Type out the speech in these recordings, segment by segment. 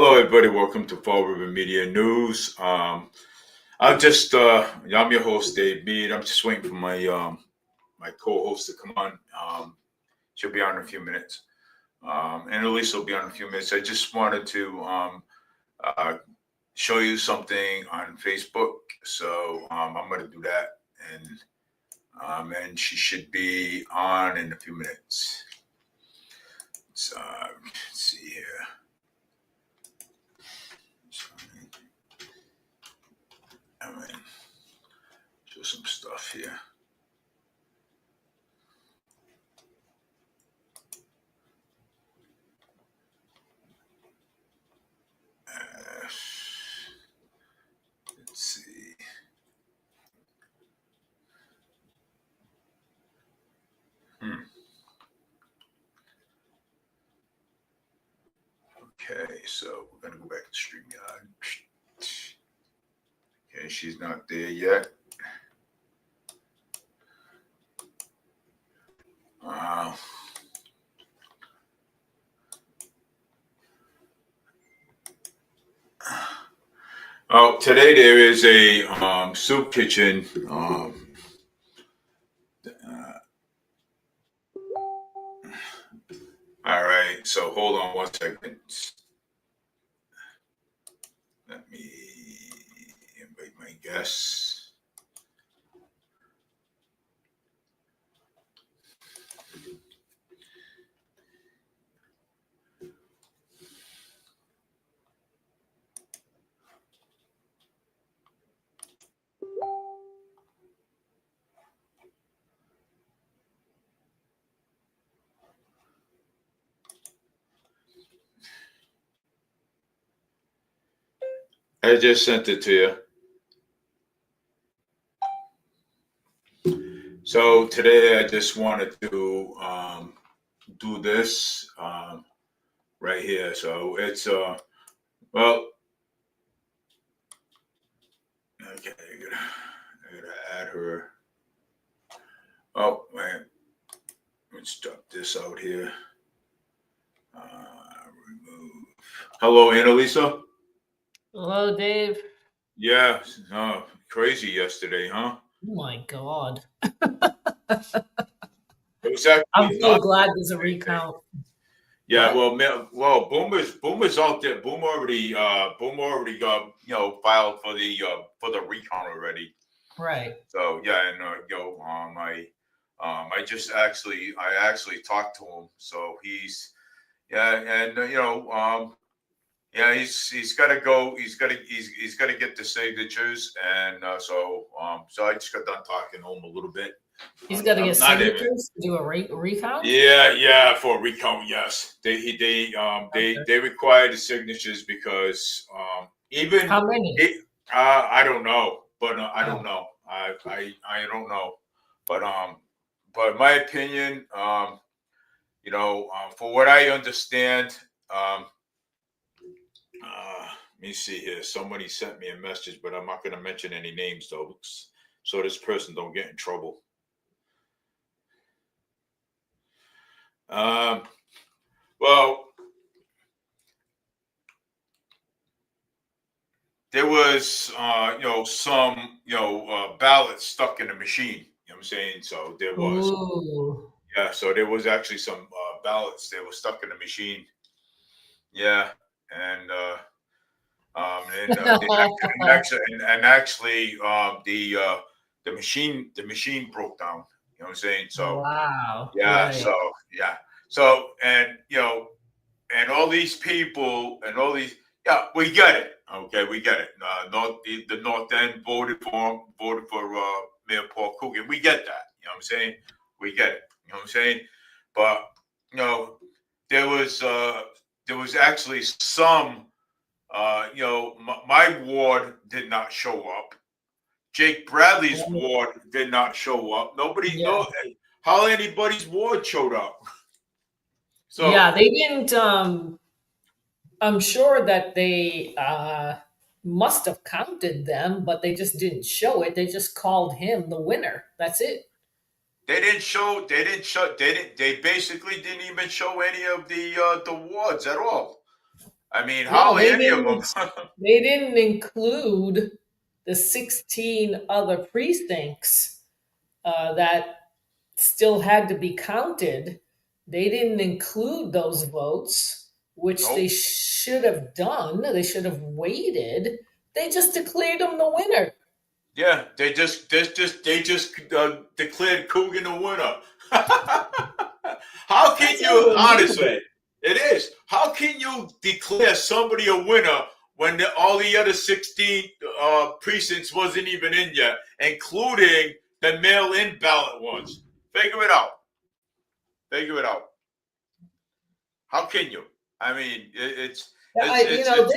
Hello, everybody. Welcome to Fall River Media News. I'm your host, Dave Mead. I'm just waiting for my co-host to come on. She'll be on in a few minutes, and Elise will be on in a few minutes. I just wanted to uh, show you something on Facebook, so I'm going to do that, and she should be on in a few minutes. So let's see here. Show some stuff here. Let's see. Okay, so we're gonna go back to StreamYard. Okay, she's not there yet. Today there is a soup kitchen. All right, so hold on 1 second. Let me invite my guests. I just sent it to you. So today I just wanted to do this right here. So it's well, okay, I gotta add her. Oh man, let's stop this out here. Remove. Hello, Annalisa. Hello, Dave. Yeah, crazy yesterday, huh? Oh my God. It was actually I'm so glad there's a recount. Yeah, well, Boomer's out there. Boomer already got filed for the recount already. Right. So yeah, and I actually talked to him. So he's and he's got to go. He's got to get the signatures, and so I just got done talking to him a little bit. He's got to get signatures to do a recount. Yeah, for a recount, yes. They require the signatures because even how many? I don't know, but I don't know. I don't know, but my opinion, for what I understand, let me see here. Somebody sent me a message, but I'm not going to mention any names though, so this person don't get in trouble. Well, there was some ballots stuck in the machine. You know what I'm saying? So there was. Ooh. Yeah, so there was actually some ballots that were stuck in the machine. Yeah, and actually the machine broke down. You know what I'm saying? So wow. yeah, right. so and all these people and all these we get it. Okay, we get it. The North End voted for Mayor Paul Coogan. We get that. You know what I'm saying? We get it. You know what I'm saying? But there was actually some. My ward did not show up. Jake Bradley's ward did not show up. How anybody's ward showed up. So yeah, they didn't. I'm sure that they must have counted them, but they just didn't show it. They just called him the winner. That's it. They basically didn't even show any of the wards at all. I mean, No, hardly any of them. they didn't include the 16 other precincts that still had to be counted. They didn't include those votes, which they Nope. should have done. They should have waited. They just declared him the winner. Yeah, they just declared Coogan a winner. How can That's you unbelievable. honestly? It is. How can you declare somebody a winner when all the other 16 precincts wasn't even in yet, including the mail-in ballot ones? Figure it out. Figure it out. How can you? I mean, it's it's You it's know,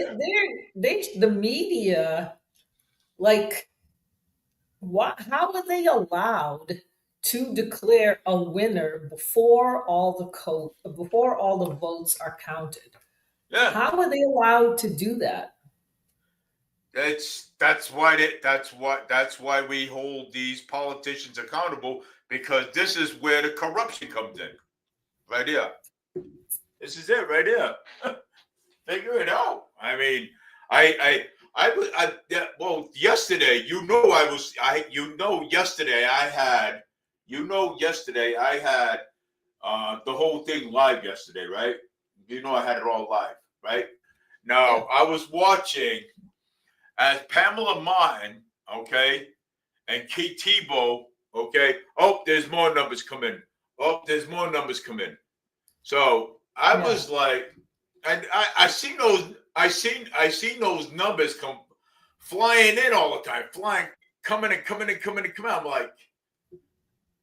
it's the media, like, what? How are they allowed to declare a winner before all the votes are counted? yeah. How are they allowed to do that? That's why we hold these politicians accountable, because this is where the corruption comes in. Right here. This is it right here. Figure it out. I mean, yeah, well, yesterday, yesterday I had the whole thing live yesterday, right? I had it all live, right? Yeah, Now, I was watching as Pamela Martin, okay, and Keith Tebow, okay. Oh, there's more numbers coming. Oh, there's more numbers coming. So I yeah. was like, and I seen I seen those numbers come flying in all the time, flying, coming and coming and coming and coming.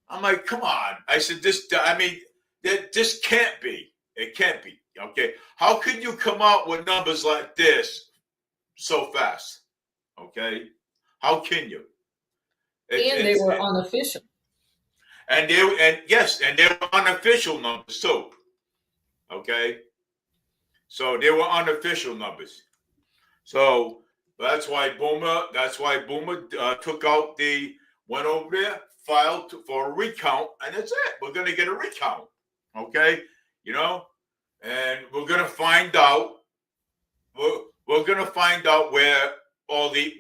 I'm like, come on. I said, I mean, this can't be. It can't be. Okay. How can you come out with numbers like this so fast? Okay. How can you? It's And they it's were it, unofficial. and they were unofficial numbers too. Okay. So they were unofficial numbers. So that's why Boomer took out went over there, filed for a recount, and that's it. We're gonna get a recount. Okay. You know, and we're gonna find out where all the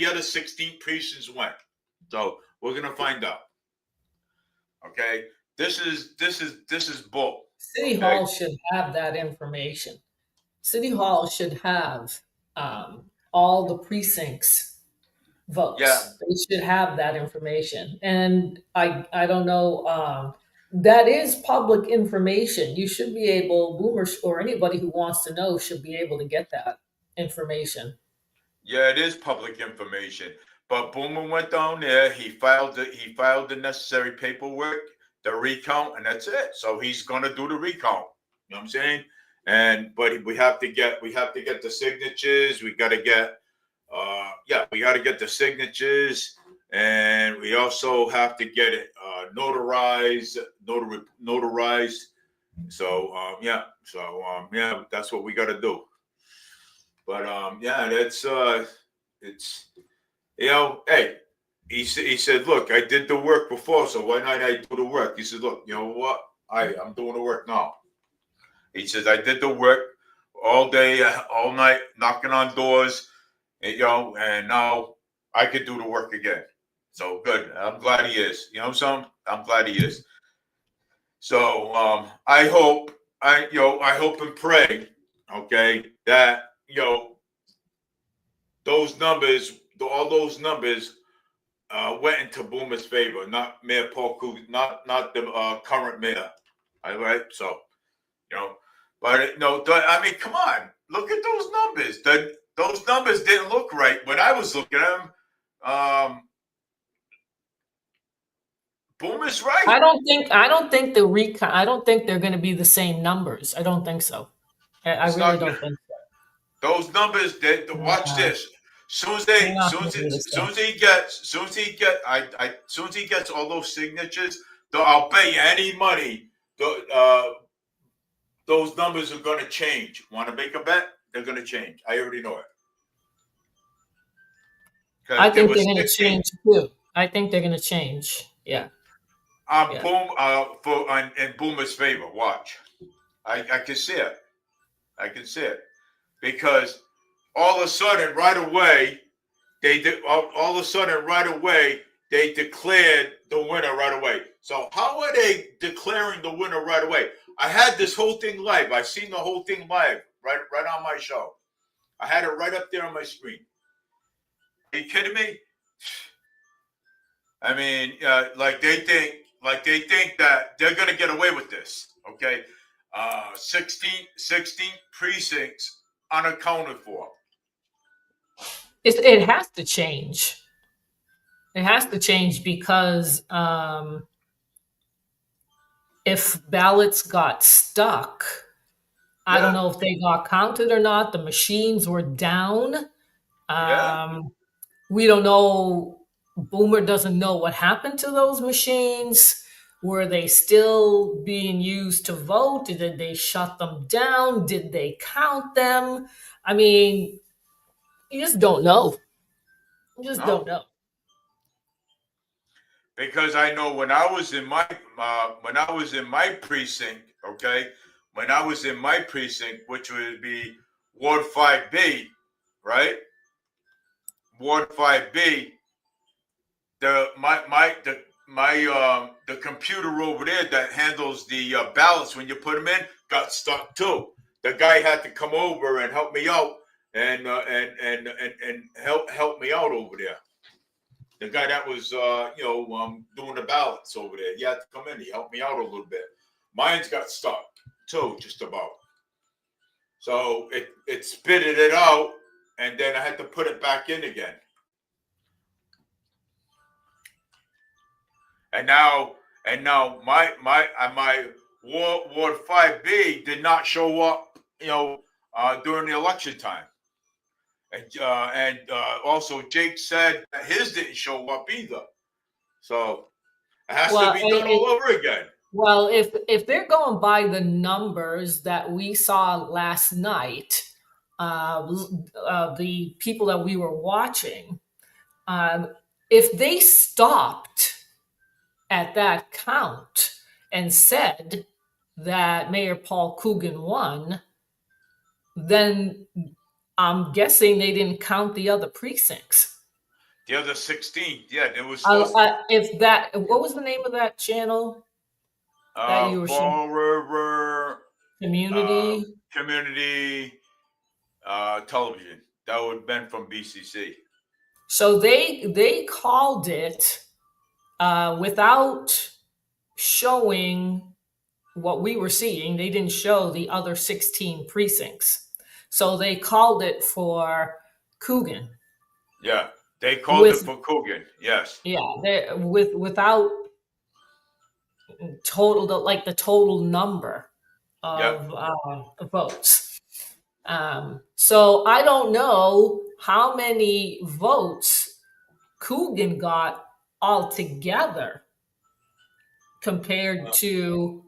other 16 precincts went. So we're gonna find out. Okay. This is bull. City Okay. Hall should have that information. City Hall should have all the precincts Yeah. votes. They should have that information. And I don't know. That is public information. You should be able, boomers or anybody who wants to know should be able to get that information. Yeah, it is public information. But Boomer went down there. He filed the necessary paperwork, the recount, and that's it. So he's gonna do the recount. You know what I'm saying? And but we have to get the signatures. We got to get the signatures, and we also have to get it notarized. So yeah, that's what we got to do. But yeah, it's hey, he said, look, I did the work before, so why not I do the work? He said, look, you know what? I'm doing the work now. He says, I did the work all day, all night, knocking on doors, and now I could do the work again. So good. I'm glad he is. You know something? I'm glad he is. So I hope and pray, okay, that those numbers, all those numbers went into Boomer's favor, not Mayor Paul Coogan, not the current mayor. All right, so you know, but no, I mean, come on, look at those numbers. Those numbers didn't look right when I was looking at them. Boomer's right. I don't think they're going to be the same numbers. I don't think so. I It's really not don't think those numbers. Watch so. this. They're not going to be the same. Soon as he gets all those signatures, I'll bet you any money. Those numbers are going to change. Want to make a bet? They're going to change. I already know it. I Because there think was they're going to 16. change too. I think they're going to change. Yeah, yeah. Boom in Boomer's favor. Watch. I can see it. I can see it because all of a sudden, right away, all of a sudden right away they declared the winner right away. So how are they declaring the winner right away? I had this whole thing live. I seen the whole thing live right on my show. I had it right up there on my screen. Are you kidding me? I mean, like they think that they're gonna get away with this. Okay, 16 precincts unaccounted for. It has to change. It has to change because if ballots got stuck, I don't Yeah, know if they got counted or not. The machines were down. yeah. We don't know. Boomer doesn't know what happened to those machines. Were they still being used to vote? Did they shut them down? Did they count them? I mean, you just don't know. You just don't No, know. because I know when I was in my precinct, okay, when I was in my precinct, which would be Ward 5B, right? Ward 5B, the computer over there that handles the ballots when you put them in got stuck too. The guy had to come over and help me out and help me out over there. The guy that was doing the ballots over there, he had to come in. He helped me out a little bit. Mine's got stuck too, just about. So it spitted it out, and then I had to put it back in again. And now my Ward 5B did not show up, during the election time. And also Jake said that his didn't show up either. So it has to Well, be done all over again. well, if they're going by the numbers that we saw last night, the people that we were watching, if they stopped at that count and said that Mayor Paul Coogan won, then I'm guessing they didn't count the other precincts. The other 16, yeah, it was supposed If that, what was the name of that channel that you were showing? Fall River Community. Community Television. That would have been from BCC. So they called it without showing what we were seeing. They didn't show the other 16 precincts. So they called it for Coogan. Yeah, they called it for Coogan. Yes. Yeah, without the total number of votes. So I don't know how many votes Coogan got altogether compared to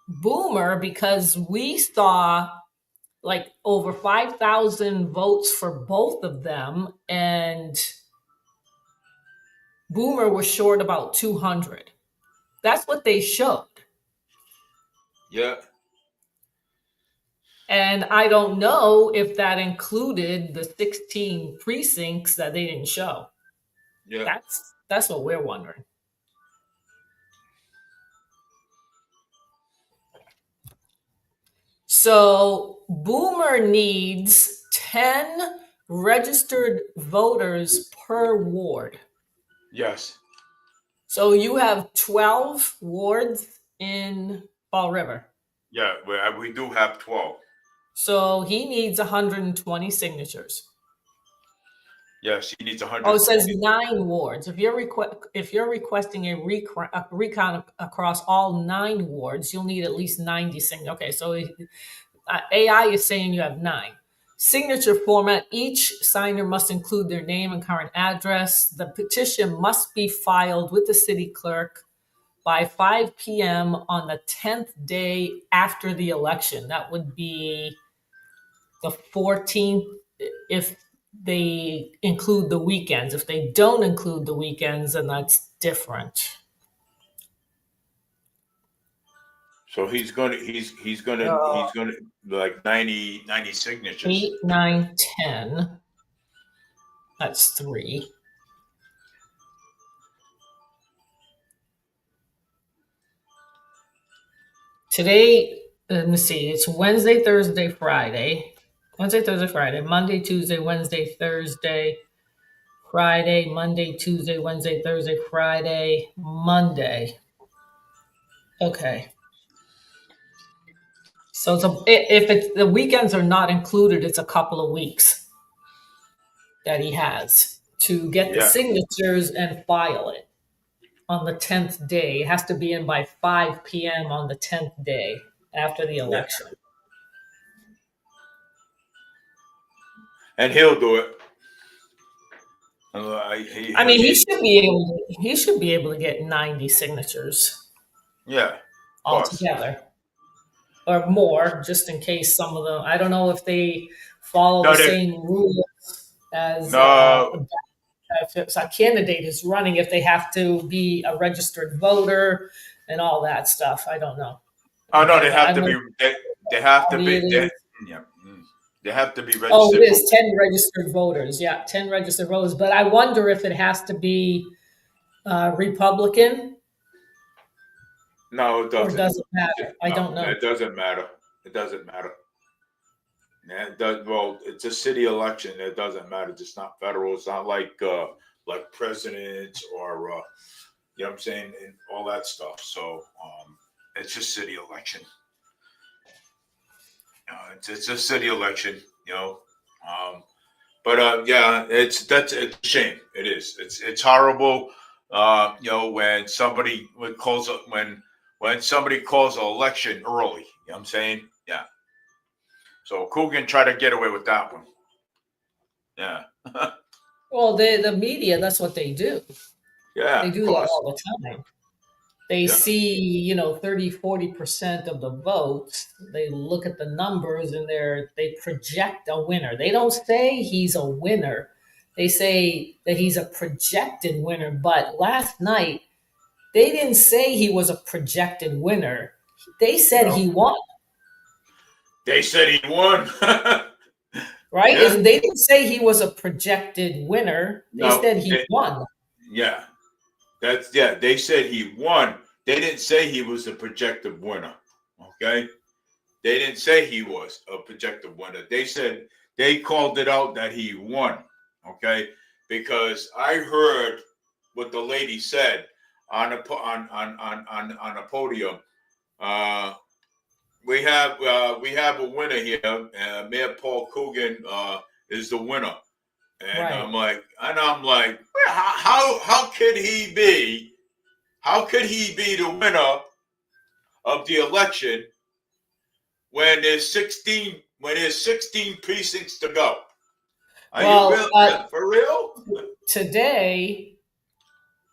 Boomer, because we saw like over 5,000 votes for both of them, and Boomer was short about 200. That's what they showed. Yeah. And I don't know if that included the 16 precincts that they didn't show. Yeah. That's what we're wondering. So Boomer needs 10 registered voters per ward. Yes. So you have 12 wards in Fall River. Yeah, we do have 12. So he needs 120 signatures. Yes, he needs 100. Oh, it says 9 wards. If you're requesting a recount across all 9 wards, you'll need at least 90 signatures. Okay, so AI is saying you have 9. Signature format: each signer must include their name and current address. The petition must be filed with the city clerk by 5 p.m. on the 10th day after the election. That would be the 14th if they include the weekends. If they don't include the weekends, then that's different. So he's gonna like 90 signatures. 8, 9, 10. That's 3. Today, let me see. It's Wednesday, Thursday, Friday. Wednesday, Thursday, Friday. Monday, Tuesday, Wednesday, Thursday, Friday, Monday, Tuesday, Wednesday, Thursday, Friday, Monday. Okay. So if it's the weekends are not included, it's a couple of weeks that he has to get the Yeah, signatures and file it on the 10th day. It has to be in by 5 p.m. on the 10th day after the yeah, election. and he'll do it. I mean, he should be able to get 90 signatures Yeah, of course. altogether or more, just in case some of them. I don't know if they follow the No, they, same rules as no, if it's a candidate is running, if they have to be a registered voter and all that stuff. I don't know. oh no, But they have I to know be. They have to it be. is. Yeah, they have to be Oh, it registered is voters. 10 registered voters. Yeah, 10 registered voters. But I wonder if it has to be Republican No, it or doesn't. does it matter? I No, don't know. it doesn't matter. It doesn't matter. Yeah, it does, well, it's a city election. It doesn't matter. It's not federal. It's not like presidents or you know what I'm saying, and all that stuff. So it's just city election. It's a city election. You know, but yeah, it's a shame. It is. It's horrible. You know, when somebody when somebody calls an election early. You know what I'm saying? Yeah. So Coogan tried to get away with that one. Yeah. Well, the media, that's what they do. Yeah, They of do that course. all the time. They Yeah. see, 30-40% of the votes. They look at the numbers and they project a winner. They don't say he's a winner. They say that he's a projected winner. But last night, they didn't say he was a projected winner. They said No. he won, They said he won. right? Yeah. They didn't say he was a projected winner. They No. said he won. Yeah. Yeah. They said he won. They didn't say he was a projected winner. Okay. They didn't say he was a projected winner. They said they called it out that he won. Okay. Because I heard what the lady said on a podium. Uh, we have a winner here. Mayor Paul Coogan is the winner, and Right. I'm like, well, how could he be? How could he be the winner of the election when there's 16 precincts to go? Are you Well, real for real? today,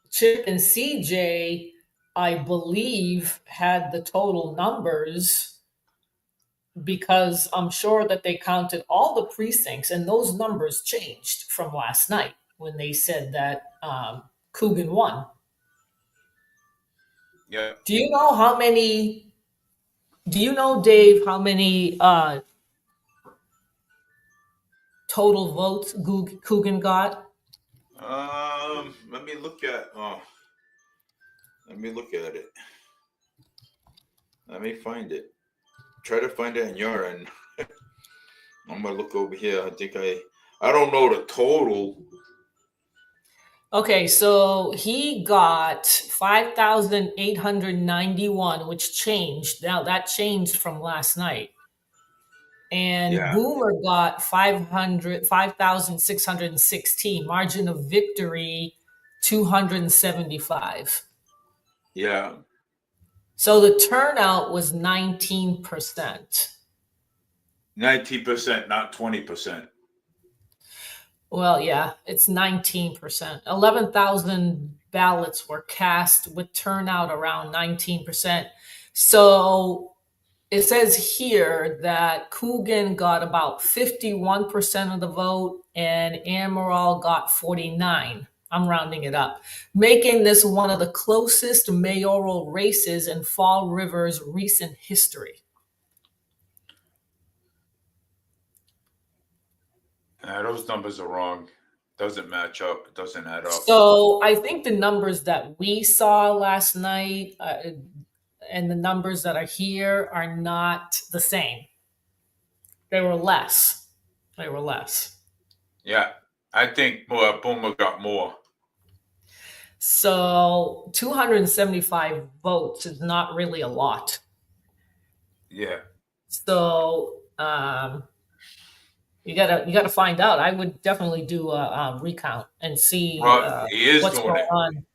Chip and CJ, I believe, had the total numbers because I'm sure that they counted all the precincts and those numbers changed from last night when they said that Coogan won. Yeah. Do you know how many? Do you know, Dave, how many total votes Coogan got? Let me look at. Let me look at it. Let me find it. Try to find it on your end. I'm gonna look over here. I don't know the total. Okay, so he got 5,891, which changed. Now that changed from last night. And Yeah. Boomer got 5,616. Margin of victory, 275. Yeah. So the turnout was 19%. 19%, not 20%. Well, yeah, it's 19%. 11,000 ballots were cast with turnout around 19%. So it says here that Coogan got about 51% of the vote and Amaral got 49. I'm rounding it up, making this one of the closest mayoral races in Fall River's recent history. Those numbers are wrong. Doesn't match up. It doesn't add up. So I think the numbers that we saw last night and the numbers that are here are not the same. They were less. They were less. Yeah, I think Boomer got more. So 275 votes is not really a lot. Yeah. So you gotta find out. I would definitely do a recount and see Well, he is what's doing going it. on.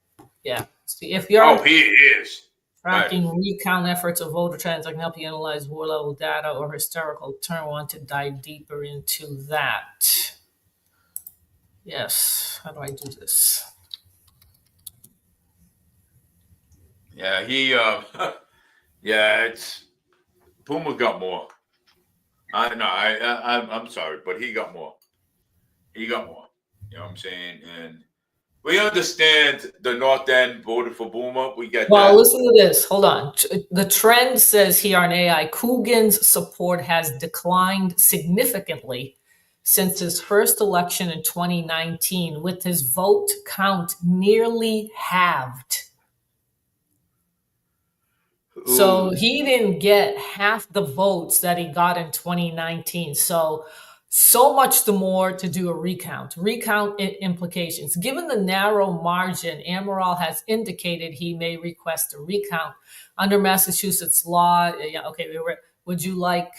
Yeah. See if you're Oh, he is. tracking recount efforts of voter trends. I can help you analyze war level data or historical turn. Want to dive deeper into that? Yes. How do I do this? Yeah, yeah, it's Puma got more. I'm sorry, but he got more. He got more. You know what I'm saying? And we understand the North End voted for Boomer. We get Well, that. listen to this. Hold on. The trend says here on AI, Coogan's support has declined significantly since his first election in 2019, with his vote count nearly halved. So he didn't get half the votes that he got in 2019. So much the more to do a recount. Recount implications. Given the narrow margin, Amaral has indicated he may request a recount under Massachusetts law. Yeah, okay. Would you like?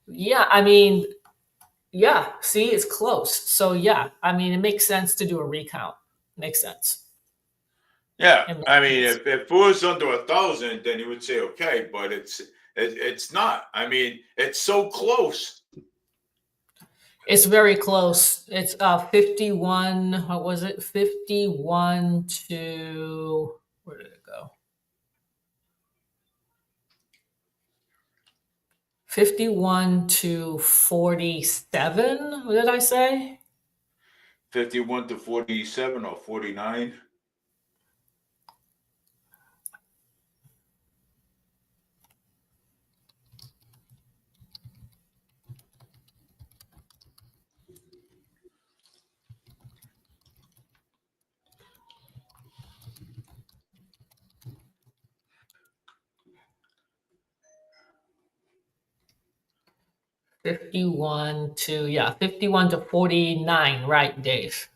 Yeah, I mean, yeah. See, it's close. So yeah, I mean, it makes sense to do a recount. Makes sense. Yeah, It makes I mean, sense. if it was under 1,000, then you would say okay, but it's not. I mean, it's so close. It's very close. It's 51. What was it? 51 to where did it go? 51 to 47. What did I say? 51 to 47 or 49. Fifty-one to 51 to 49, right, Dave?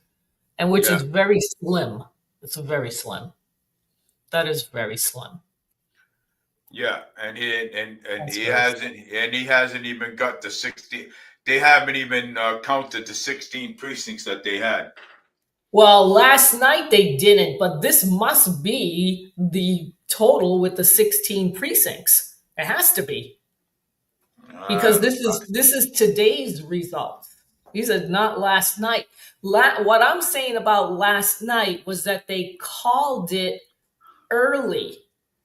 And which Yeah, is very slim. It's very slim. That is very slim. yeah, and That's he very slim. hasn't even got the 60. They haven't even counted the 16 precincts that they had. Well, last night they didn't, but this must be the total with the 16 precincts. It has to be because this is today's results. These are not last night. What I'm saying about last night was that they called it early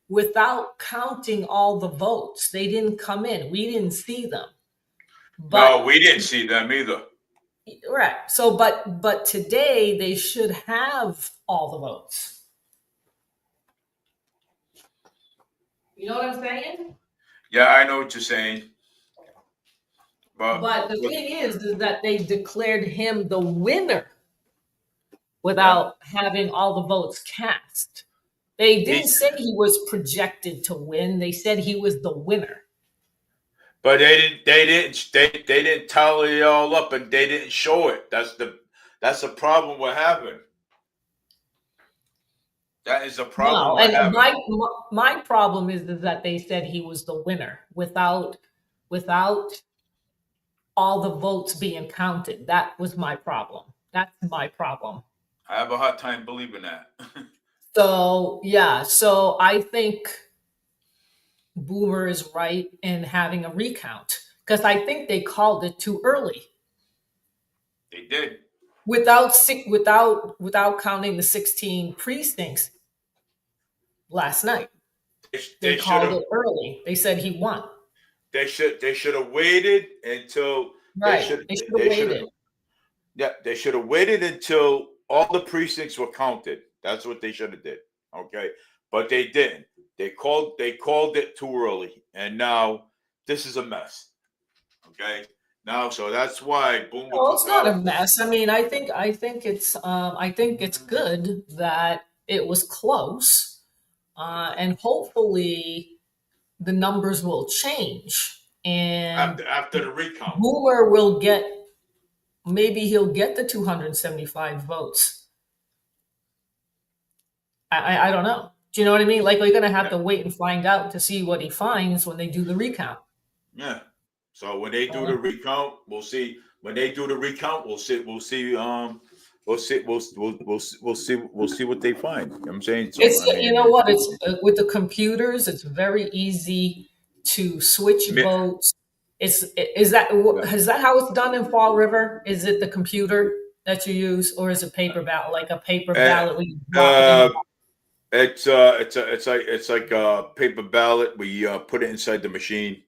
without counting all the votes. They didn't come in. We didn't see them. But No, we didn't see them either. right. So but today they should have all the votes. You know what I'm saying? Yeah, I know what you're saying, But the but thing is that they declared him the winner yeah, without having all the votes cast. They didn't he's say he was projected to win. They said he was the winner. but they didn't tally it all up and they didn't show it. That's the problem we're having. That is a problem No, we're and having. my problem is that they said he was the winner without all the votes being counted. That was my problem. That's my problem. I have a hard time believing that. So yeah, so I think Boomer is right in having a recount because I think they called it too early They did. without counting the 16 precincts last night. They They should called have it early. They said he won. they should have waited until Right. They should have they should have waited. yeah, they should have waited until all the precincts were counted. That's what they should have did. Okay, but they didn't. They called it too early, and now this is a mess. Okay, now so that's why Boomer Well, it's took not a out. mess. I mean, I think it's good that it was close, and hopefully the numbers will change, and After the recount. Boomer will get, maybe he'll get the 275 votes. I don't know. Do you know what I mean? Like, we're gonna have to wait and find out to see what he finds when they do the recount. Yeah. So when they do the recount, we'll see. When they do the recount, we'll see. We'll see. We'll see. We'll see what they find. You know what I'm saying. So It's, I mean, you know what? It's with the computers. It's very easy to switch votes. Is that how it's done in Fall River? Is it the computer that you use, or is it paper ballot, like a paper ballot where you drop it in the box? It's like a paper ballot. We put it inside the machine.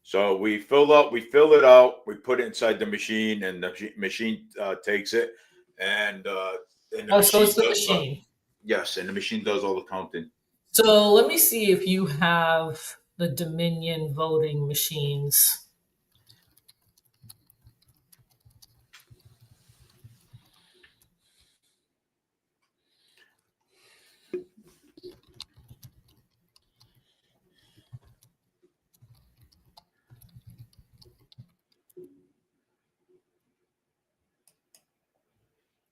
So we fill it out, we put it inside the machine, and the machine takes it, and the Oh, so machine it's the does, machine. yes, and the machine does all the counting. So let me see if you have the Dominion voting machines.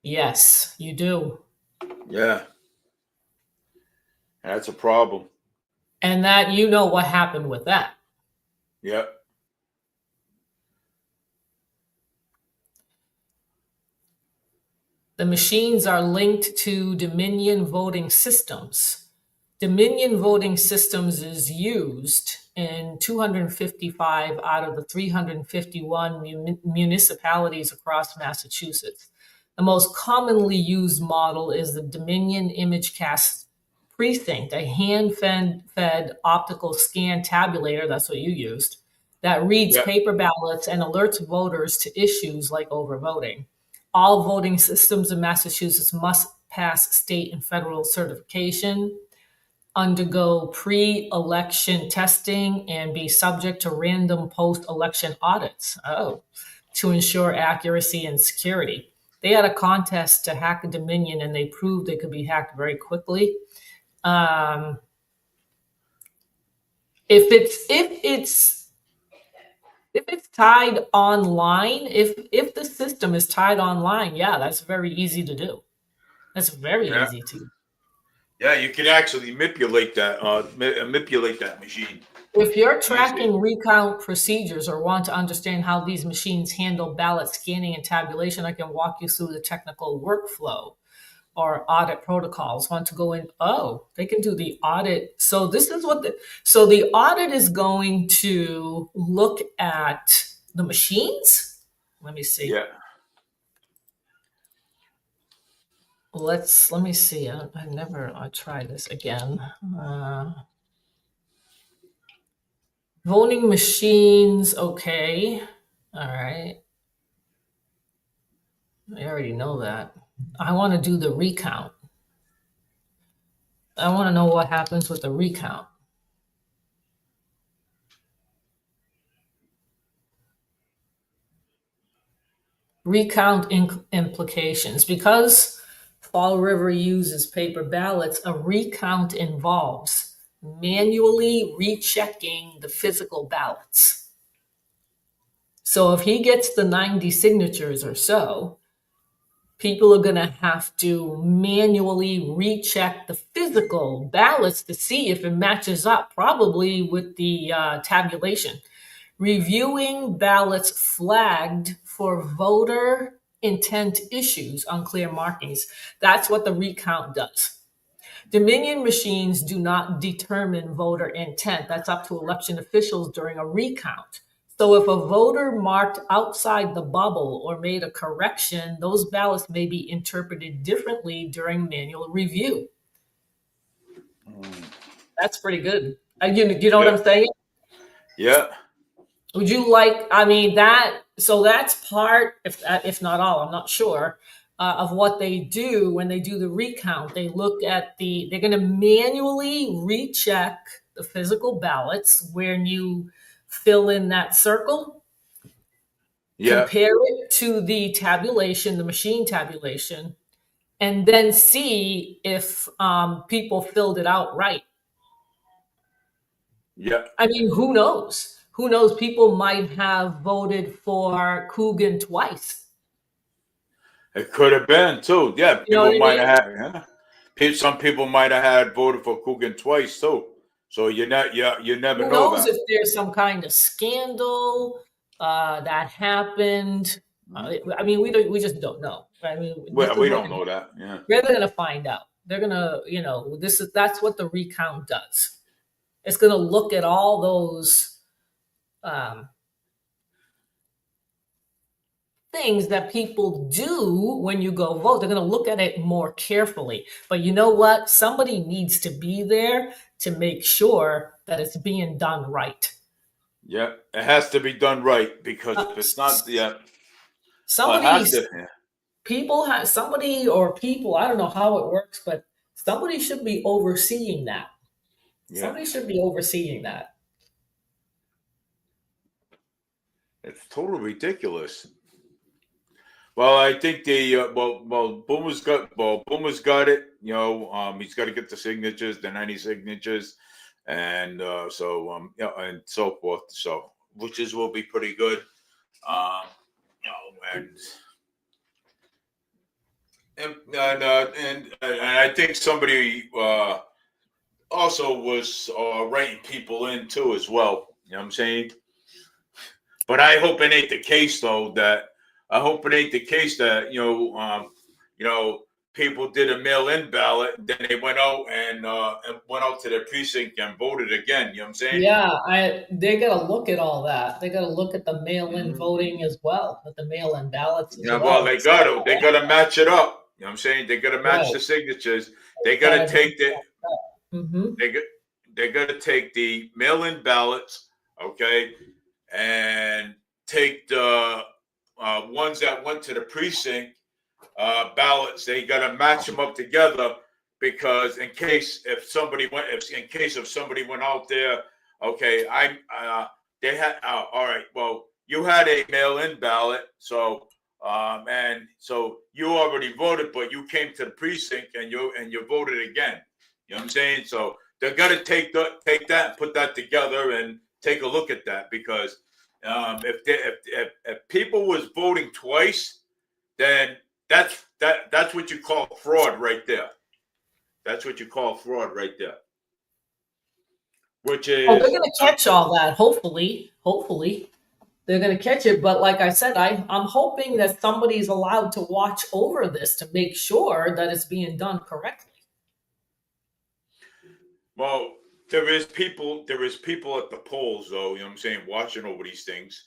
Yes, you do. Yeah, that's a problem. And that, you know what happened with that. Yep. The machines are linked to Dominion voting systems. Dominion voting systems is used in 255 out of the 351 municipalities across Massachusetts. The most commonly used model is the Dominion ImageCast Precinct, a hand-fed optical scan tabulator, that's what you used, that reads paper ballots and alerts voters to issues like overvoting. All voting systems in Massachusetts must pass state and federal certification, undergo pre-election testing, and be subject to random post-election audits. To ensure accuracy and security. They had a contest to hack Dominion, and they proved they could be hacked very quickly. If it's tied online, if the system is tied online, yeah, that's very easy to do. That's very easy to do. Yeah, you can actually manipulate that machine. If you're tracking recount procedures or want to understand how these machines handle ballot scanning and tabulation, I can walk you through the technical workflow or audit protocols. Want to go in? Oh, they can do the audit. So this is what the audit is going to look at the machines. Let me see. Yeah. Let me see. I try this again. Voting machines. Okay. All right. I already know that. I want to do the recount. I want to know what happens with the recount. Recount implications. Because Fall River uses paper ballots, a recount involves manually rechecking the physical ballots. So if he gets the 90 signatures or so, people are going to have to manually recheck the physical ballots to see if it matches up, probably with the tabulation. Reviewing ballots flagged for voter intent issues, unclear markings. That's what the recount does. Dominion machines do not determine voter intent. That's up to election officials during a recount. So if a voter marked outside the bubble or made a correction, those ballots may be interpreted differently during manual review. That's pretty good. You know what I'm saying? Yeah. Would you like, I mean, that's part, if not all, I'm not sure, of what they do when they do the recount. They look at they're going to manually recheck the physical ballots when you fill in that circle, Yeah. compare it to the tabulation, the machine tabulation, and then see if people filled it out right. Yeah. I mean, who knows? Who knows? People might have voted for Coogan twice. It could have been too. Yeah, You know people what I might mean? have had. Yeah. Some people might have had voted for Coogan twice too. So you never Who know knows that. if there's some kind of scandal that happened? I mean, we just don't know. I mean, this is We what don't know that. Yeah. they're going to find out. They're going to, that's what the recount does. It's going to look at all those um, things that people do when you go vote. They're going to look at it more carefully. But you know what? Somebody needs to be there to make sure that it's being done right. Yeah. It has to be done right because if it's not, yeah, well, it Somebody, has to. Yeah. people have somebody or people. I don't know how it works, but somebody should be overseeing that. Yeah. Somebody should be overseeing that. It's totally ridiculous. Well, I think Boomer's got it. You know, he's got to get the signatures, the 90 signatures, and and so forth. So, which will be pretty good. Um, you know, and I think somebody also was writing people in too as well. You know what I'm saying? But I hope it ain't the case though. I hope it ain't the case that people did a mail-in ballot, then they went out and went out to their precinct and voted again. You know what I'm saying? Yeah, they got to look at all that. They got to look at the mail-in Mm-hmm. voting as well, at the mail-in ballots as Yeah, well, well. they got to match it up. You know what I'm saying? They got to match Right. the signatures. They got to Gotta take Mm-hmm. they got to take the mail-in ballots, okay, and take the ones that went to the precinct ballots. They got to match them up together because in case if somebody went out there, okay, they had all right. Well, you had a mail-in ballot, so and so you already voted, but you came to the precinct and you voted again. You know what I'm saying? So they got to take that and put that together and take a look at that because if people was voting twice, then that's what you call fraud right there. That's what you call fraud right there. Which Oh, they're is going to catch all that. Hopefully, they're going to catch it. But like I said, I'm hoping that somebody's allowed to watch over this to make sure that it's being done correctly. well, there is people at the polls though. You know what I'm saying, watching over these things.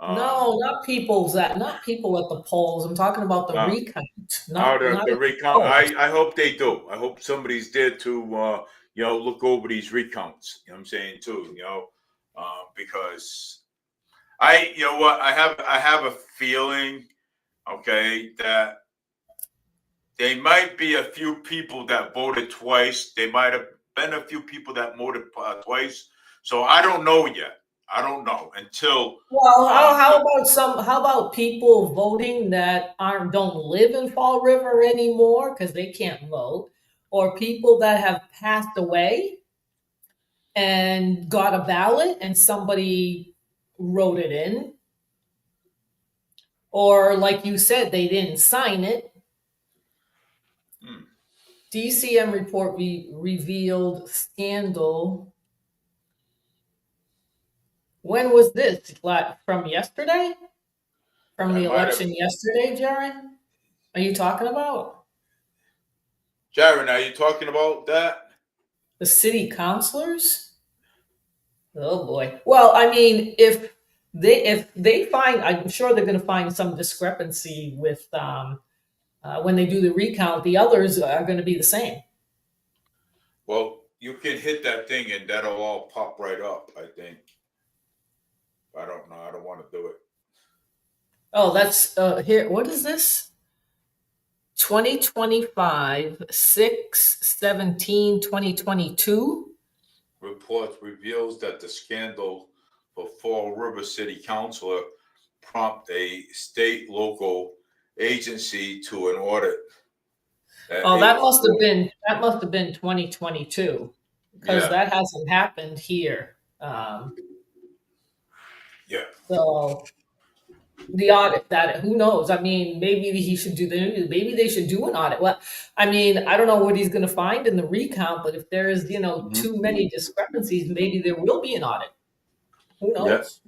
No, not people at the polls. I'm talking about the Uh, recount, the, not at the the recount. polls. I hope they do. I hope somebody's there to look over these recounts. You know what I'm saying too. Because you know what, I have a feeling, okay, that there might be a few people that voted twice. There might have been a few people that voted twice. So I don't know yet. I don't know until. Well, Um, how about people voting that don't live in Fall River anymore because they can't vote, or people that have passed away and got a ballot and somebody wrote it in, or like you said, they didn't sign it. hmm, DCM report revealed scandal. When was this? Like from yesterday? From the I might have. election yesterday, Jaron? Are you talking about Sharon, are you talking about that? the city councilors? Oh boy. Well, I mean, if they find, I'm sure they're going to find some discrepancy with when they do the recount. The others are going to be the same. Well, you can hit that thing and that'll all pop right up. I think. I don't know. I don't want to do it. Oh, that's here. What is this? 2025, 6/17/2022. Report reveals that the scandal for Fall River City Councilor prompt a state local agency to an audit. Oh, that must have been 2022 because Yeah, that hasn't happened here. yeah. So the audit, that who knows? I mean, maybe he should do maybe they should do an audit. Well, I mean, I don't know what he's going to find in the recount, but if there's Mhm. too many discrepancies, maybe there will be an audit. Who Yeah. knows?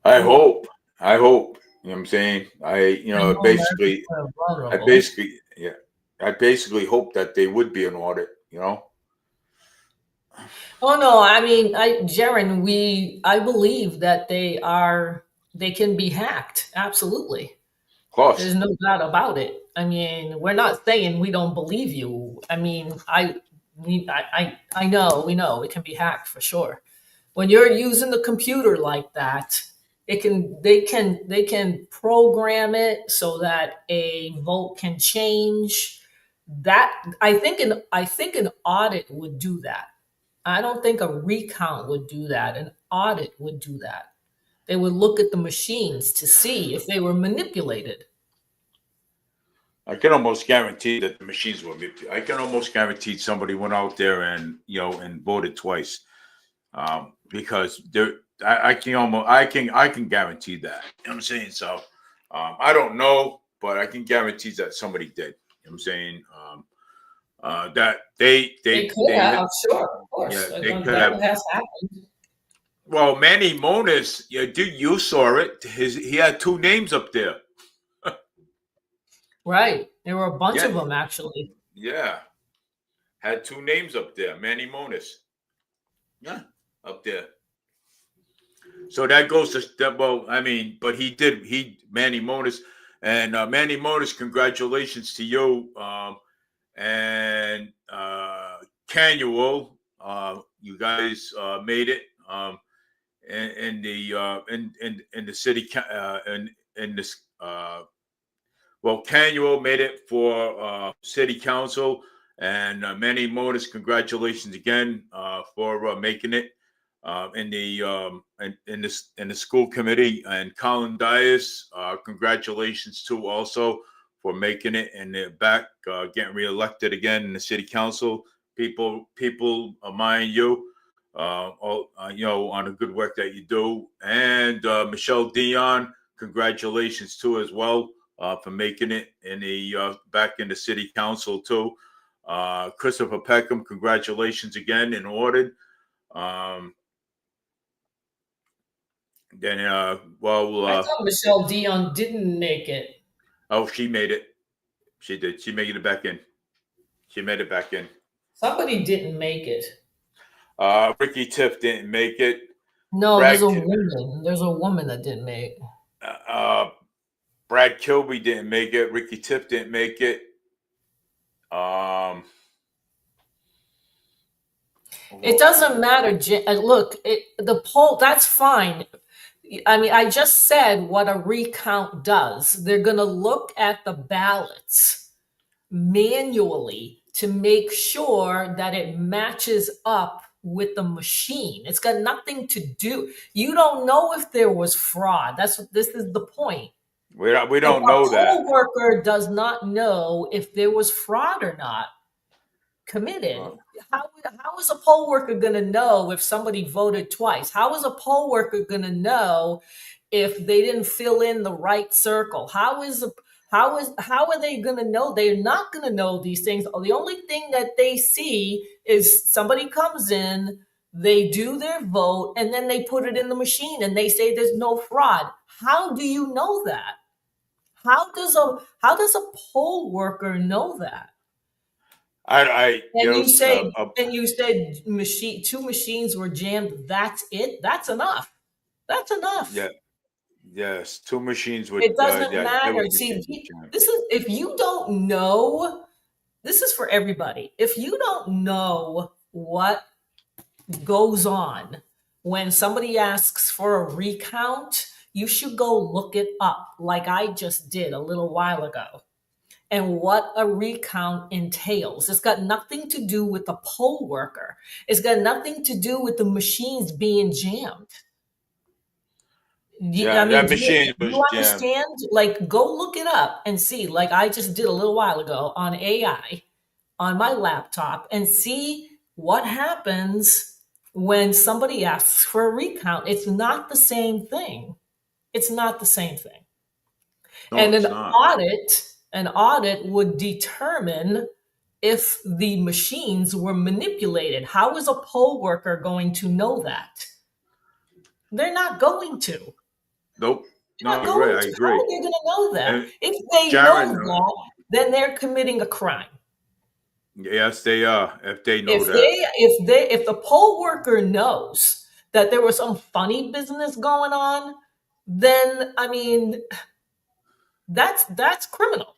I Who knows? hope. I hope. You know what I'm saying? I know America's Basically, kind of I vulnerable. basically, yeah, I basically hope that they would be an audit. Oh no, I mean, Jaron, I believe that they can be hacked. Absolutely. Of course. There's no doubt about it. I mean, we're not saying we don't believe you. I mean, I know, we know it can be hacked for sure. When you're using the computer like that, they can program it so that a vote can change. That I think an audit would do that. I don't think a recount would do that. An audit would do that. They would look at the machines to see if they were manipulated. I can almost guarantee that the machines will be. I can almost guarantee somebody went out there and and voted twice, because there. I can almost. I can guarantee that. You know what I'm saying? So, I don't know, but I can guarantee that somebody did. You know what I'm saying? That They could have, sure, of yeah, course. they could That have. has happened. Well, Manny Moniz, yeah, dude, you saw it. He had two names up there. Right. There were a bunch Yeah, of them actually. yeah, had two names up there. Manny Moniz, yeah, up there. So that goes to that. Well, I mean, but he did. Manny Moniz, and Manny Moniz, congratulations to you, and Canuel. You guys made it. In the in the city in this well, Canuel made it for city council, and Manny Modis, congratulations again for making it in the in the school committee, and Colin Dias, congratulations too also for making it, and they're back getting reelected again in the city council. People admire you. On the good work that you do, and Michelle Dion, congratulations too as well for making it in the back in the city council too. Christopher Peckham, congratulations again in ordered. Um, then I thought Michelle Dion didn't make it. oh, she made it. She did. She made it back in. She made it back in. Somebody didn't make it. Ricky Tiff didn't make it. No, there's Brad a woman. There's a woman that didn't make it. uh, Brad Kilby didn't make it. Ricky Tiff didn't make it. It doesn't matter. Look, the poll, that's fine. I mean, I just said what a recount does. They're going to look at the ballots manually to make sure that it matches up with the machine. It's got nothing to do. You don't know if there was fraud. This is the point. We So don't a know that. poll worker does not know if there was fraud or not committed. How is a poll worker going to know if somebody voted twice? How is a poll worker going to know if they didn't fill in the right circle? How are they going to know? They're not going to know these things. The only thing that they see is somebody comes in, they do their vote, and then they put it in the machine and they say there's no fraud. How do you know that? How does a poll worker know that? I And you said two machines were jammed. That's it. That's enough. That's enough. yeah, yes, two machines would It doesn't yeah, there matter. was See, machines with jam. this is if you don't know. This is for everybody. If you don't know what goes on when somebody asks for a recount, you should go look it up, like I just did a little while ago. and what a recount entails. It's got nothing to do with the poll worker. It's got nothing to do with the machines being jammed. I Yeah, mean, that machine do was you jammed. understand? Like, go look it up and see, like I just did a little while ago on AI on my laptop, and see what happens when somebody asks for a recount. It's not the same thing. It's not the same thing. No, And it's not. an audit would determine if the machines were manipulated. How is a poll worker going to know that? They're not going to. Nope. They're No, not you're right. going I to. How agree. are they going to know that? And If they Sharon, know that, then they're committing a crime. yes, they are. If they know If that, if the poll worker knows that there was some funny business going on, then I mean that's criminal.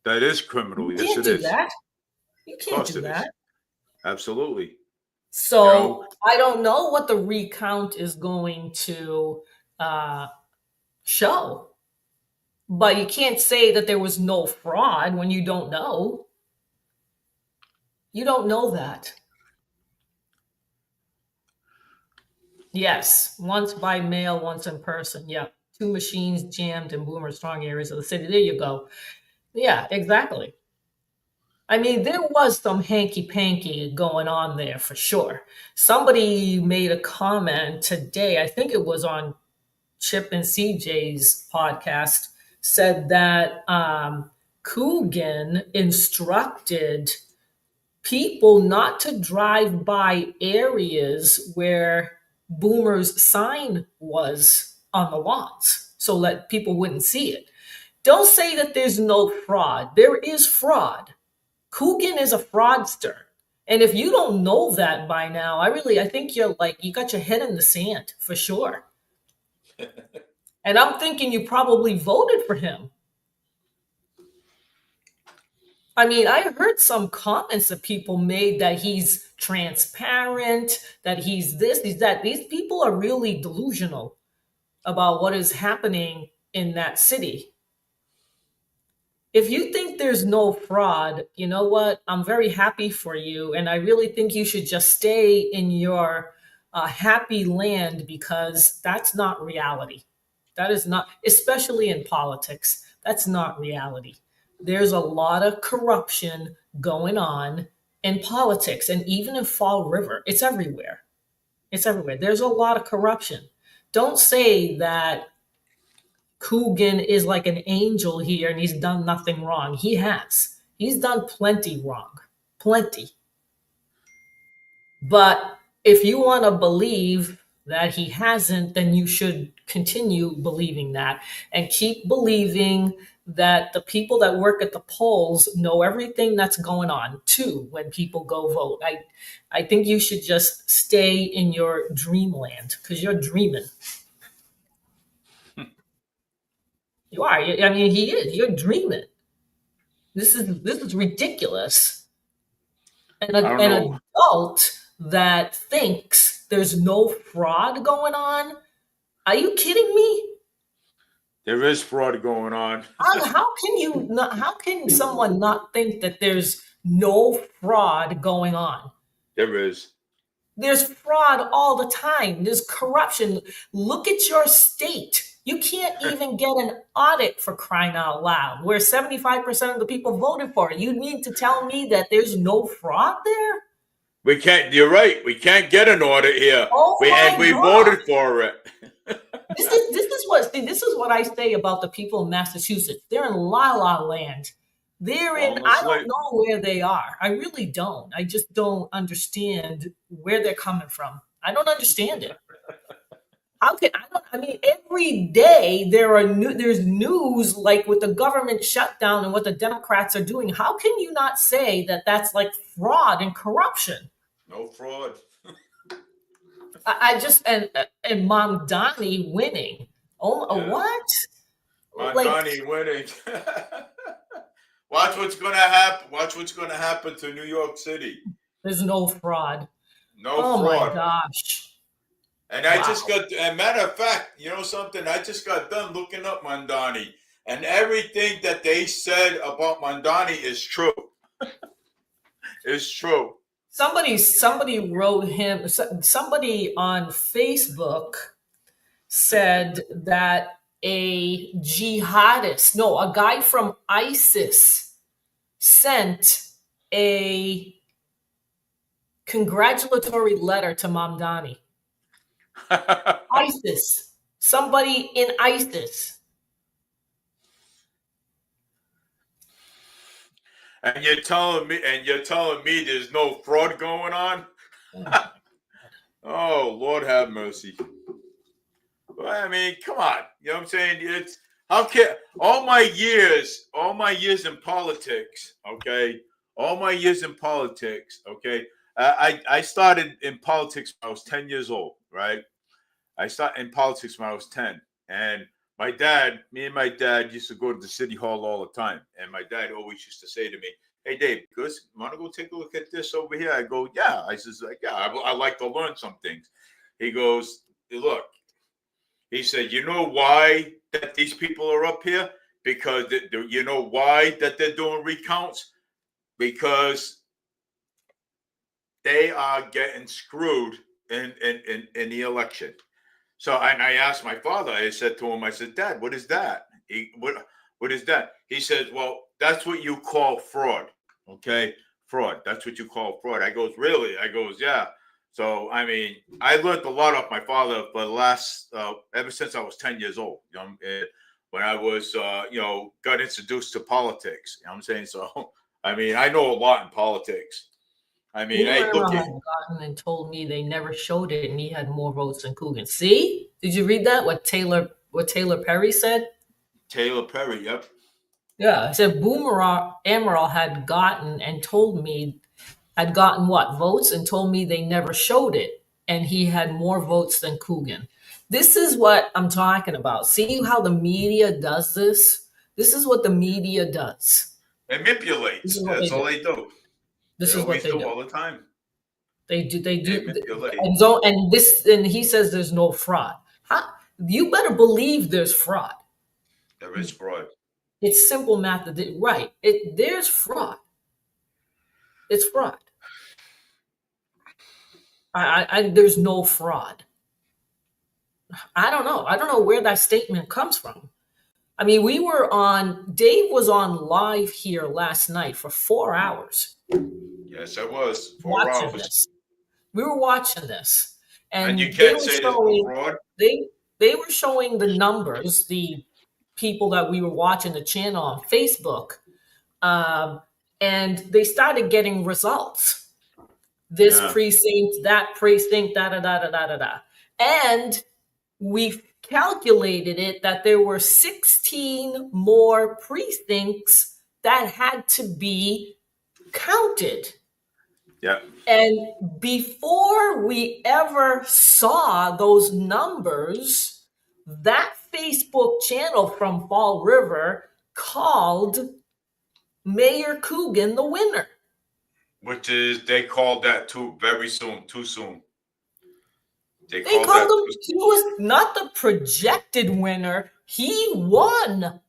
that is criminal. You Yes, can't it do is. that. You Of can't course, do it is. that. Absolutely. You know, So I don't know what the recount is going to uh, show, but you can't say that there was no fraud when you don't know. You don't know that. Yes, once by mail, once in person. Yep. 2 machines jammed in boomer strong areas of the city. There you go. Yeah, exactly. I mean, there was some hanky panky going on there for sure. Somebody made a comment today, I think it was on Chip and CJ's podcast, said that Coogan instructed people not to drive by areas where Boomer's sign was on the lawns so that people wouldn't see it. Don't say that there's no fraud. There is fraud. Coogan is a fraudster. And if you don't know that by now, I think you're like, you got your head in the sand for sure. And I'm thinking you probably voted for him. I mean, I heard some comments that people made that he's transparent, that he's this, he's that. These people are really delusional about what is happening in that city. If you think there's no fraud, you know what? I'm very happy for you. And I really think you should just stay in your happy land, because that's not reality. That is not, especially in politics, that's not reality. There's a lot of corruption going on in politics, and even in Fall River. It's everywhere. It's everywhere. There's a lot of corruption. Don't say that Coogan is like an angel here and he's done nothing wrong. He has. He's done plenty wrong. Plenty. But if you want to believe that he hasn't, then you should continue believing that, and keep believing that the people that work at the polls know everything that's going on too when people go vote. I think you should just stay in your dreamland, because you're dreaming. You are. I mean, he is. You're dreaming. This is ridiculous. An I don't know. adult that thinks there's no fraud going on. Are you kidding me? There is fraud going on. How can you not? How can someone not think that there's no fraud going on? There is. There's fraud all the time. There's corruption. Look at your state. You can't even get an audit, for crying out loud, where 75% of the people voted for it. You mean to tell me that there's no fraud there? We can't. You're right. We can't get an audit here. Oh my We God. voted for it. This is what I say about the people in Massachusetts. They're in la la land. They're in, I Almost don't like know where they are. I really don't. I just don't understand where they're coming from. I don't understand it. How can I don't I mean, every day there's news, like with the government shutdown and what the Democrats are doing. How can you not say that that's like fraud and corruption? no fraud. I just, and Mamdani winning. Oh, Yeah. what? Like, Mondani winning. Watch what's gonna happen. Watch what's gonna happen to New York City. there's no fraud. No Oh my fraud. gosh. And I Wow. just got, and matter of fact, you know something? I just got done looking up Mondani, and everything that they said about Mandani is true. It's true. Somebody wrote him. Somebody on Facebook said that a guy from ISIS sent a congratulatory letter to Mamdani. ISIS. Somebody in ISIS. And you're telling me there's no fraud going on? Oh, Lord have mercy. Well, I mean, come on. You know what I'm saying? It's how can all my years in politics, okay? All my years in politics, okay? I started in politics when I was 10 years old, right? I started in politics when I was 10. And me and my dad used to go to the city hall all the time. And my dad always used to say to me, "Hey, Dave, want to go take a look at this over here?" I go, "Yeah." I says, like, "Yeah, I like to learn some things." He goes, "Look," he said, "You know why that these people are up here? Because you know why that they're doing recounts? Because they are getting screwed in the election." So, and I asked my father, I said to him, I said, "Dad, what is that?" What is that? He says, "Well, that's what you call fraud. Okay. Fraud. That's what you call fraud." I goes, "Really?" I goes, "Yeah." So, I mean, I learned a lot off my father for the last, ever since I was 10 years old, you know, when I was, got introduced to politics, you know what I'm saying? So, I mean, I know a lot in politics. I mean, hey, look had gotten and told me they never showed it, and he had more votes than Coogan. See? Did you read that? What Taylor Perry said? Taylor Perry, yep. Yeah, I said Boomerang Amaral had gotten what votes and told me they never showed it, and he had more votes than Coogan. This is what I'm talking about. See how the media does this? This is what the media does. Manipulates. That's all they do. This They is what always they do do. all the time. They do. They manipulate. And he says there's no fraud. You better believe there's fraud. There is fraud. It's simple math. Right. There's fraud. It's fraud. There's no fraud. I don't know. I don't know where that statement comes from. I mean, Dave was on live here last night for 4 hours. Yes, I was. 4 watching hours. this. We were watching this. And you can't say there's no fraud? They were showing the numbers, the people that we were watching the channel on Facebook, and they started getting results. This precinct, that precinct, da da da da da da da. And we calculated it that there were 16 more precincts that had to be counted. Yeah. And before we ever saw those numbers, that Facebook channel from Fall River called Mayor Coogan the winner. Which is, they called that too soon. They called him, he was not the projected winner. He won.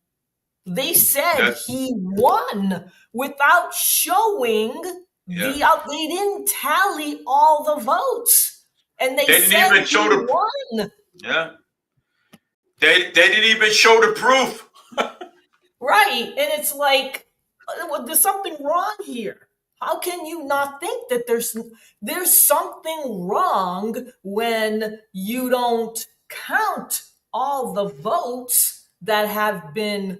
They said he won without showing they didn't tally all the votes. And they didn't said even show he won. Yeah. They didn't even show the proof. Right. And it's like, there's something wrong here. How can you not think that there's something wrong when you don't count all the votes that have been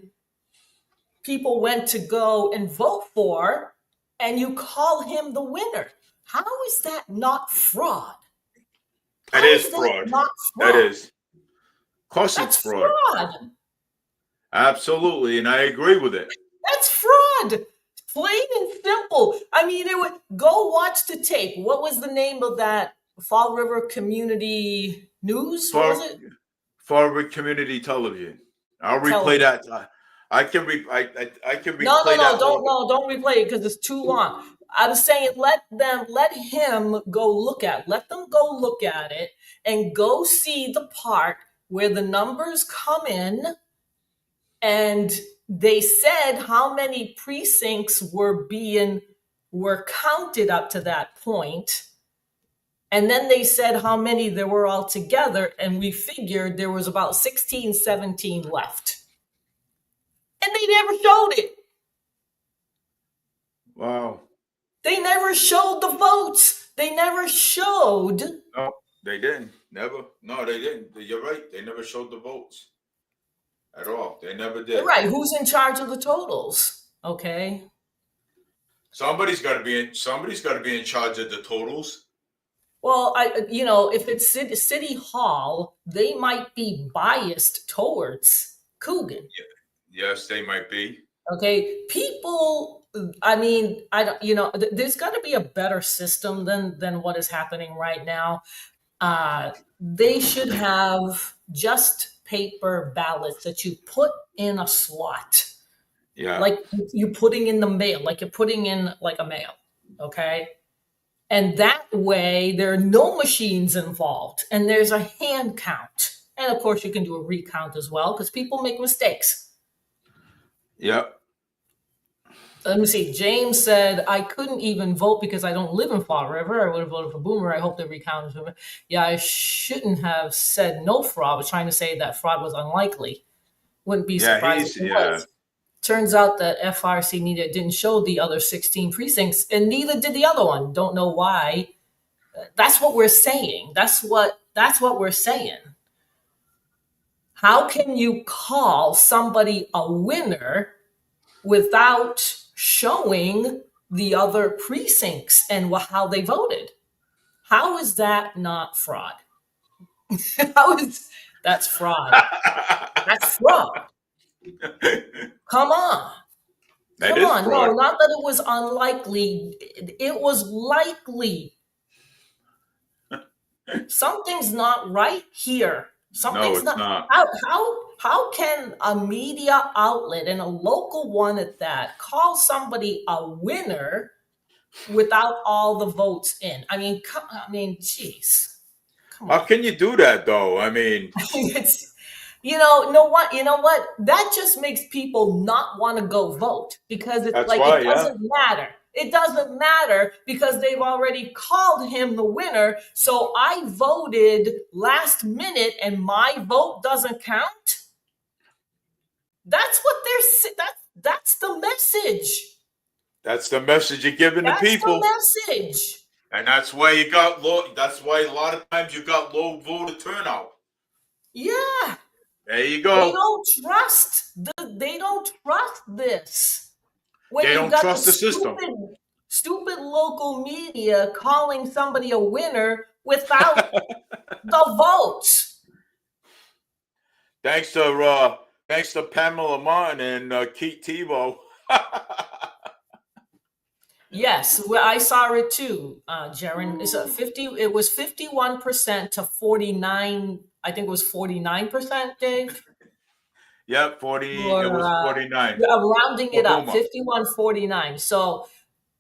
people went to go and vote for, and you call him the winner? How is that not fraud? That is fraud. Not fraud? That is. Of course it's fraud. Absolutely, and I agree with it. That's fraud. Plain and simple. I mean, go watch the tape. What was the name of that? Fall River Community News? What was it? Fall River Community Television. I'll replay that. I can replay that. Don't replay it because it's too long. I'm saying let them go look at it and go see the part where the numbers come in And they said how many precincts were counted up to that point. And then they said how many there were altogether. And we figured there was about 16, 17 left. And they never showed it. Wow. They never showed the votes. They never showed. No, they didn't. Never. No, they didn't. You're right. They never showed the votes at all. They never did. Right. Who's in charge of the totals? Okay. Somebody's got to be in charge of the totals. Well, if it's City Hall, they might be biased towards Coogan. Yes, they might be. Okay. People, there's got to be a better system than what is happening right now. They should have just paper ballots that you put in a slot. Yeah. Like you're putting in the mail, like you're putting in like a mail. Okay. And that way there are no machines involved and there's a hand count. And of course you can do a recount as well because people make mistakes. Yep. Let me see. James said, I couldn't even vote because I don't live in Fall River. I would have voted for Boomer. I hope they recount. Yeah, I shouldn't have said no fraud. I was trying to say that fraud was unlikely. Wouldn't be surprised if it was. Turns out that FRC media didn't show the other 16 precincts, and neither did the other one. Don't know why. That's what we're saying. That's what we're saying. How can you call somebody a winner without showing the other precincts and how they voted? How is that not fraud? That's fraud? That's fraud. Come on. Come on. Fraud. No, not that it was unlikely. It was likely. Something's not right here. Something's not. How can a media outlet and a local one at that call somebody a winner without all the votes in? Geez. How can you do that though? I mean, it's you know what? That just makes people not want to go vote because it doesn't matter. It doesn't matter because they've already called him the winner. So I voted last minute and my vote doesn't count. That's what that's the message. That's the message you're giving the people. That's the message. And that's why you got low. That's why a lot of times you got low voter turnout. Yeah. There you go. They don't trust this. When they don't trust the system. Stupid local media calling somebody a winner without the votes. Thanks to Pamela Martin and Keith Tebow. Yes, well, I saw it too, Jaron. It was 51% to 49. I think it was 49%, Dave. Yep, 40. It was 49. Rounding it up, 51-49. So,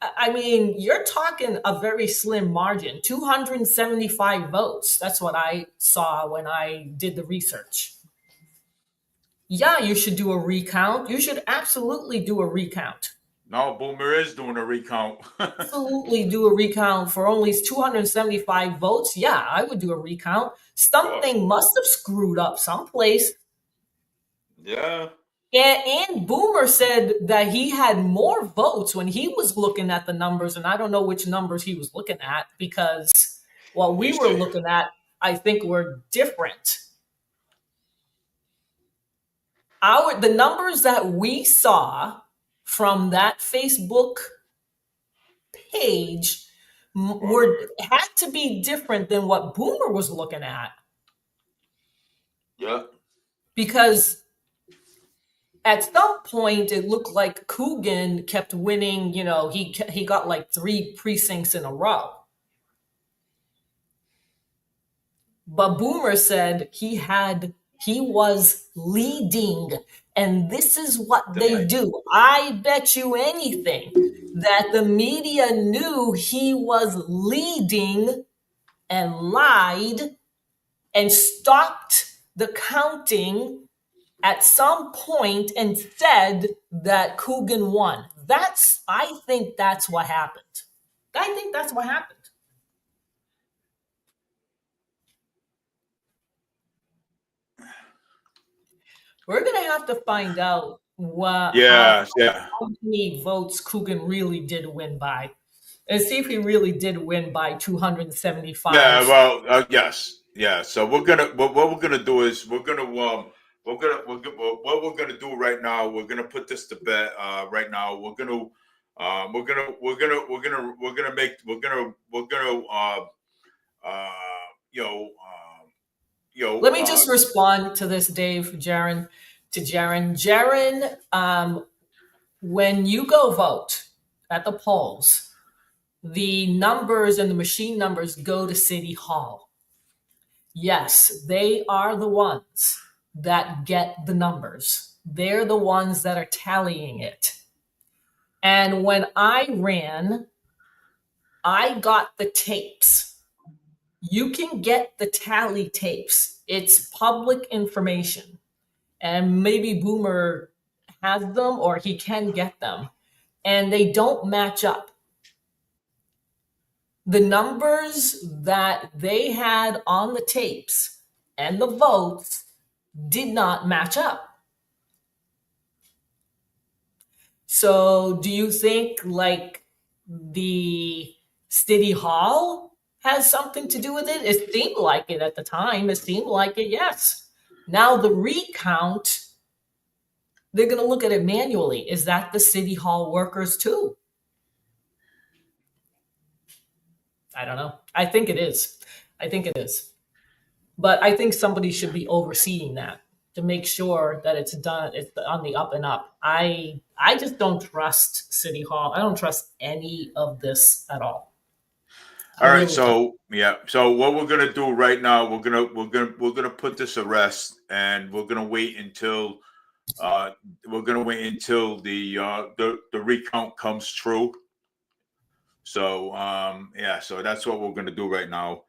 I mean, you're talking a very slim margin, 275 votes. That's what I saw when I did the research. Yeah, you should do a recount. You should absolutely do a recount. No, Boomer is doing a recount. Absolutely do a recount for only 275 votes. Yeah, I would do a recount. Something must have screwed up someplace. Yeah. And Boomer said that he had more votes when he was looking at the numbers, and I don't know which numbers he was looking at because what we were looking at, I think, were different. The numbers that we saw from that Facebook page had to be different than what Boomer was looking at. Yeah. Because at some point it looked like Coogan kept winning, he got like 3 precincts in a row. But Boomer said he was leading. And this is what they do. I bet you anything that the media knew he was leading and lied and stopped the counting at some point and said that Coogan won. I think that's what happened. I think that's what happened. We're gonna have to find out how many votes Coogan really did win by, and see if he really did win by 275. Yeah, well, yes, yeah. So we're gonna what we're gonna do is what we're gonna do right now. We're gonna put this to bed. Right now, we're gonna Let me just respond to this, Dave, Jaron, to Jaron. Jaron, when you go vote at the polls, the numbers and the machine numbers go to City Hall. Yes, they are the ones that get the numbers. They're the ones that are tallying it. And when I ran, I got the tapes. You can get the tally tapes. It's public information. And maybe Boomer has them or he can get them. And they don't match up. The numbers that they had on the tapes and the votes did not match up. So do you think like the City Hall has something to do with it? It seemed like it at the time. It seemed like it, yes. Now the recount, they're going to look at it manually. Is that the City Hall workers too? I don't know. I think it is. I think it is. But I think somebody should be overseeing that to make sure that it's done. It's on the up and up. I just don't trust City Hall. I don't trust any of this at all. All right. So yeah. So what we're gonna do right now, we're gonna put this to rest, and we're gonna wait until the recount comes true. So yeah. So that's what we're gonna do right now.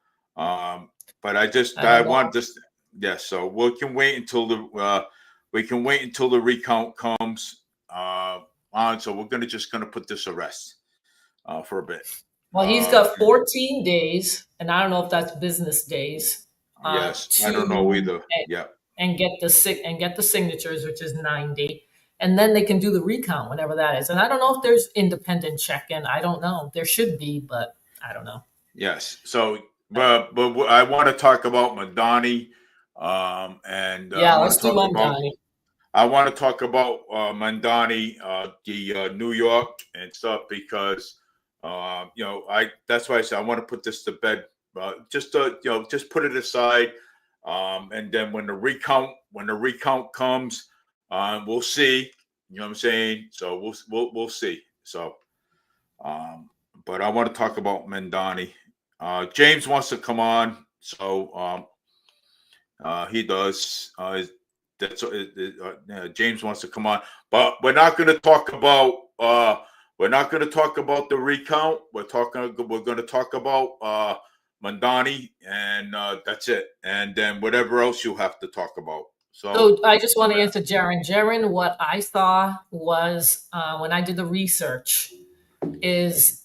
But I want this. Yes. So we can wait until the recount comes on. So we're just gonna put this to rest for a bit. Well, he's got 14 days, and I don't know if that's business days. Yes, I don't know either. And get the signatures, which is 90, and then they can do the recount whenever that is. And I don't know if there's independent check-in. I don't know. There should be, but I don't know. Yes. So, but I want to talk about Mamdani, and let's do Mamdani. I want to talk about Mamdani, the New York and stuff, because that's why I said I want to put this to bed. Just put it aside, and then when the recount comes, we'll see. You know what I'm saying? So we'll see. So, but I want to talk about Mamdani. James wants to come on, so he does. James wants to come on, but we're not going to talk about. We're not going to talk about the recount. We're going to talk about Mamdani, and that's it. And then whatever else you have to talk about. So I just want to answer Jaron. Jaron, what I saw was when I did the research is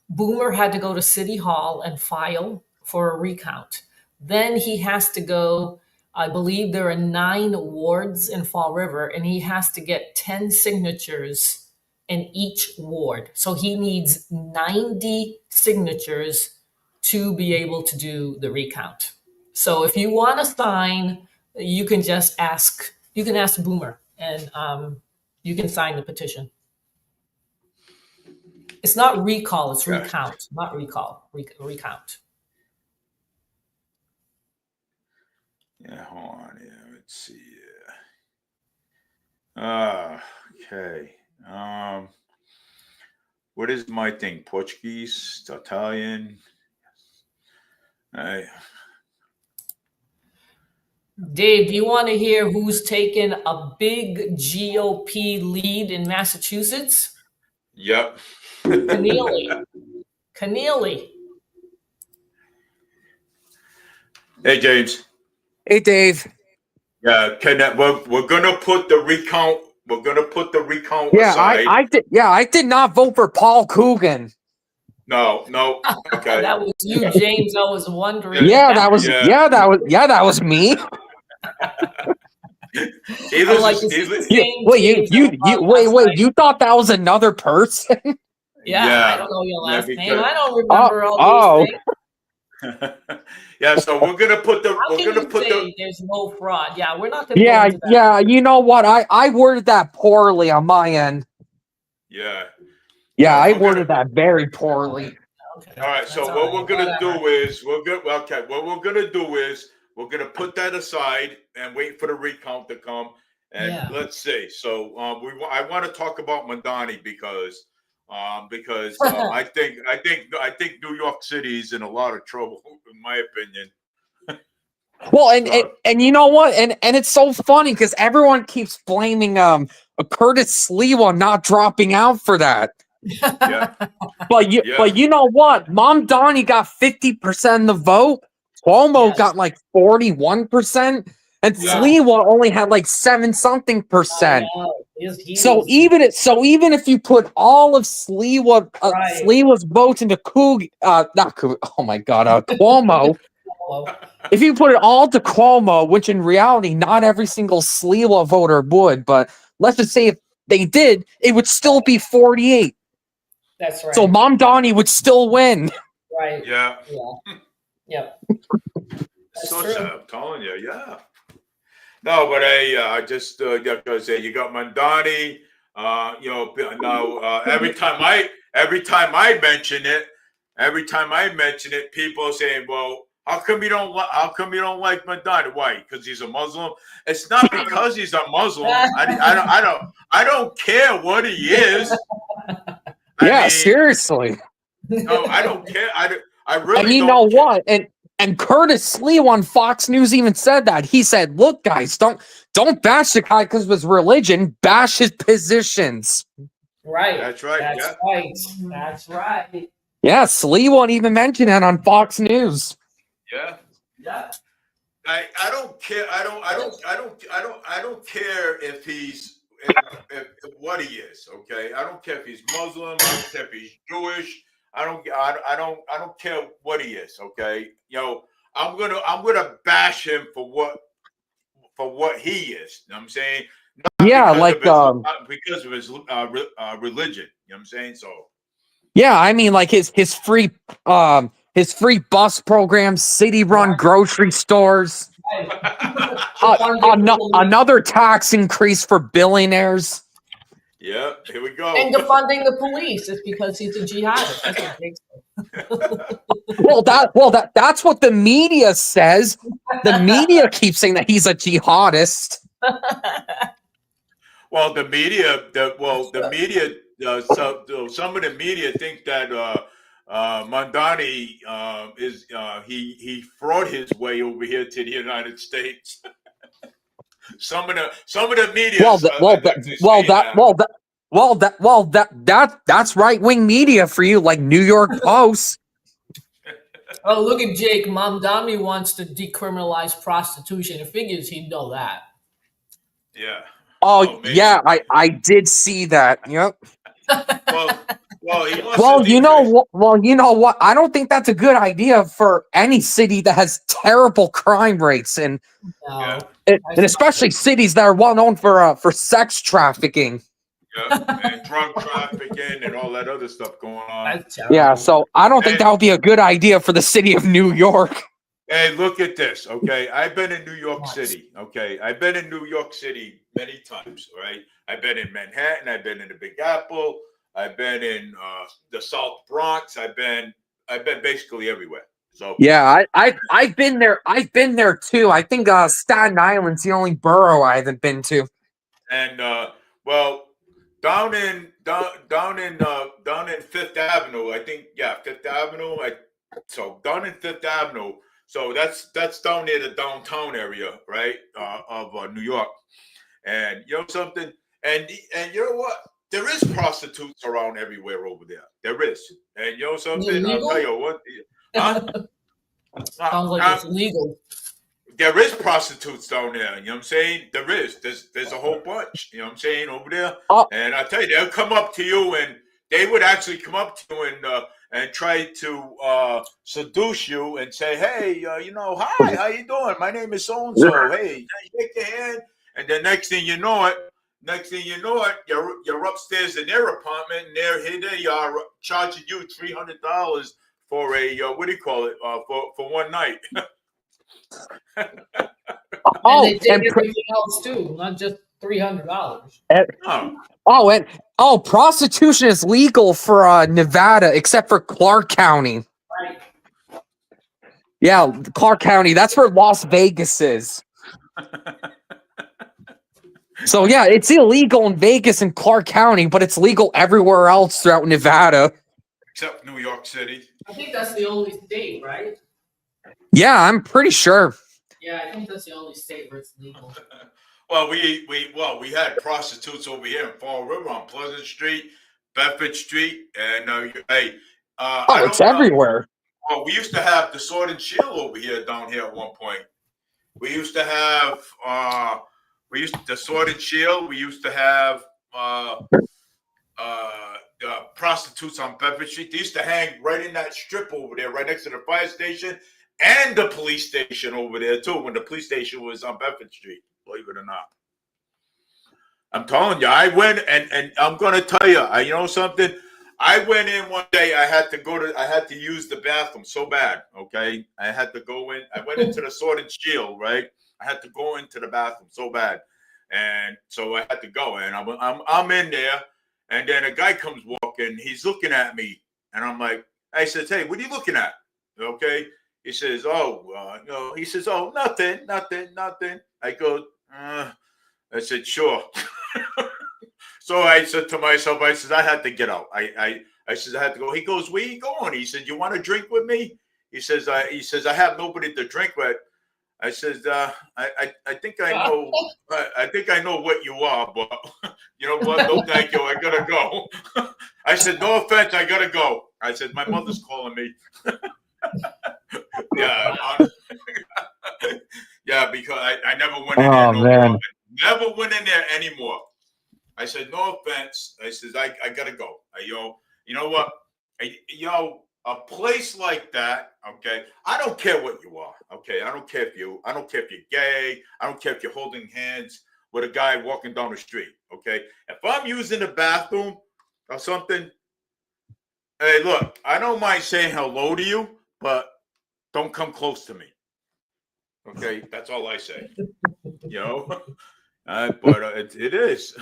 Boomer had to go to City Hall and file for a recount. Then he has to go, I believe there are 9 wards in Fall River, and he has to get 10 signatures in each ward. So he needs 90 signatures to be able to do the recount. So if you want to sign, you can just ask Boomer, and you can sign the petition. It's not recall, it's recount, not recall, recount. Yeah, hold on. Yeah, let's see. Okay. What is my thing? Portuguese, Italian. Dave, do you want to hear who's taken a big GOP lead in Massachusetts? Yep. Keneally. Hey, James. Hey, Dave. Yeah, we're gonna put the recount. We're gonna put the recount Yeah, aside. I did not vote for Paul Coogan. No. Okay. That was you, James. I was wondering. Yeah, that was Yeah. that was me. He I'm like, listens. is He this the li- same Wait, James that was on last wait, night? you thought that was another person? Yeah, I don't know your last name. because- I don't remember all oh. these things. yeah. So we're gonna put the. How We're can gonna you put say the. there's no fraud? Yeah, we're not going to go into that. Yeah, you know what? I worded that poorly on my end. Yeah. Yeah, I we're worded gonna- that very poorly. Okay, All right. So that's all what right, we're gonna whatever. do is What we're gonna do is we're gonna put that aside and wait for the recount to come. And Yeah. let's see. So I want to talk about Mandani because I think New York City is in a lot of trouble, in my opinion. Well, and you know what? And it's so funny because everyone keeps blaming Curtis Sliwa not dropping out for that. Yeah. But you know what? Mom Donnie got 50% of the vote. Cuomo Yes. got like 41%, and Yeah. Sliwa only had like 7-something percent. I know. So even if you put all of Sliwa's votes into oh my god, Cuomo. If you put it all to Cuomo, which in reality not every single Sliwa voter would, but let's just say if they did, it would still be 48. That's right. So Mom Donnie would still win. Right. Yeah. Yep. That's So true. sad, I'm telling you, yeah. No, but I just gotta say you got Mandani. Every time I mention it, people are saying, "Well, how come you don't like Mandani? Why? Because he's a Muslim?" It's not because he's a Muslim. I don't care what he is. I mean, Seriously. no, I don't care. I really And you don't know care. what? And Curtis Sliwa on Fox News even said that. He said, "Look, guys, don't bash the guy because of his religion. Bash his positions." Right. That's right. That's right. That's right. Yeah, Sliwa even mentioned that on Fox News. Yeah. Yeah. I don't care. I don't care if he's if what he is. Okay. I don't care if he's Muslim. I don't care if he's Jewish. I don't care what he is. Okay. I'm gonna bash him for what he is. You know what I'm saying? Not because of his religion. You know what I'm saying? So. Yeah, I mean, like his free bus program, city-run grocery stores, another tax increase for billionaires. Yeah, here we go. And defunding the police is because he's a jihadist. That's what Jake said. That's what the media says. The media keeps saying that he's a jihadist. Well, the media, some of the media think that Mandani he fraud his way over here to the United States. some of the media. That's right-wing media for you, like New York Post. Oh, look at Jake. Mamdani wants to decriminalize prostitution. It figures he'd know that. Yeah. Oh yeah, I did see that. Yep. You know what? I don't think that's a good idea for any city that has terrible crime rates, and especially cities that are well known for sex trafficking. Yeah, and drug trafficking and all that other stuff going on. Yeah, so I don't think that would be a good idea for the city of New York. Hey, look at this. Okay, I've been in New York City. Okay, I've been in New York City many times. Right, I've been in Manhattan. I've been in the Big Apple. I've been in the South Bronx. I've been basically everywhere. So yeah, I've been there. I've been there too. I think Staten Island's the only borough I haven't been to. And down in Fifth Avenue, I think Fifth Avenue. So down in Fifth Avenue. So that's down near the downtown area, right, of New York. And you know something, and you know what? There is prostitutes around everywhere over there. There is, and you know something. I'll tell you what. Sounds like it's legal. there is prostitutes down there. You know what I'm saying? There is. There's a whole bunch. You know what I'm saying over there. Oh. And I tell you, they'll come up to you, and they would actually come up to you and try to seduce you and say, "Hey, hi, how you doing? My name is so and so. Hey, shake your hand." And the next thing you know it, you're upstairs in their apartment, and here they are charging you $300 for a what do you call it? For one night. And they take everything else too, not just $300. Prostitution is legal for Nevada, except for Clark County. Right. Yeah, Clark County. That's where Las Vegas is. So yeah, it's illegal in Vegas and Clark County, but it's legal everywhere else throughout Nevada. Except New York City. I think that's the only state, right? Yeah, I'm pretty sure. Yeah, I think that's the only state where it's legal. Well, we had prostitutes over here in Fall River on Pleasant Street, Bedford Street, and It's everywhere. Well, we used to have the Sword and Shield over here down here at one point. We used to have the Sword and Shield. We used to have prostitutes on Bedford Street. They used to hang right in that strip over there, right next to the fire station and the police station over there too. When the police station was on Bedford Street, believe it or not. I'm telling you, I went and I'm gonna tell you, you know something. I went in one day. I had to use the bathroom so bad. Okay, I had to go in. I went into the Sword and Shield, right? I had to go into the bathroom so bad, and so I had to go. And I'm in there, and then a guy comes walking. He's looking at me, and I'm like, I says, "Hey, what are you looking at?" Okay. He says, "Oh, He says, "Oh, nothing." I go, I said, "Sure." So I said to myself, I said, I had to get out. I said, I had to go. He goes, "Where you going?" He said, "You want to drink with me?" He says, I have nobody to drink with. I says, I think I know. I think I know what you are, but you know what? No, thank you. I gotta go. I said, "No offense, I gotta go." I said, "My mother's calling me." Yeah, because I never went in there no more. Never went in there anymore. I said, "No offense." I says, I gotta go. You know what? A place like that, okay. I don't care what you are, okay. I don't care if you're gay. I don't care if you're holding hands with a guy walking down the street, okay. If I'm using the bathroom or something, hey, look, I don't mind saying hello to you, but don't come close to me. Okay, that's all I say. But it is.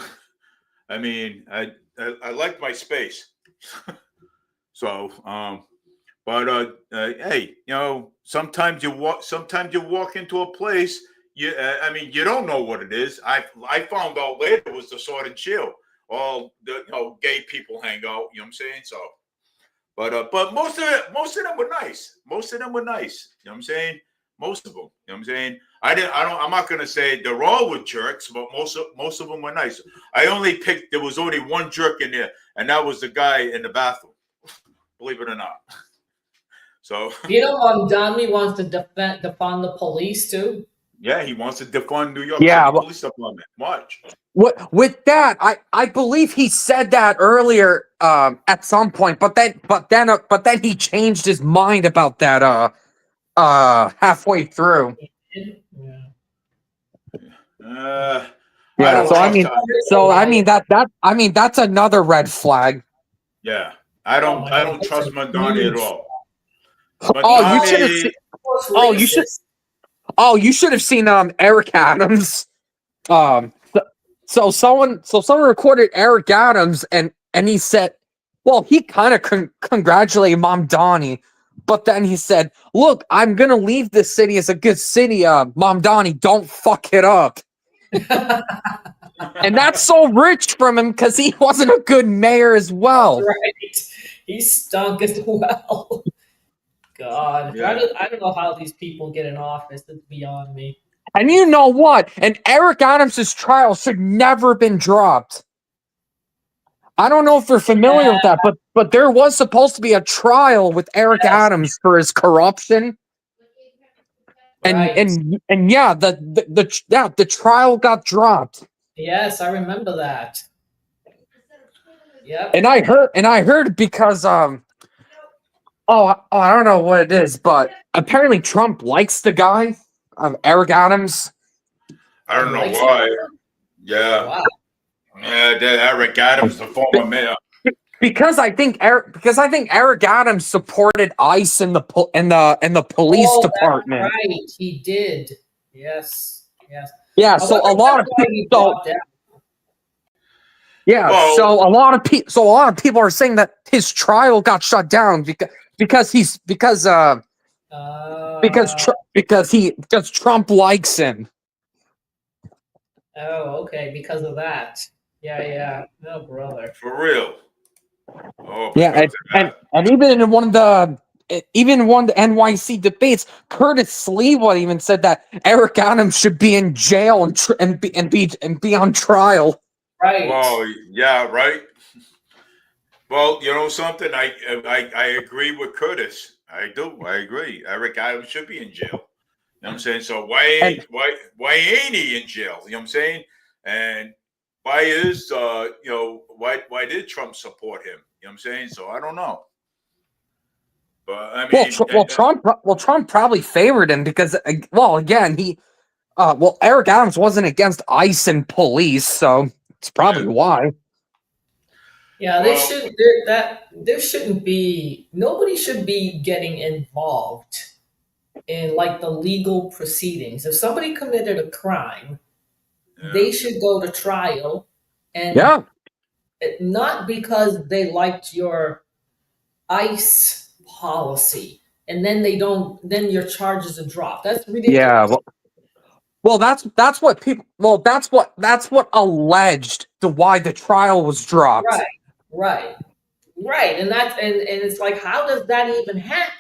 I mean, I like my space. So, hey, sometimes you walk into a place. You don't know what it is. I found out later it was the Sword and Shield. All the gay people hang out. You know what I'm saying? So, but most of them were nice. Most of them were nice. You know what I'm saying? Most of them. You know what I'm saying? I'm not gonna say they're all with jerks, but most of them were nice. There was only one jerk in there, and that was the guy in the bathroom. Believe it or not. So Mamdani wants to defund the police too. Yeah, he wants to defund New York City Police Department. Watch. With that, I believe he said that earlier at some point, but then he changed his mind about that halfway through. That's another red flag. Yeah, I don't trust Mamdani at all. You should have seen Eric Adams. So someone recorded Eric Adams and he said, well, he kind of congratulated Mamdani, but then he said, "Look, I'm gonna leave this city as a good city. Mamdani, don't fuck it up." And that's so rich from him because he wasn't a good mayor as well. Right, he stunk as well. God, yeah. I don't know how these people get in office. It's beyond me. And you know what? And Eric Adams' trial should never have been dropped. I don't know if you're familiar with that, but there was supposed to be a trial with Eric Adams for his corruption. Right. And yeah, the trial got dropped. Yes, I remember that. Yep. And I heard because I don't know what it is, but apparently Trump likes the guy, Eric Adams. I don't know Likes why. him? Yeah. Wow. Yeah, Eric Adams, the former mayor. Because I think Eric Adams supported ICE in the police Oh, that's department. right. He did. Yes. Yes. Yeah, I so wonder a if lot that's of why he dropped out. yeah, Well- so a lot of people are saying that his trial got shut down because Trump likes him. Oh, okay, because of that. Yeah. No, brother. For real. Oh, Yeah, because of that. and even in one of the NYC debates, Curtis Sliwa even said that Eric Adams should be in jail and be on trial. Right. Well, yeah, right. Well, you know something? I agree with Curtis. I do. I agree. Eric Adams should be in jail. You know what I'm saying? So why ain't he in jail? You know what I'm saying? And why is why did Trump support him? You know what I'm saying? So I don't know. But I mean, Trump probably favored him because again Eric Adams wasn't against ICE and police, so it's probably why. Yeah, Well- there shouldn't be, nobody should be getting involved in like the legal proceedings. If somebody committed a crime, they should go to trial, and not because they liked your ICE policy, and then then your charges are dropped. That's ridiculous. Yeah, well, that's what people. Well, that's what alleged to why the trial was dropped. Right, and it's like, how does that even happen?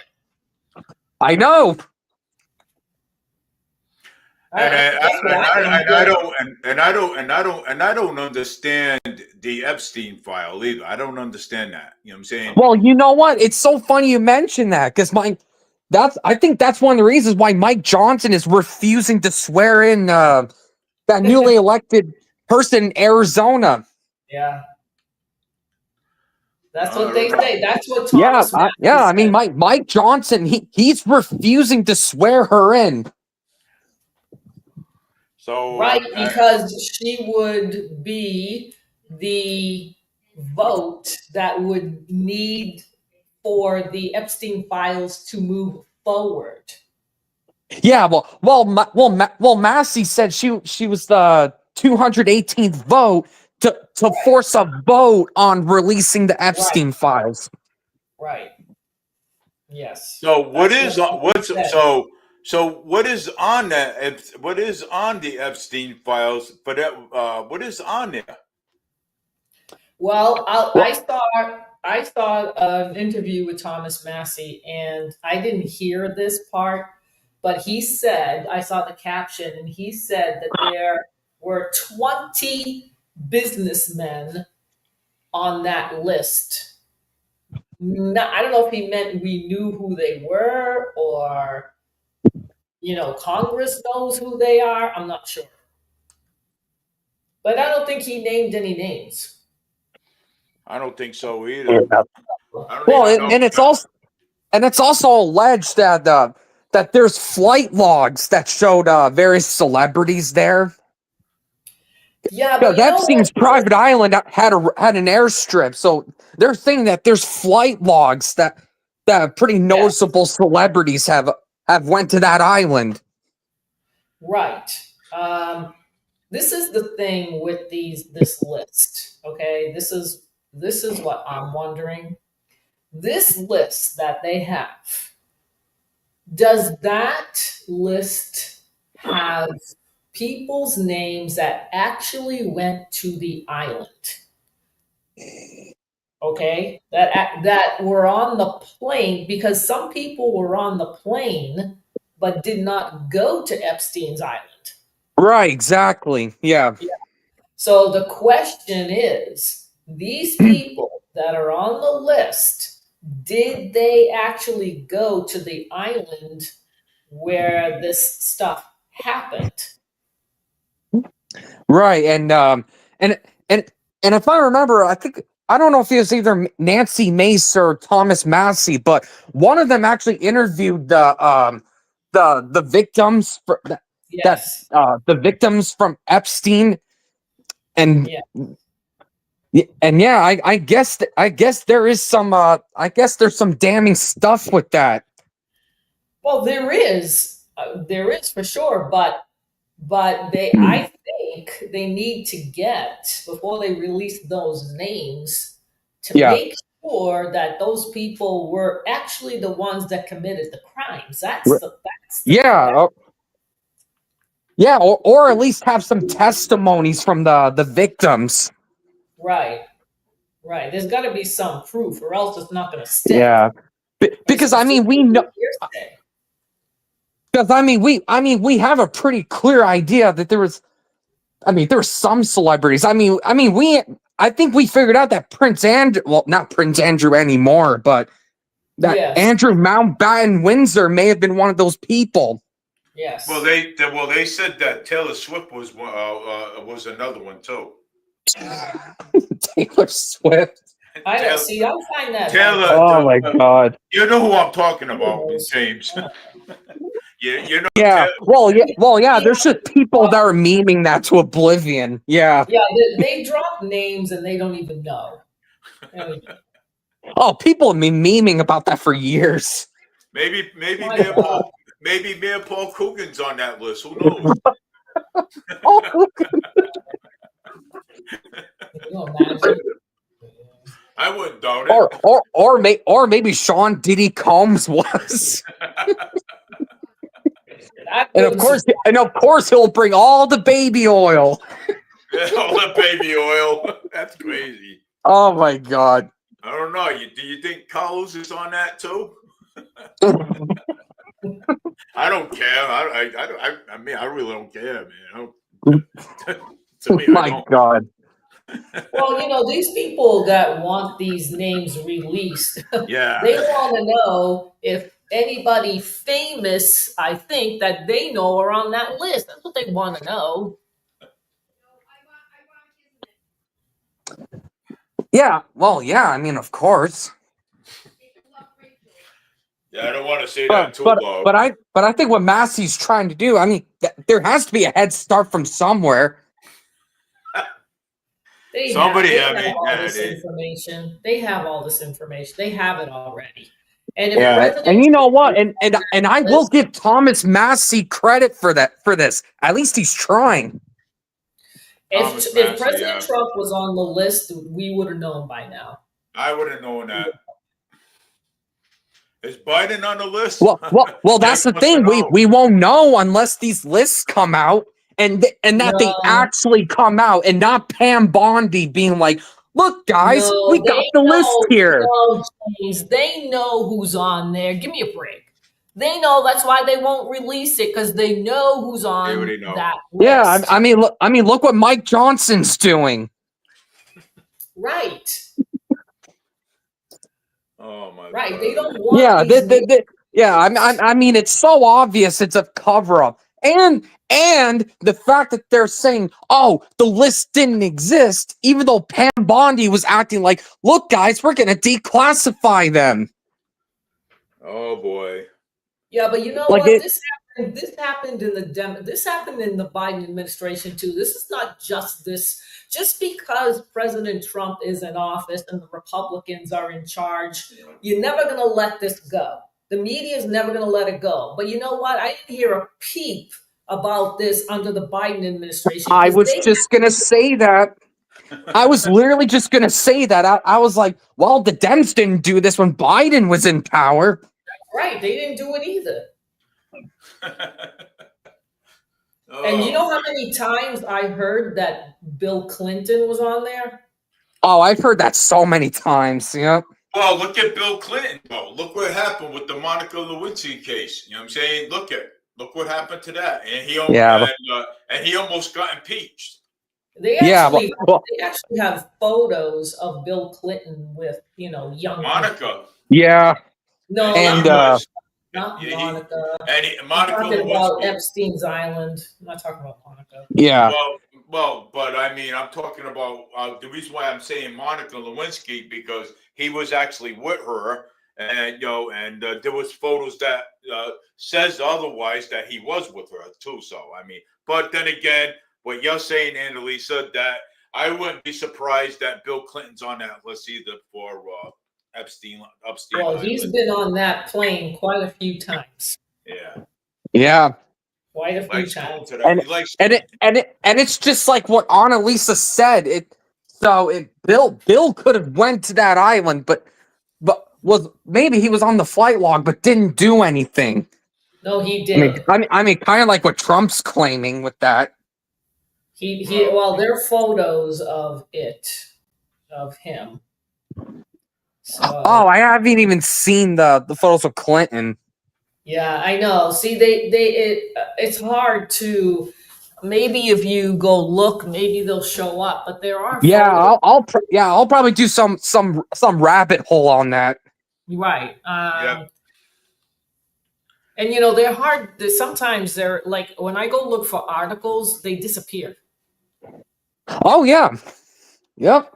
I know. I don't understand the Epstein file either. I don't understand that. You know what I'm saying? Well, you know what? It's so funny you mention that because I think that's one of the reasons why Mike Johnson is refusing to swear in that newly elected person in Arizona. Yeah. That's what they say. That's what Thomas I said. mean, Mike Johnson, he's refusing to swear her in. So right, because she would be the vote that would need for the Epstein files to move forward. Yeah, well, Massey said she was the 218th vote to force a vote on releasing the Epstein files. Right. Yes. So what is on that? What is on the Epstein files? But what is on there? Well, I saw an interview with Thomas Massey, and I didn't hear this part, but he said, I saw the caption, and he said that there were 20 businessmen on that list. I don't know if he meant we knew who they were, or Congress knows who they are. I'm not sure, but I don't think he named any names. I don't think so either. Well, and it's also alleged that there's flight logs that showed various celebrities there. Yeah, but Epstein's private island had an airstrip, so they're saying that there's flight logs that pretty noticeable celebrities have went to that island. Right. This is the thing with this list. Okay, this is what I'm wondering. This list that they have, does that list have people's names that actually went to the island? Okay, that were on the plane, because some people were on the plane but did not go to Epstein's island. Right, exactly. Yeah. So the question is, these people that are on the list, did they actually go to the island where this stuff happened. Right, and and if I remember, I don't know if it was either Nancy Mace or Thomas Massey, but one of them actually interviewed the victims for Yes. the victims from Epstein, and Yeah. I guess there is some there's some damning stuff with that. Well, there is for sure, but I think they need to get, before they release those names, to make sure that those people were actually the ones that committed the crimes. That's the or at least have some testimonies from the victims. Right. There's got to be some proof, or else it's not going to stick. Yeah, because I mean we know. Because we have a pretty clear idea that there were some celebrities. I think we figured out that Prince Andrew, well, not Prince Andrew anymore, but that Andrew Mountbatten Windsor may have been one of those people. Yes. Well, they said that Taylor Swift was another one too. Taylor Swift. I don't see. I find that. Taylor. Oh my God. You know who I'm talking about, James. You know. Yeah. Well, yeah. There's just people that are memeing that to oblivion. Yeah. Yeah. They drop names and they don't even know. Oh, people have been memeing about that for years. Maybe Mayor Paul Coogan's on that list. Who knows? I wouldn't doubt it. Or maybe Sean Diddy Combs was. And of course he'll bring all the baby oil. All the baby oil. That's crazy. Oh my God. I don't know. Do you think Carlos is on that too? I don't care. I mean, I really don't care, man. To me, my God. Well, these people that want these names released, yeah, they want to know if anybody famous, I think, that they know are on that list. That's what they want to know. Yeah, well, yeah, I mean, of course. Yeah, I don't want to say that too loud. But I think what Massey's trying to do, I mean, there has to be a head start from somewhere. They have all this information. They have all this information. They have it already. And you know what? And I will give Thomas Massey credit for this. At least he's trying. If President Trump was on the list, we would have known by now. I would have known that. Is Biden on the list? Well, that's the thing. We won't know unless these lists come out. And that they actually come out, and not Pam Bondi being like, "Look, guys, we got the list here." No, James, they know who's on there. Give me a break. They know. That's why they won't release it, because they know who's on that list. Yeah, I mean, look what Mike Johnson's doing. Right. Oh my. Right. God. They don't want. Yeah. I mean, it's so obvious. It's a cover-up. And the fact that they're saying, "Oh, the list didn't exist," even though Pam Bondi was acting like, "Look, guys, we're going to declassify them." Oh boy. Yeah, but you know what? This happened in the Biden administration too. This is not just this. Just because President Trump is in office and the Republicans are in charge, you're never going to let this go. The media is never going to let it go. But you know what? I didn't hear a peep about this under the Biden administration. I was just going to say that. I was literally just going to say that. I was like, well, the Dems didn't do this when Biden was in power. Right. They didn't do it either. And you know how many times I heard that Bill Clinton was on there? Oh, I've heard that so many times. Yeah. Well, look at Bill Clinton, though. Look what happened with the Monica Lewinsky case. You know what I'm saying? Look what happened to that. And he almost got impeached. They actually have photos of Bill Clinton with, young Monica. Yeah. No, and Not Monica. I'm Monica talking about Lewinsky. Epstein's Island. I'm not talking about Monica. Yeah. Well, but I mean, I'm talking about the reason why I'm saying Monica Lewinsky, because he was actually with her, and there was photos that says otherwise, that he was with her too. So I mean, but then again, what you're saying, Annalisa, that I wouldn't be surprised that Bill Clinton's on that list either for Epstein. Well, he's been on that plane quite a few times. Yeah. Yeah. Quite a few times. And it's just like what Annalisa said. Bill could have went to that island, but maybe he was on the flight log but didn't do anything. No, he did. I mean, kind of like what Trump's claiming with that. Well, there are photos of him. So, oh, I haven't even seen the photos of Clinton. Yeah, I know. See, it's hard to. Maybe if you go look, maybe they'll show up. But there are. Yeah, photos. I'll probably do some rabbit hole on that. Right. Yeah. And they're hard. Sometimes they're like when I go look for articles, they disappear. Oh yeah. Yep.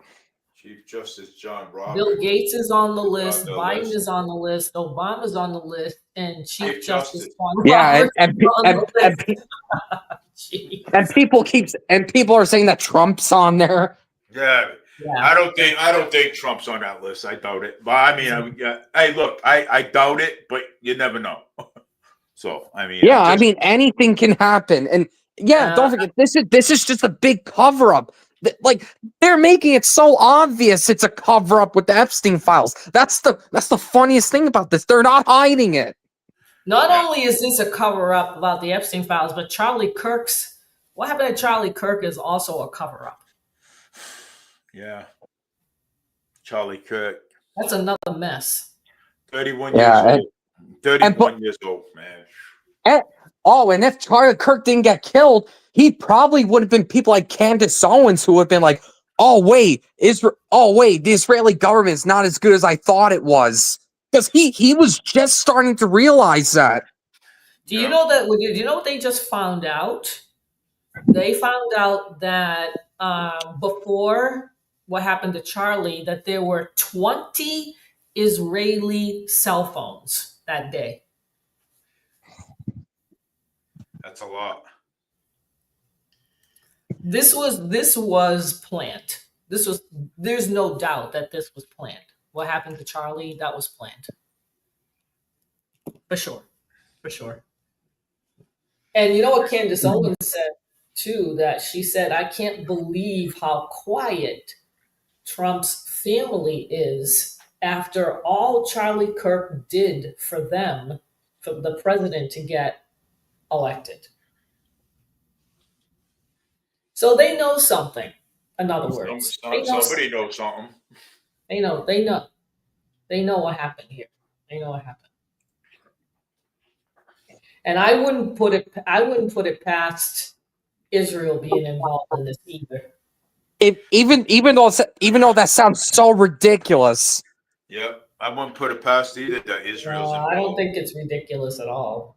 Chief Justice John Roberts. Bill Gates is on the list. Biden is on the list. Obama's on the list, and Chief Justice John Roberts and people are saying that Trump's on there. Yeah. I don't think Trump's on that list. I doubt it. But I mean, hey, look, I doubt it, but you never know. So I mean, I mean, anything can happen, and don't forget this is just a big cover up. Like they're making it so obvious it's a cover up with the Epstein files. That's the funniest thing about this. They're not hiding it. Not only is this a cover up about the Epstein files, but what happened to Charlie Kirk is also a cover up. Yeah. Charlie Kirk. That's another mess. 31 years old. 31 years old, man. And if Charlie Kirk didn't get killed, he probably would have been people like Candace Owens who would have been like, oh wait, the Israeli government is not as good as I thought it was. Because he was just starting to realize that. Do you know what they just found out? They found out that before what happened to Charlie, that there were 20 Israeli cell phones that day. That's a lot. This was planned. There's no doubt that this was planned. What happened to Charlie, that was planned. For sure. And you know what Candace Owens said too, that she said, I can't believe how quiet Trump's family is after all Charlie Kirk did for them, for the president to get elected. So they know something. In other words, somebody knows something. They know what happened here. They know what happened. And I wouldn't put it past Israel being involved in this either. Even though that sounds so ridiculous. Yep. I wouldn't put it past either that Israel's involved. I don't think it's ridiculous at all.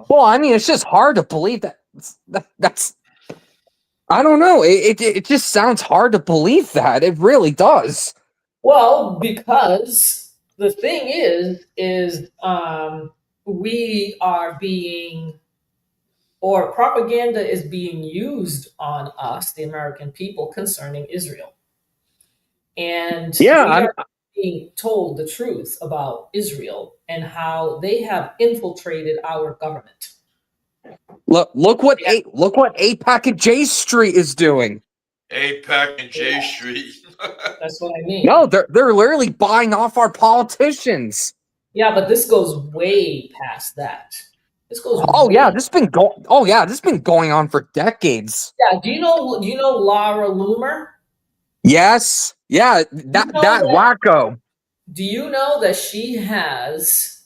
Well, I mean, it's just hard to believe that's I don't know. It just sounds hard to believe that. It really does. Well, because the thing is we are being, or propaganda is being used on us, the American people, concerning Israel. And we are being told the truth about Israel and how they have infiltrated our government. Look what AIPAC and J Street is doing. AIPAC and J Street. That's what I mean. No, they're literally buying off our politicians. Yeah, but this goes way past that. This goes. This has been going on for decades. Yeah. Do you know Laura Loomer? Yes. Yeah. That wacko. Do you know that she has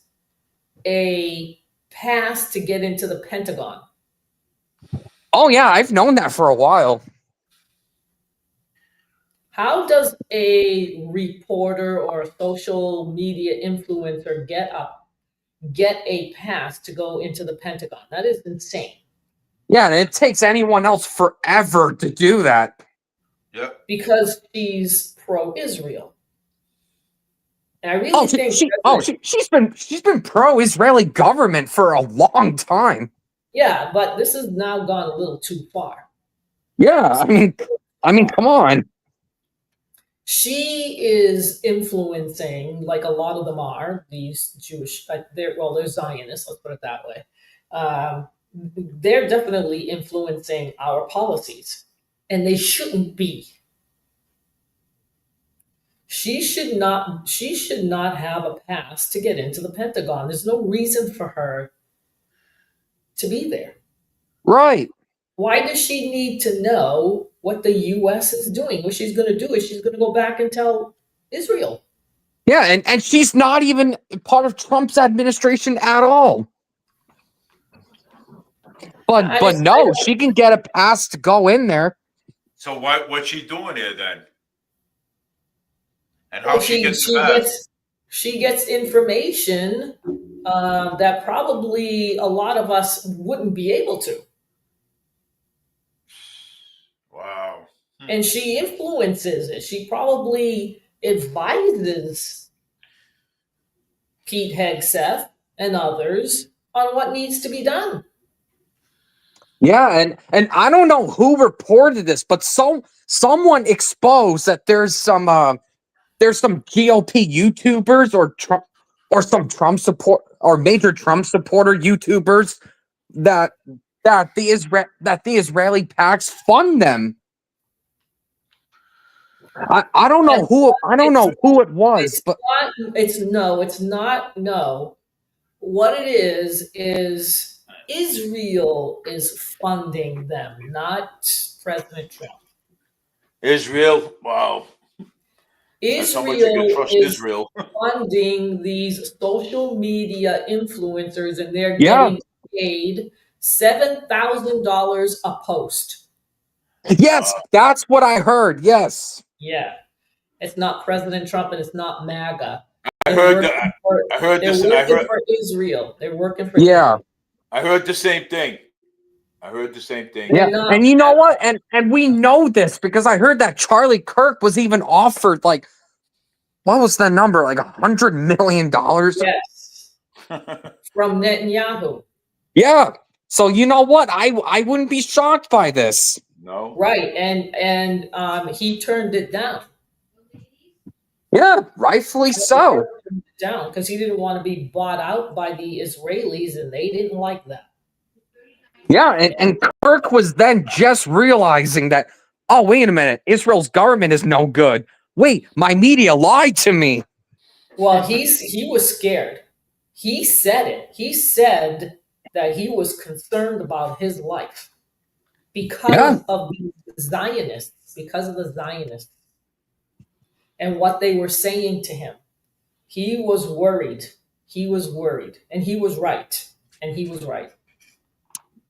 a pass to get into the Pentagon? Oh yeah, I've known that for a while. How does a reporter or a social media influencer get a get a pass to go into the Pentagon. That is insane. Yeah, and it takes anyone else forever to do that. Yep. Because she's pro-Israel. And I really think she's been pro-Israeli government for a long time. Yeah, but this has now gone a little too far. Yeah, I mean, come on. She is influencing, like a lot of them are, these Jewish, they're Zionists, let's put it that way. They're definitely influencing our policies, and they shouldn't be. She should not have a pass to get into the Pentagon. There's no reason for her to be there. Right. Why does she need to know what the U.S. is doing? What she's going to do is she's going to go back and tell Israel. Yeah, and she's not even part of Trump's administration at all. But no, she can get a pass to go in there. So what's she doing there then? And how she gets the pass? She gets information that probably a lot of us wouldn't be able to. Wow. And she influences it. She probably advises Pete Hegseth and others on what needs to be done. Yeah, and I don't know who reported this, but someone exposed that there's some GOP YouTubers or some Trump support or major Trump supporter YouTubers that the Israeli PACs fund them. I don't know who it was, but it's not. What it is Israel is funding them, not President Trump. Israel, wow. Israel is funding these social media influencers, and they're getting paid $7,000 a post. Yes, that's what I heard. Yes. Yeah. It's not President Trump and it's not MAGA. I heard this. They're working for Israel. They're working for Israel. I heard the same thing. Yeah, and you know what? And we know this because I heard that Charlie Kirk was even offered what was the number? Like $100 million? Yes. From Netanyahu. Yeah. So you know what? I wouldn't be shocked by this. No. Right, and he turned it down. Yeah, rightfully so. Down because he didn't want to be bought out by the Israelis, and they didn't like that. Yeah, and Kirk was then just realizing that, oh, wait a minute, Israel's government is no good. Wait, my media lied to me. Well, he was scared. He said it. He said that he was concerned about his life because of the Zionists, and what they were saying to him. He was worried. And he was right.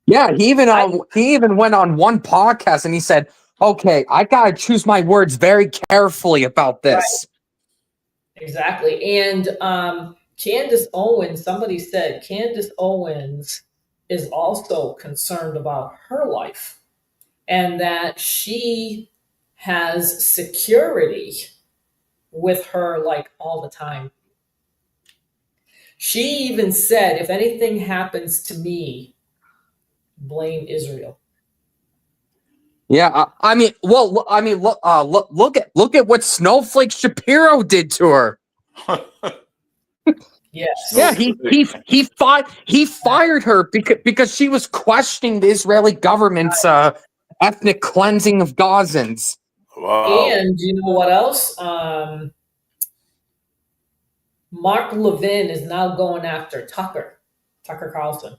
Yeah, he even went on one podcast and he said, "Okay, I gotta choose my words very carefully about this." Right. Exactly. And Candace Owens, somebody said Candace Owens is also concerned about her life and that she has security with her all the time. She even said, if anything happens to me, blame Israel. Yeah, look at what Snowflake Shapiro did to her. Yes. Yeah, he fired her because she was questioning the Israeli government's ethnic cleansing of Gazans. Wow. And you know what else? Mark Levin is now going after Tucker Carlson.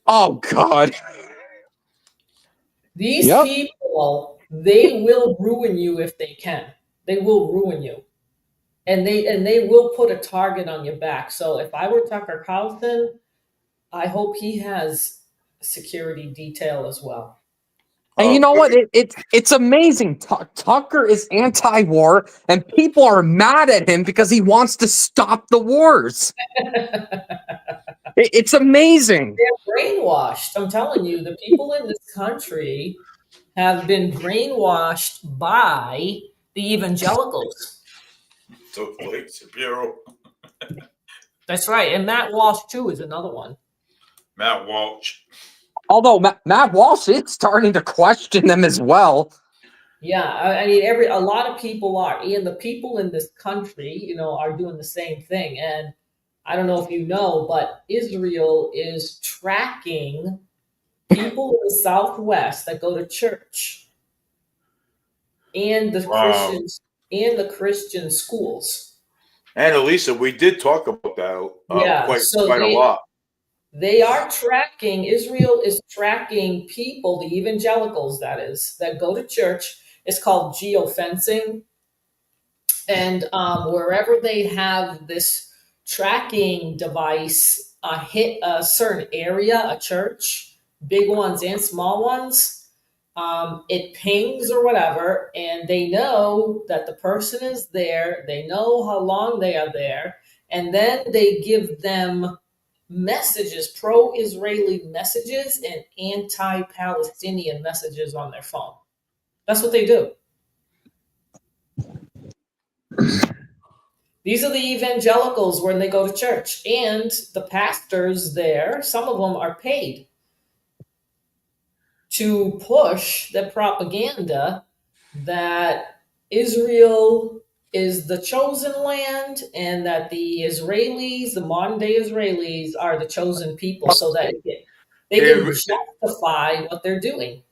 Oh God. These people, they will ruin you if they can. They will ruin you. And they will put a target on your back. So if I were Tucker Carlson, I hope he has security detail as well. And you know what? It's amazing. Tucker is anti-war, and people are mad at him because he wants to stop the wars. It's amazing. They're brainwashed. I'm telling you, the people in this country have been brainwashed by the evangelicals. So Blake Shapiro, That's right. And Matt Walsh, too, is another one. Matt Walsh. Although Matt Walsh is starting to question them as well. Yeah, I mean, a lot of people are, and the people in this country, are doing the same thing. And I don't know if you know, but Israel is tracking people in the Southwest that go to church and the Wow. Christian schools. And Elisa, we did talk about that quite a lot. They are tracking, Israel is tracking people, the evangelicals, that is, that go to church. It's called geofencing. And wherever they have this tracking device hit a certain area, a church, big ones and small ones, it pings or whatever, and they know that the person is there. They know how long they are there. And then they give them messages, pro-Israeli messages and anti-Palestinian messages on their phone. That's what they do. These are the evangelicals when they go to church, and the pastors there, some of them are paid to push the propaganda that Israel is the chosen land and that the Israelis, the modern day Israelis, are the chosen people, so that they can justify what they're doing.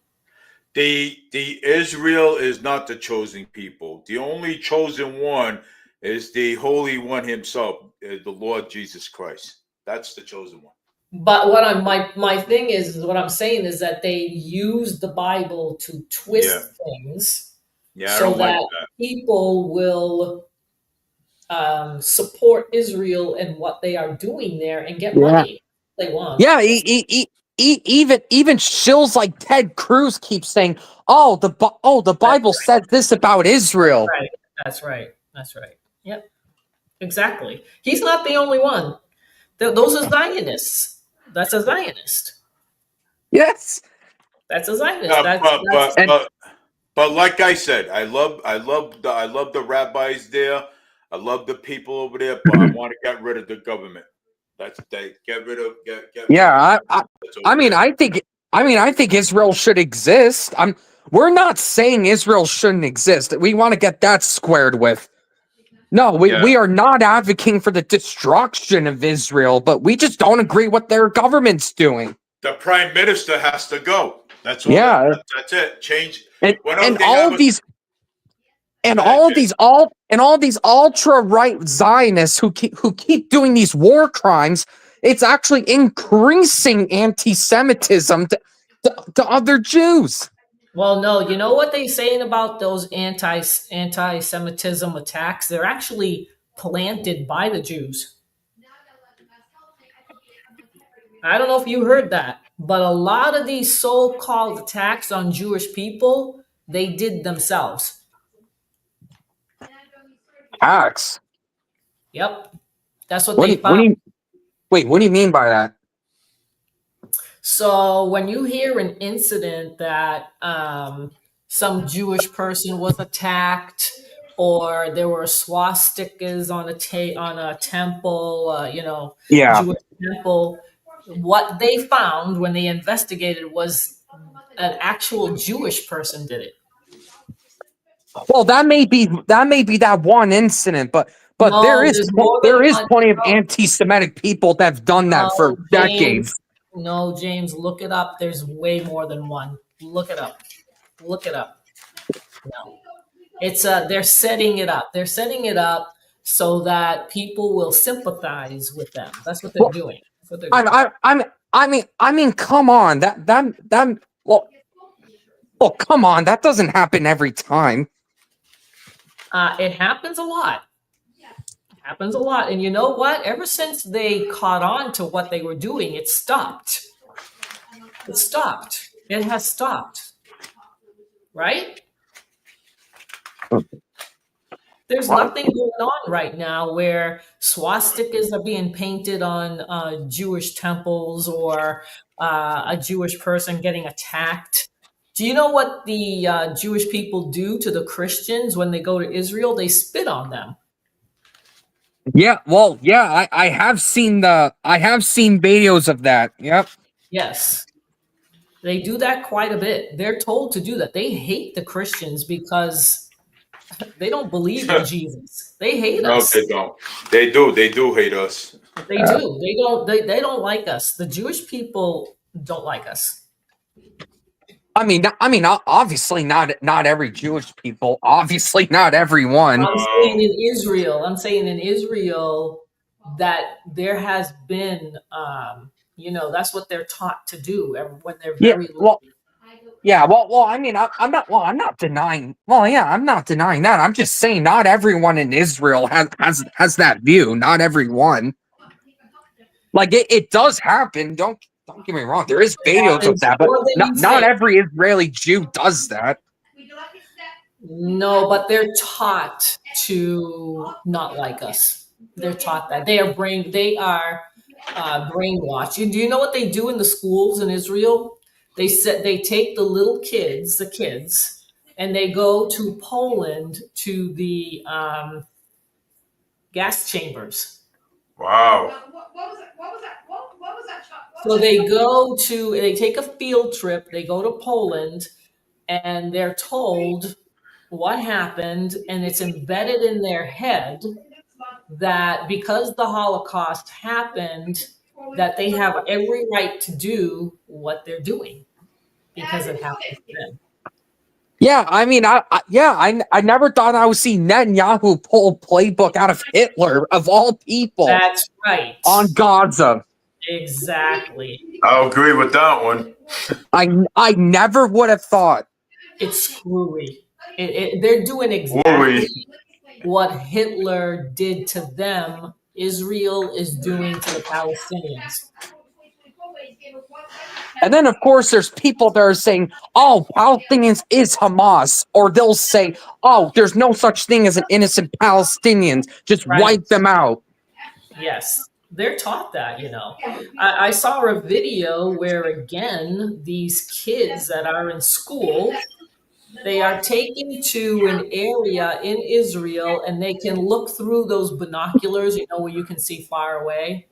The Israel is not the chosen people. The only chosen one is the Holy One himself, the Lord Jesus Christ. That's the chosen one. But my thing is what I'm saying is that they use the Bible to twist things. Yeah, so that people will support Israel and what they are doing there and get money if they want. Yeah, even shills like Ted Cruz keep saying, "Oh, the Bible said this about Israel." That's right. Yep, exactly. He's not the only one. Those are Zionists. That's a Zionist. Yes, that's a Zionist. But like I said, I love the rabbis there. I love the people over there, but I want to get rid of the government. Get rid of. Yeah, I think Israel should exist. We're not saying Israel shouldn't exist. We want to get that squared with. No, we are not advocating for the destruction of Israel, but we just don't agree what their government's doing. The prime minister has to go. That's all. Yeah, that's it. Change. And all of these ultra right Zionists who keep doing these war crimes, it's actually increasing anti-Semitism to other Jews. Well, no, you know what they're saying about those anti-Semitism attacks? They're actually planted by the Jews. I don't know if you heard that, but a lot of these so-called attacks on Jewish people, they did themselves. Attacks? Yep. That's what they found. What do you mean by that? So when you hear an incident that some Jewish person was attacked, or there were swastikas on a temple, Jewish temple, what they found when they investigated was an actual Jewish person did it. Well, that may be that one incident, but No, there is plenty of anti-Semitic people that have done that for decades. No, James, look it up. There's way more than one. Look it up. No. It's they're setting it up. They're setting it up so that people will sympathize with them. That's what they're doing. I mean, come on. Come on. That doesn't happen every time. It happens a lot. And you know what? Ever since they caught on to what they were doing, it stopped. It has stopped. Right? There's nothing going on right now where swastikas are being painted on Jewish temples or a Jewish person getting attacked. Do you know what the Jewish people do to the Christians when they go to Israel? They spit on them. Yeah, well, yeah, I have seen videos of that. Yep. Yes. They do that quite a bit. They're told to do that. They hate the Christians because they don't believe in Jesus. They hate No, us. they don't. They do. They do hate us. They do. They don't like us. The Jewish people don't like us. I mean, obviously not every Jewish people. Obviously not everyone. I'm saying in Israel that there has been, that's what they're taught to do when they're very little. I'm not denying. Well, yeah, I'm not denying that. I'm just saying not everyone in Israel has that view. Not everyone. Like it does happen. Don't get me wrong. There is videos of that, but not every Israeli Jew does that. No, but they're taught to not like us. They're taught that they are brainwashed. Do you know what they do in the schools in Israel? They take the little kids, and they go to Poland to the gas chambers. Wow. So they take a field trip. They go to Poland, and they're told what happened, and it's embedded in their head that because the Holocaust happened, that they have every right to do what they're doing because it happened to them. Yeah, I mean, I never thought I would see Netanyahu pull a playbook out of Hitler, of all people. That's right. On Gaza. Exactly. I'll agree with that one. I never would have thought. It's screwy. They're doing exactly what Hitler did to them. Israel is doing to the Palestinians. And then, of course, there's people that are saying, oh, Palestinians is Hamas. Or they'll say, oh, there's no such thing as an innocent Palestinian. Just wipe them out. Yes, they're taught that, I saw a video where, again, these kids that are in school, they are taken to an area in Israel, and they can look through those binoculars, where you can see far away.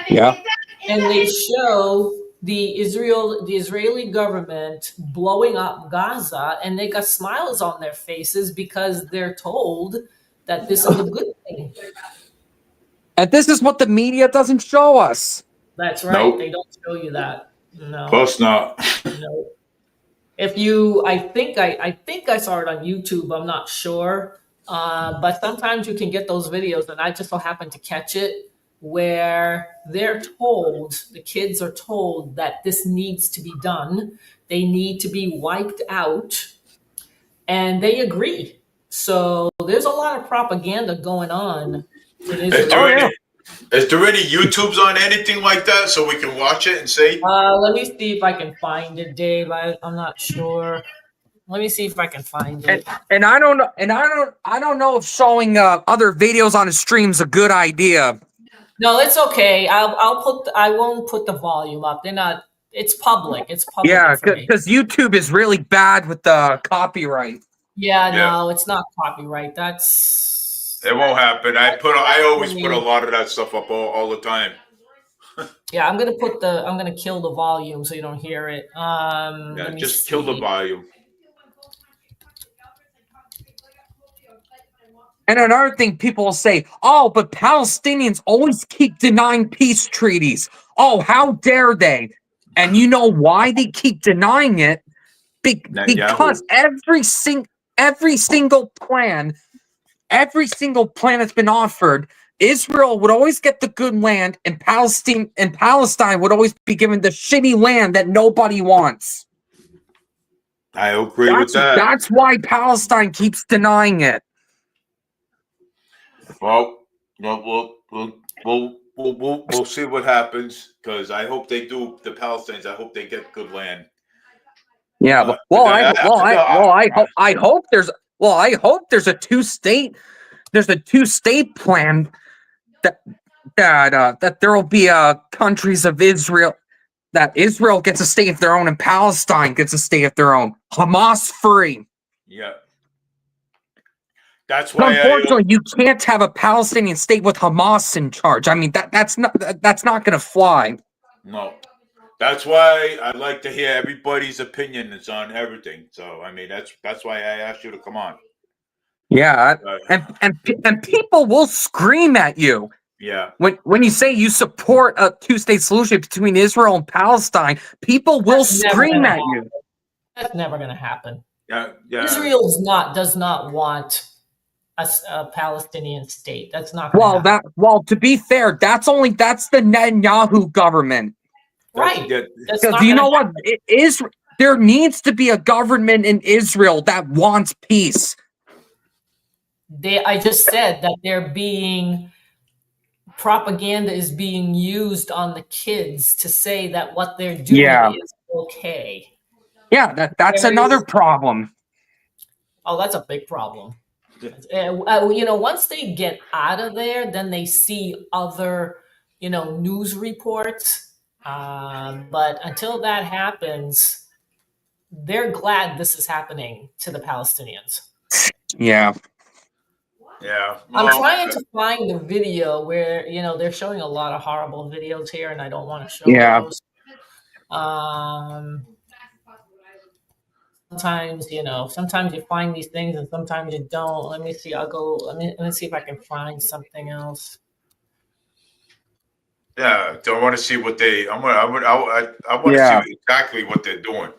Yeah. And they show the Israeli government blowing up Gaza, and they got smiles on their faces because they're told that this is a good thing. And this is what the media doesn't show us. That's right. Nope. They don't show you that. No. Of course not. No. I think I saw it on YouTube. I'm not sure. But sometimes you can get those videos, and I just so happen to catch it, where the kids are told that this needs to be done. They need to be wiped out, and they agree. So there's a lot of propaganda going on in Israel. Is there any YouTubes on anything like that so we can watch it and see? Let me see if I can find it, Dave. I'm not sure. Let me see if I can find it. And I don't know if showing other videos on a stream is a good idea. No, it's okay. I won't put the volume up. They're not. It's public. It's public. Yeah, because YouTube is really bad with the copyright. Yeah, no, it's not copyright. It won't happen. I always put a lot of that stuff up all the time. Yeah, I'm gonna kill the volume so you don't hear it. Just kill the volume. And another thing, people will say, oh, but Palestinians always keep denying peace treaties. Oh, how dare they? And you know why they keep denying it? Because every single plan that's been offered, Israel would always get the good land, and Palestine would always be given the shitty land that nobody wants. I agree with that. That's why Palestine keeps denying it. Well, we'll see what happens, because I hope they do. The Palestinians, I hope they get good land. Yeah, I hope there's a two-state there's a two-state plan that there will be countries of Israel, that Israel gets a state of their own and Palestine gets a state of their own, Hamas free. Yeah. That's But why unfortunately, you can't have a Palestinian state with Hamas in charge. I mean, that's not going to fly. No. That's why I like to hear everybody's opinions on everything. So I mean, that's why I asked you to come on. Yeah, and people will scream at you. Yeah. When you say you support a two-state solution between Israel and Palestine, people will scream at you. That's never going to happen. Yeah. Israel does not want a Palestinian state. That's not going to happen. Well, to be fair, that's the Netanyahu government. Right. Because you know what? There needs to be a government in Israel that wants peace. I just said that propaganda is being used on the kids to say that what they're doing is okay. Yeah, that's another problem. Oh, that's a big problem. Once they get out of there, then they see other, news reports. But until that happens, they're glad this is happening to the Palestinians. Yeah. Yeah. I'm trying to find the video where, they're showing a lot of horrible videos here, and I don't want to show those. Sometimes you find these things and sometimes you don't. Let me see. Let me see if I can find something else. Yeah, don't want to see what they. I want to see exactly what they're doing.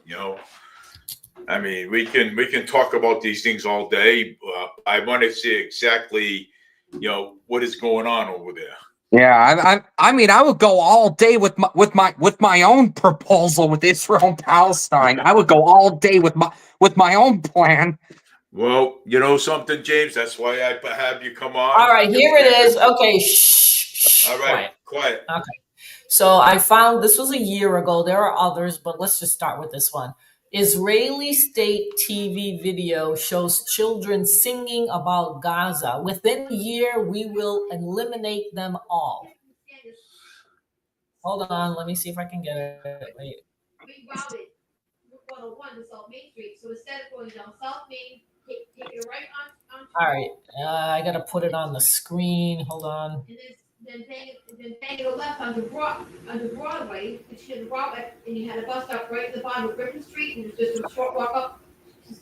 I mean, we can talk about these things all day. I want to see exactly, what is going on over there. Yeah, I mean, I would go all day with my own proposal with Israel and Palestine. I would go all day with my own plan. Well, you know something, James. That's why I have you come on. All right, here it is. Okay, shh. All right, quiet. Okay. So I found this was a year ago. There are others, but let's just start with this one. Israeli state TV video shows children singing about Gaza. Within a year, we will eliminate them all. Hold on, let me see if I can get it. Wait. We routed 101 to South Main Street. So instead of going down South Main, take it right on. All right, I gotta put it on the screen. Hold on. And then take it left onto Broadway, and you had a bus stop right at the bottom of Griffin Street, and it's just a short walk up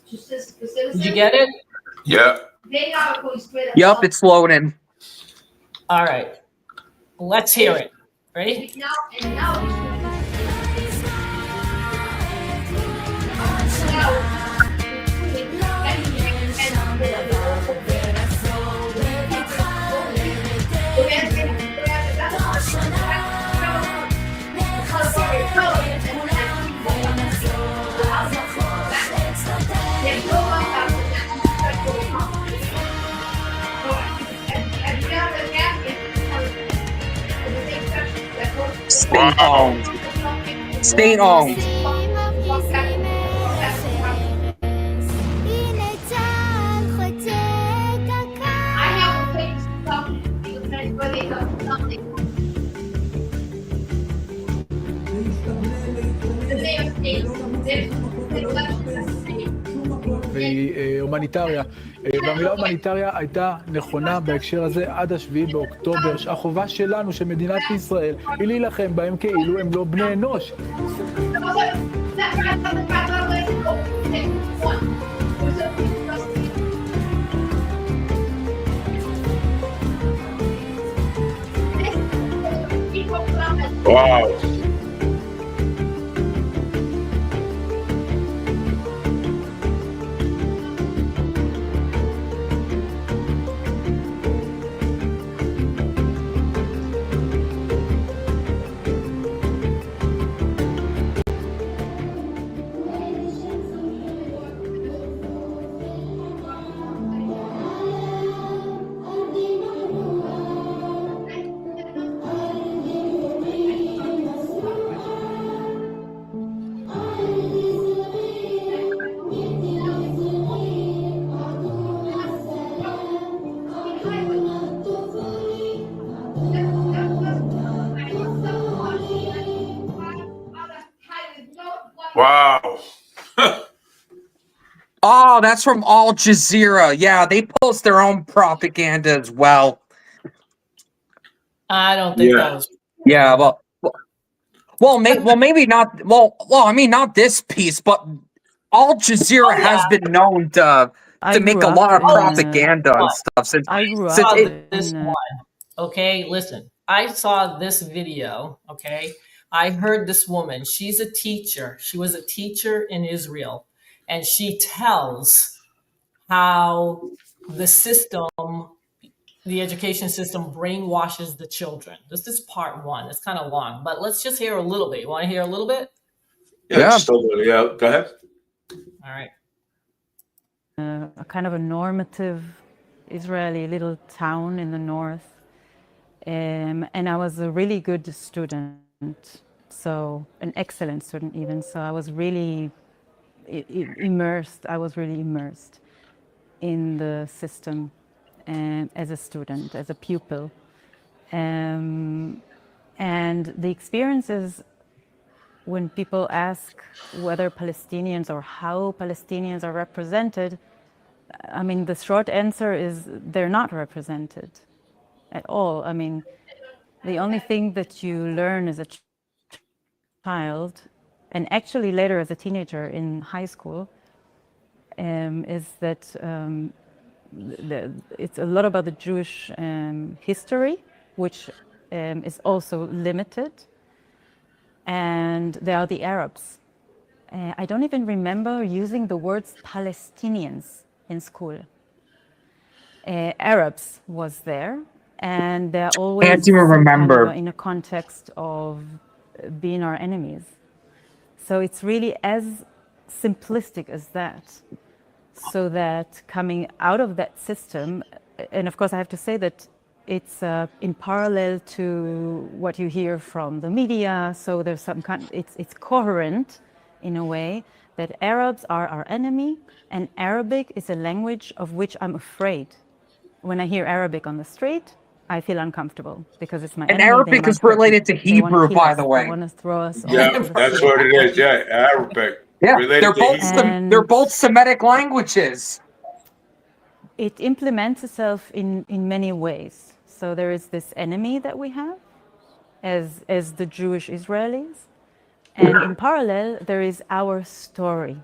to Citizens. Did you get it? Yeah. They are going straight up. Yep, it's loading. All right, let's hear it. Ready? State owned. State owned. והיא הומניטריה. והמילה הומניטריה הייתה נכונה בהקשר הזה עד 7 באוקטובר. החובה שלנו, של מדינת ישראל, היא להילחם בהם כאילו הם לא בני אנוש. Wow. Wow. Oh, that's from Al Jazeera. Yeah, they post their own propaganda as well. I don't think that Yeah. was. Yeah, maybe not. I mean, not this piece, but Al Jazeera Oh, has yeah. been known to I make grew a up lot of in. propaganda and stuff. Since I grew since up it, This in. one. Okay, listen. I saw this video. Okay, I heard this woman. She's a teacher. She was a teacher in Israel, and she tells how the system, the education system, brainwashes the children. This is part one. It's kind of long, but let's just hear a little bit. You want to hear a little bit? Yeah. Yeah. Yeah. Go ahead. All right. A kind of a normative Israeli little town in the north. And I was a really good student, so an excellent student even. So I was really immersed. I was really immersed in the system as a student, as a pupil. And the experiences when people ask whether Palestinians or how Palestinians are represented, I mean, the short answer is they're not represented at all. I mean, the only thing that you learn as a child, and actually later as a teenager in high school, is that it's a lot about the Jewish history, which is also limited. And there are the Arabs. I don't even remember using the words Palestinians in school. Arabs was there, and they're always can't even remember. in a context of being our enemies. So it's really as simplistic as that. So that coming out of that system, and of course I have to say that it's in parallel to what you hear from the media. So there's some kind. It's coherent in a way that Arabs are our enemy, and Arabic is a language of which I'm afraid. When I hear Arabic on the street, I feel uncomfortable because it's my and enemy. Arabic is related to Hebrew, by the way. They want to throw us. Yeah, all over that's the what it is. Yeah, Arabic. Yeah, Related to Hebrew. they're both Semitic languages. It implements itself in many ways. So there is this enemy that we have as the Jewish Israelis. And in parallel, there is our story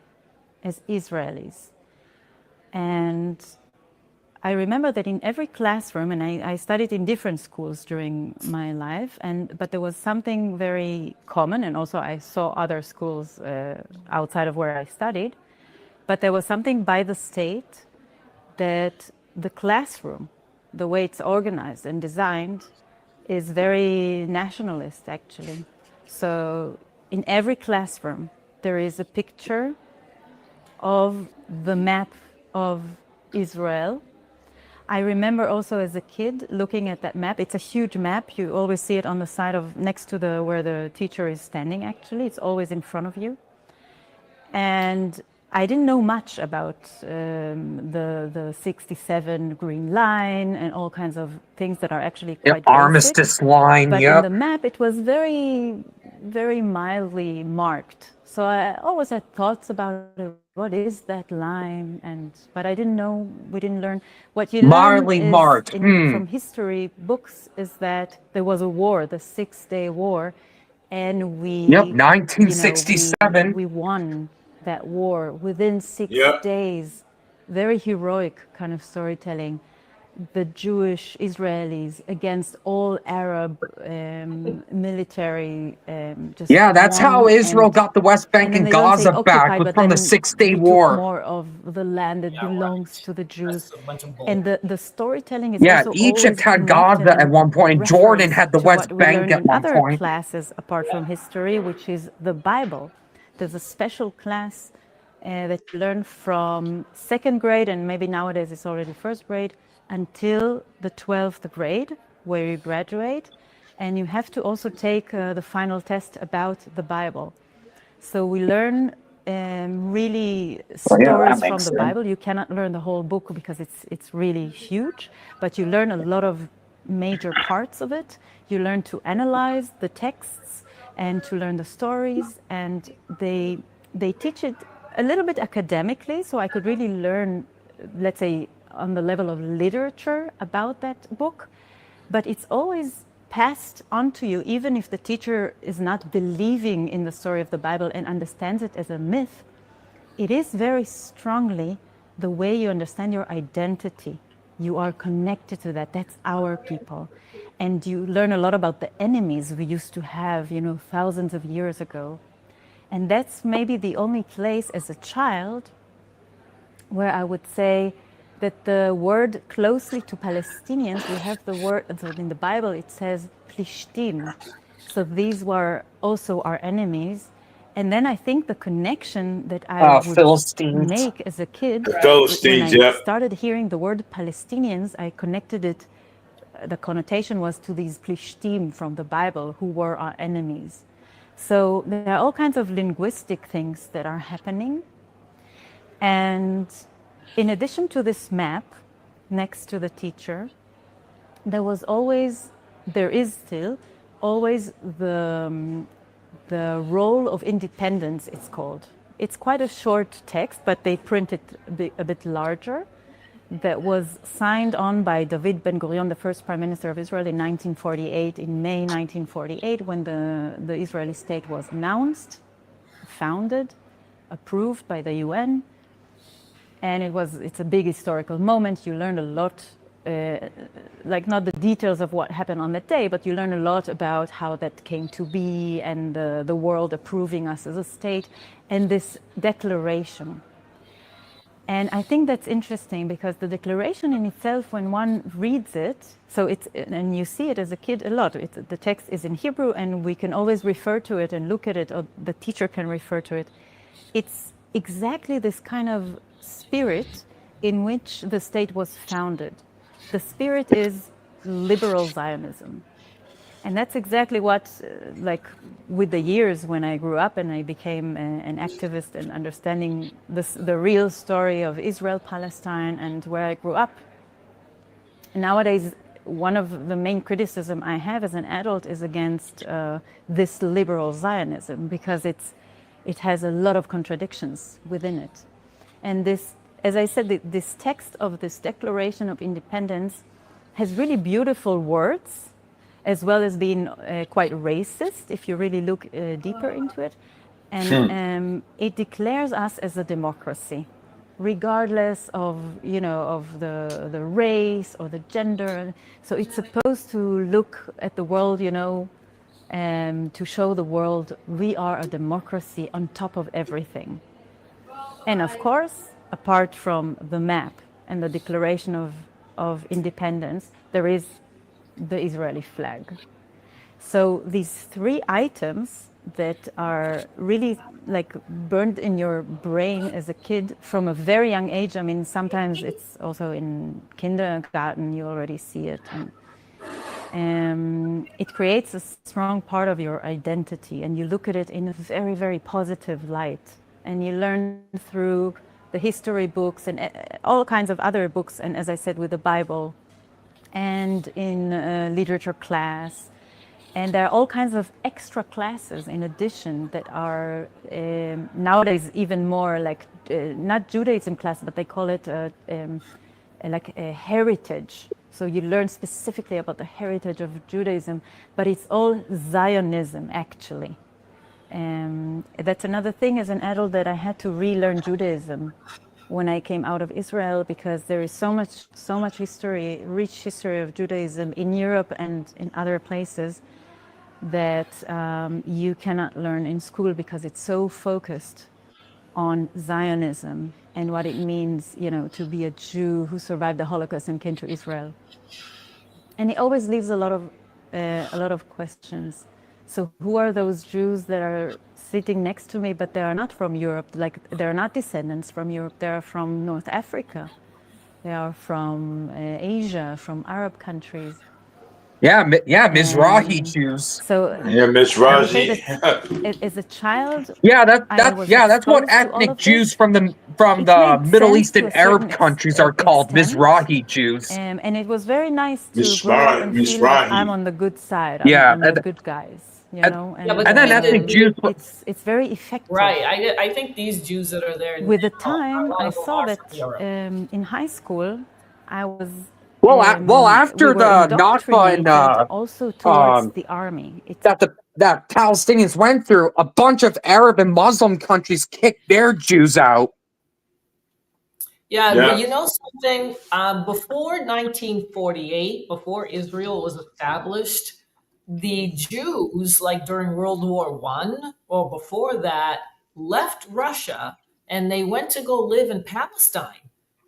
as Israelis. And I remember that in every classroom, and I studied in different schools during my life, but there was something very common, and also I saw other schools outside of where I studied, but there was something by the state that the classroom, the way it's organized and designed, is very nationalist, actually. So in every classroom, there is a picture of the map of Israel. I remember also as a kid looking at that map. It's a huge map. You always see it on the side of, next to where the teacher is standing, actually. It's always in front of you. And I didn't know much about the 67 Green Line and all kinds of things that are actually quite Armistice line, but in the map, it was very, very mildly marked. So I always had thoughts about it. What is that line? But I didn't know. We didn't learn. What you learn from history books is that there was a war, the 6-Day War, and we. Yep, 1967. We won that war within 6 days. Very heroic kind of storytelling. The Jewish Israelis against all Arab military. That's how Israel got the West Bank and Gaza back, was from the 6-Day War. More of the land that belongs to the Jews. And the storytelling is also Egypt had Gaza at one point. Jordan had the West Bank at one point. Other classes apart from history, which is the Bible. There's a special class that you learn from 2nd grade, and maybe nowadays it's already 1st grade, until the 12th grade, where you graduate. And you have to also take the final test about the Bible. So we learn really stories from the Bible. You cannot learn the whole book because it's really huge, but you learn a lot of major parts of it. You learn to analyze the texts and to learn the stories, and they they teach it a little bit academically, so I could really learn, let's say, on the level of literature about that book, but it's always passed on to you, even if the teacher is not believing in the story of the Bible and understands it as a myth. It is very strongly the way you understand your identity. You are connected to that. That's our people. And you learn a lot about the enemies we used to have, you know, thousands of years ago. And that's maybe the only place as a child where I would say that the word closely to Palestinians, we have the word, in the Bible it says Plishtim. So these were also our enemies. And then I think the connection that I would Philistines. make as a kid, The Philistines, when I yeah. started hearing the word Palestinians, I connected it, the connotation was to these Plishtim from the Bible who were our enemies. So there are all kinds of linguistic things that are happening. And in addition to this map next to the teacher, there is still always the role of independence, it's called. It's quite a short text, but they print it a bit larger. That was signed on by David Ben-Gurion, the first prime minister of Israel in 1948, in May 1948, when the Israeli state was announced, founded, approved by the UN. And it's a big historical moment. You learn a lot, like not the details of what happened on that day, but you learn a lot about how that came to be and the world approving us as a state and this declaration. And I think that's interesting because the declaration in itself, when one reads it, and you see it as a kid a lot, the text is in Hebrew and we can always refer to it and look at it, or the teacher can refer to it. It's exactly this kind of spirit in which the state was founded. The spirit is liberal Zionism. And that's exactly what, like with the years when I grew up and I became an activist and understanding the real story of Israel, Palestine, and where I grew up. Nowadays, one of the main criticism I have as an adult is against this liberal Zionism because it has a lot of contradictions within it. And this, as I said, this text of this Declaration of Independence has really beautiful words, as well as being quite racist, if you really look deeper into it. And it declares us as a democracy, regardless of, of the race or the gender. So it's supposed to look at the world, to show the world we are a democracy on top of everything. And of course, apart from the map and the Declaration of Independence, there is the Israeli flag. So these three items that are really like burned in your brain as a kid from a very young age. I mean, sometimes it's also in kindergarten, you already see it. And it creates a strong part of your identity and you look at it in a very, very positive light. And you learn through the history books and all kinds of other books. And as I said, with the Bible, and in literature class. And there are all kinds of extra classes in addition that are nowadays even more like, not Judaism class, but they call it like a heritage. So you learn specifically about the heritage of Judaism, but it's all Zionism actually. That's another thing as an adult that I had to relearn Judaism when I came out of Israel, because there is so much history, rich history of Judaism in Europe and in other places that you cannot learn in school because it's so focused on Zionism and what it means, to be a Jew who survived the Holocaust and came to Israel. And it always leaves a lot of questions. So who are those Jews that are sitting next to me, but they are not from Europe? Like, they're not descendants from Europe. They are from North Africa. They are from Asia, from Arab countries. Yeah, Mizrahi Jews. So yeah, Mizrahi. As a child, that's what ethnic Jews from the Middle East and Arab countries are called, Mizrahi Jews. And it was very nice to grow up and feel like I'm on the good side. I'm the good guys. you know, Yeah, but And then the thing ethnic is- Jews. it's very effective. Right. I think these Jews that are there With the now, a time, lot I of them saw are that from Europe. in high school, I was. Well, well, we after were the Nakba indoctrinated and also towards um, the army. It's that Palestinians went through, a bunch of Arab and Muslim countries kicked their Jews out. Yeah, Yeah. you know something? Before 1948, before Israel was established, the Jews, like during World War One or before that, left Russia and they went to go live in Palestine.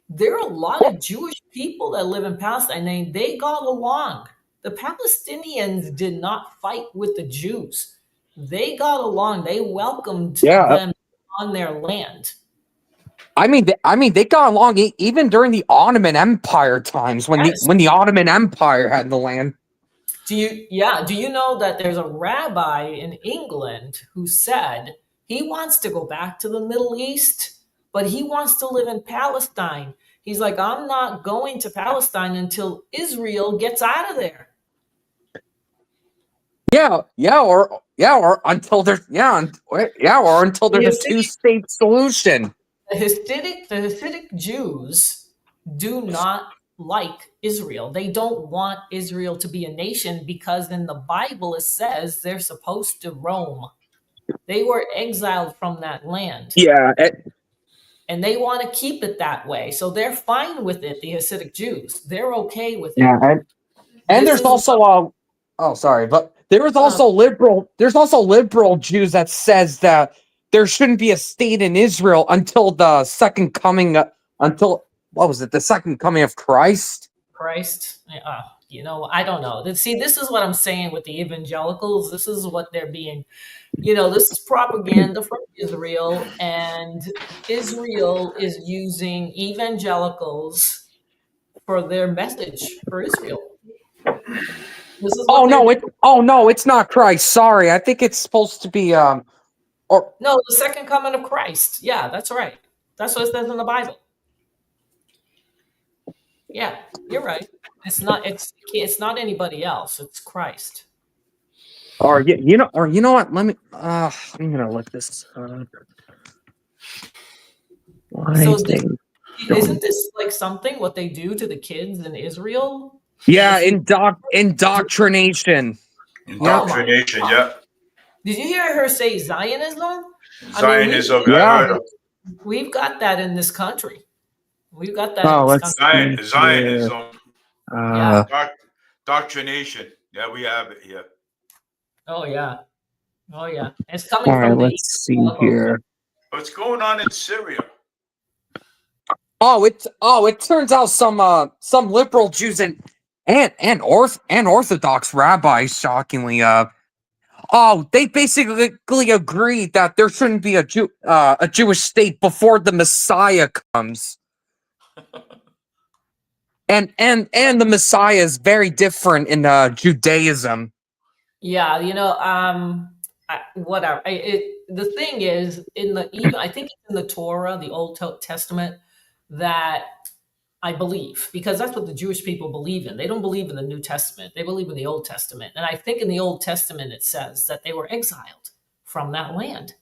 There are a lot of Jewish people that live in Palestine, and they got along. The Palestinians did not fight with the Jews. They got along. They welcomed Yeah. them on their land. I mean, they got along even during the Ottoman Empire times when Yes. the Ottoman Empire had the land. Do you know that there's a rabbi in England who said he wants to go back to the Middle East, but he wants to live in Palestine. He's like, I'm not going to Palestine until Israel gets out of there. Or until there's or until there's a two-state solution. The Hasidic Jews do not like Israel. They don't want Israel to be a nation because in the Bible it says they're supposed to roam. They were exiled from that land. Yeah, and they want to keep it that way. So they're fine with it, the Hasidic Jews. They're okay with it. yeah, and This there's is- also but there was also liberal Jews that says that there shouldn't be a state in Israel until the second coming the second coming of Christ. Christ. I don't know. See, this is what I'm saying with the evangelicals. This is what they're being, this is propaganda from Israel, and Israel is using evangelicals for their message for Israel. This is what no, it's not Christ. Sorry, I think it's supposed to be No, the second coming of Christ. Yeah, that's right. That's what it says in the Bible. Yeah, you're right. It's not anybody else. It's Christ. or you know what? Let me. I'm gonna look this up. So isn't this like something what they do to the kids in Israel? Yeah, indoctrination. Indoctrination, yeah. Did you hear her say Zionism? Zionism, Yeah. I heard of We've got that in this country. We've got that Oh, in this let's country. Zionism, Yeah. indoctrination. Yeah, we have it here. Oh yeah. It's coming all right. from the Let's see here. What's going on in Syria? It turns out some liberal Jews and Orthodox rabbis, shockingly, they basically agreed that there shouldn't be a Jewish state before the Messiah comes. And the Messiah is very different in Judaism. Yeah, whatever. The thing is, I think it's in the Torah, the Old Testament, that I believe, because that's what the Jewish people believe in. They don't believe in the New Testament. They believe in the Old Testament. And I think in the Old Testament it says that they were exiled from that land.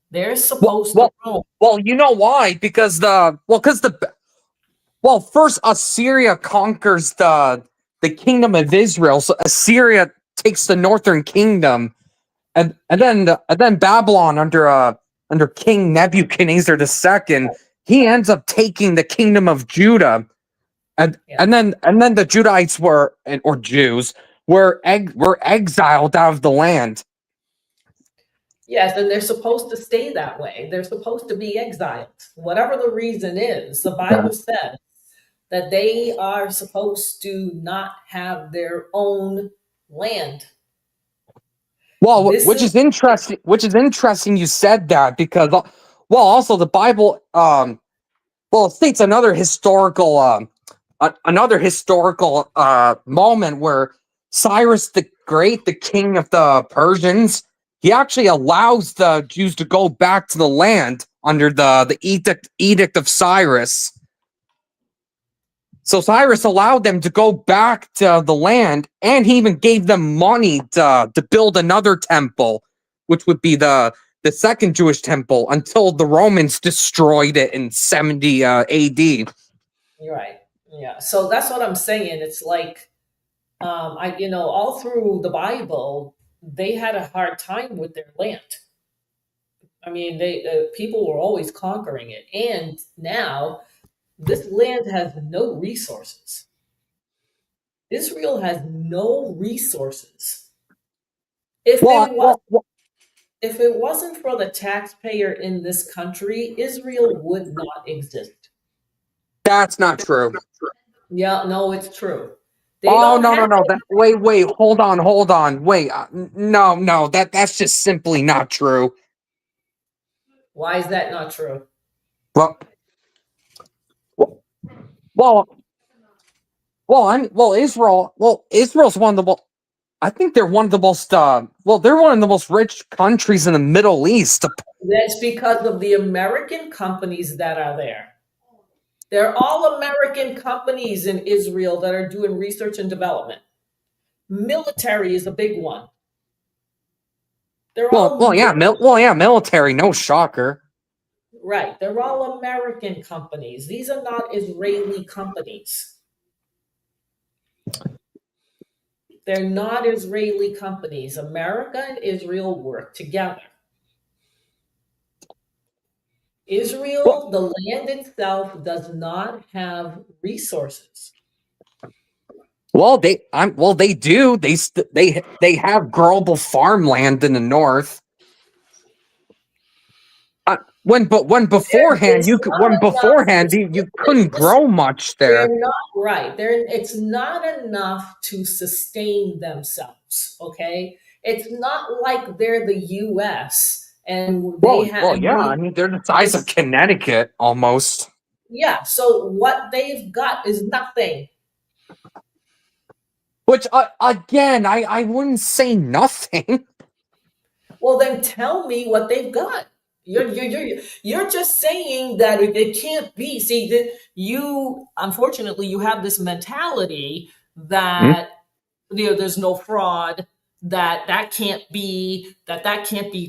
They're supposed to roam. Well, you know why? Because first Assyria conquers the kingdom of Israel. So Assyria takes the northern kingdom, and then Babylon under King Nebuchadnezzar II, he ends up taking the kingdom of Judah, and then the Judites or Jews were exiled out of the land. Yes, and they're supposed to stay that way. They're supposed to be exiled. Whatever the reason is, the Bible says that they are supposed to not have their own land. Well, which is interesting. Which is interesting. You said that because, also the Bible, it states another historical moment where Cyrus the Great, the king of the Persians, he actually allows the Jews to go back to the land under the edict of Cyrus. So Cyrus allowed them to go back to the land, and he even gave them money to build another temple, which would be the second Jewish temple, until the Romans destroyed it in 70 AD. You're right. Yeah. So that's what I'm saying. It's like, all through the Bible, they had a hard time with their land. I mean, people were always conquering it, and now this land has no resources. Israel has no resources. If it wasn't for the taxpayer in this country, Israel would not exist. That's not true. Yeah, no, it's true. No. Wait, hold on. Wait, no, that's just simply not true. Why is that not true? Israel's one of the I think they're one of the most they're one of the most rich countries in the Middle East. That's because of the American companies that are there. They're all American companies in Israel that are doing research and development. Military is a big one. Military, no shocker. Right. They're all American companies. These are not Israeli companies. They're not Israeli companies. America and Israel work together. Israel, the land itself, does not have resources. They do. They have growable farmland in the north. When beforehand you couldn't grow much there. They're not right. It's not enough to sustain themselves. Okay, it's not like they're the U.S. and they have. I mean, they're the size of Connecticut almost. Yeah. So what they've got is nothing. Which again, I wouldn't say nothing. Well, then tell me what they've got. You're just saying that it can't be. See, unfortunately you have this mentality that there's no fraud, that can't be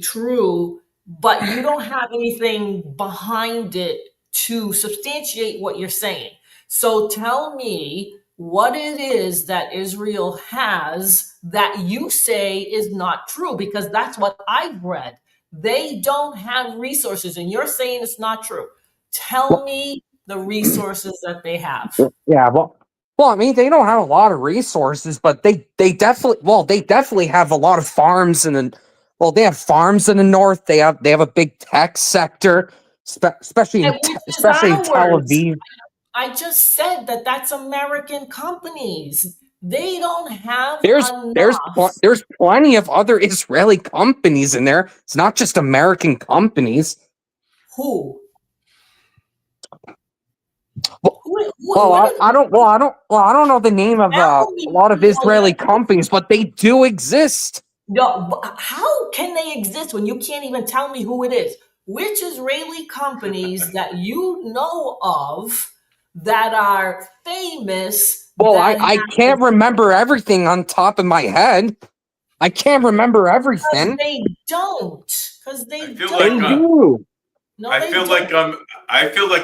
true, but you don't have anything behind it to substantiate what you're saying. So tell me what it is that Israel has that you say is not true, because that's what I've read. They don't have resources, and you're saying it's not true. Tell me the resources that they have. Yeah, I mean, they don't have a lot of resources, but they definitely have a lot of farms they have farms in the north. They have a big tech sector, especially in Tel Aviv. I just said that's American companies. They don't have enough. There's plenty of other Israeli companies in there. It's not just American companies. Who? I don't know the name of a lot of Israeli companies, but they do exist. No, how can they exist when you can't even tell me who it is? Which Israeli companies that you know of that are famous? Well, I can't remember everything on top of my head. I can't remember everything. They don't. Because they do. I feel like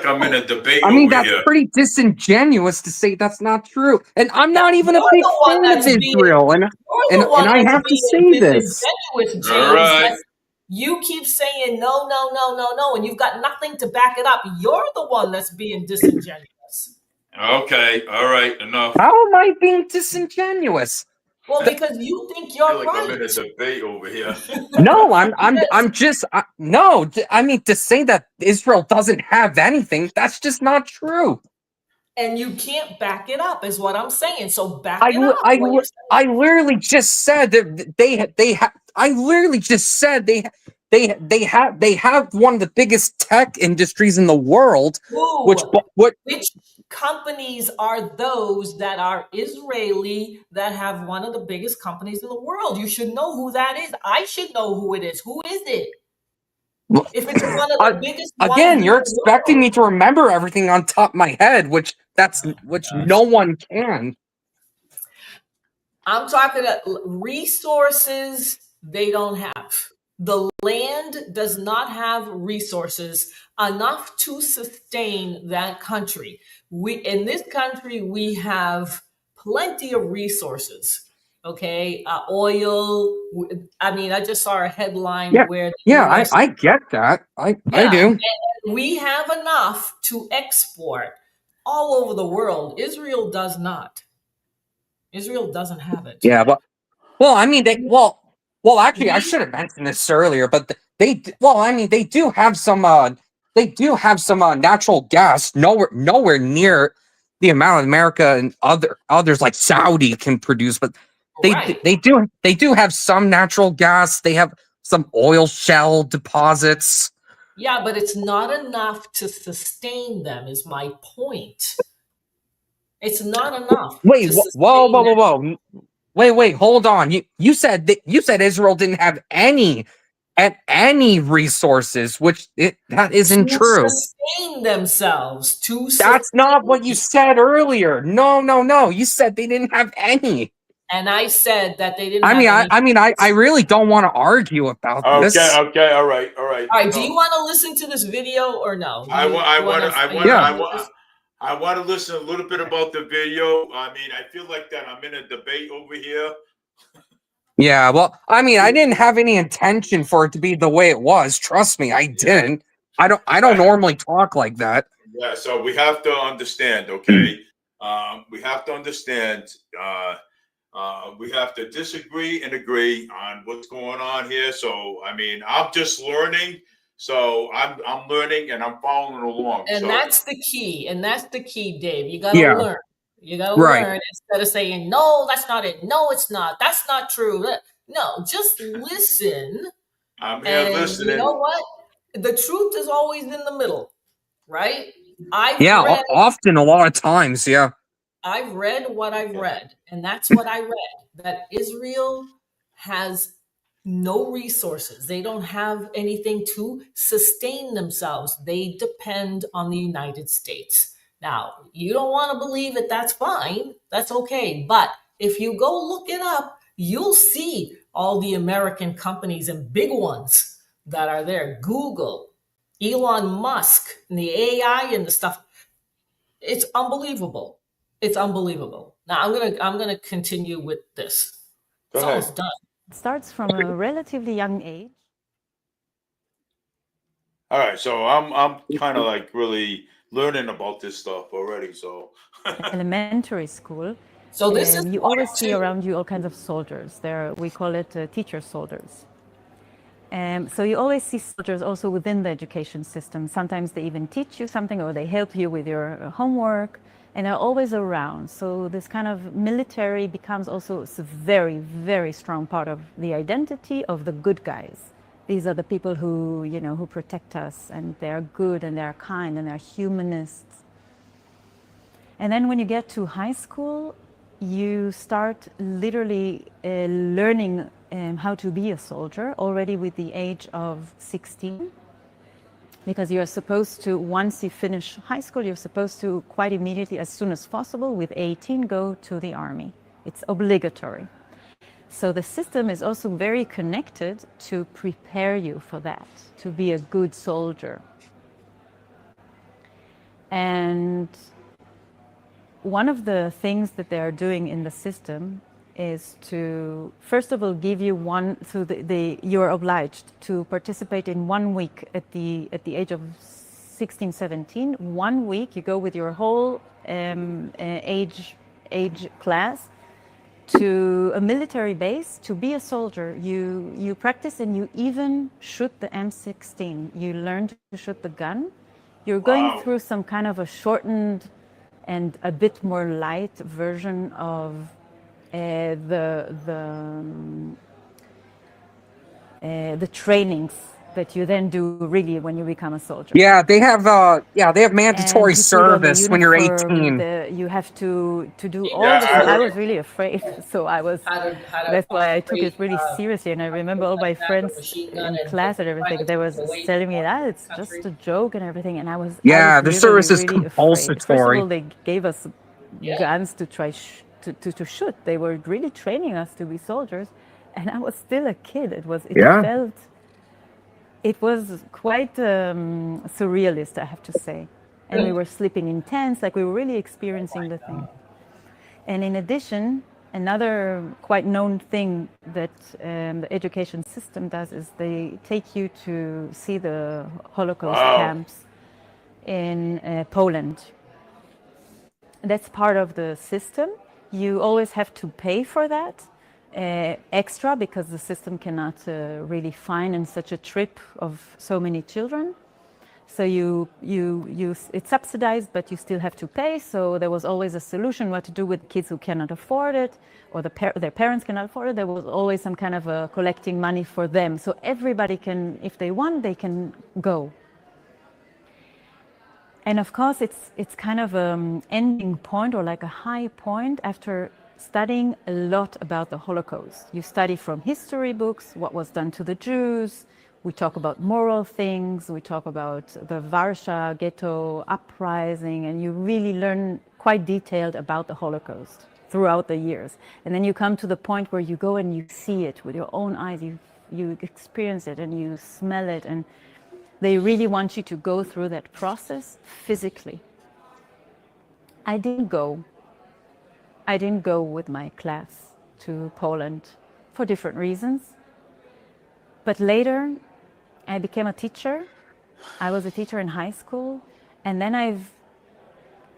I'm in a debate. I mean, over that's here. pretty disingenuous to say that's not true. And I'm not even a big fan of Israel. And I have to say this. James, all right. You keep saying no, and you've got nothing to back it up. You're the one that's being disingenuous. Okay, all right, enough. How am I being disingenuous? Well, because you think you're I feel like right. I'm in a debate over here. No, I mean, to say that Israel doesn't have anything, that's just not true. And you can't back it up, is what I'm saying. So back it up. I literally just said that they have one of the biggest tech industries in the world. Ooh, which companies are those that are Israeli that have one of the biggest companies in the world? You should know who that is. I should know who it is. Who is it? If it's one of the biggest ones again, you're expecting me to remember everything on top of my head, which which no one can. I'm talking resources they don't have. The land does not have resources enough to sustain that country. In this country, we have plenty of resources. Okay, oil. I mean, I just saw a headline where the US, I get that. I do. and we have enough to export all over the world. Israel does not. Israel doesn't have it. Yeah, but I mean, actually, I should have mentioned this earlier, but they do have some natural gas, nowhere near the amount America and others like Saudi can produce, but they do have some natural gas. They have some oil shell deposits. Yeah, but it's not enough to sustain them, is my point. It's not enough. Wait, whoa. Wait, hold on. You said Israel didn't have any resources, which that isn't true. Sustain themselves. That's not what you said earlier. No. You said they didn't have any. And I said that they didn't. I really don't want to argue about this. Okay, all right. All right. Do you want to listen to this video or no? I want to listen a little bit about the video. I mean, I feel like that I'm in a debate over here. Yeah, well, I mean, I didn't have any intention for it to be the way it was. Trust me, I didn't. I don't normally talk like that. Yeah, so we have to understand, okay? We have to understand. We have to disagree and agree on what's going on here. So, I mean, I'm just learning. So I'm learning and I'm following along. And that's the key. And that's the key, Dave. You got to learn. You got to learn instead of saying, no, that's not it. No, it's not. That's not true. No, just listen. I'm here listening. You know what? The truth is always in the middle, right? Often, a lot of times, yeah. I've read what I've read, and that's what I read, that Israel has no resources. They don't have anything to sustain themselves. They depend on the United States. Now, you don't want to believe it, that's fine. That's okay. But if you go look it up, you'll see all the American companies and big ones that are there. Google, Elon Musk, and the AI and the stuff. It's unbelievable. It's unbelievable. Now I'm gonna continue with this. It's almost done. It starts from a relatively young age. All right, so I'm kind of like really learning about this stuff already. So elementary school. So this is you always see around you all kinds of soldiers. We call it teacher soldiers. So you always see soldiers also within the education system. Sometimes they even teach you something or they help you with your homework. And are always around. So this kind of military becomes also a very, very strong part of the identity of the good guys. These are the people who, who protect us, and they're good and they're kind and they're humanists. And then when you get to high school, you start literally learning how to be a soldier already with the age of 16. Because you're supposed to, once you finish high school, you're supposed to quite immediately, as soon as possible, with 18, go to the army. It's obligatory. So the system is also very connected to prepare you for that, to be a good soldier. And one of the things that they are doing in the system is to, first of all, give you you're obliged to participate in 1 week at the age of 16, 17. 1 week, you go with your whole age class to a military base to be a soldier. You practice and you even shoot the M16. You learn to shoot the gun. You're going through some kind of a shortened and a bit more light version of the trainings that you then do really when you become a soldier. Yeah, they have mandatory And you put on the service when you're uniform, 18. you have to do all Yeah, this. I I heard. was really afraid, so I was. That's why I took it really seriously, and I remember all my friends in class and everything. They was telling me that it's just a joke and everything, and I was Yeah, the literally service is really afraid. First of compulsory. all, they gave us guns to try to shoot. They were really training us to be soldiers, and I was still a kid. It was quite surrealist, I have to say. And we were sleeping in tents, like we were really experiencing the thing. And in addition, another quite known thing that the education system does is they take you to see the Holocaust camps in Poland. That's part of the system. You always have to pay for that extra because the system cannot really finance such a trip of so many children. So it's subsidized, but you still have to pay. So there was always a solution what to do with kids who cannot afford it, or their parents cannot afford it. There was always some kind of collecting money for them. So everybody can, if they want, they can go. And of course, it's kind of an ending point or like a high point after studying a lot about the Holocaust. You study from history books, what was done to the Jews. We talk about moral things. We talk about the Warsaw ghetto uprising, and you really learn quite detailed about the Holocaust throughout the years. And then you come to the point where you go and you see it with your own eyes. You experience it and you smell it, and they really want you to go through that process physically. I didn't go with my class to Poland for different reasons. But later, I became a teacher. I was a teacher in high school. And then I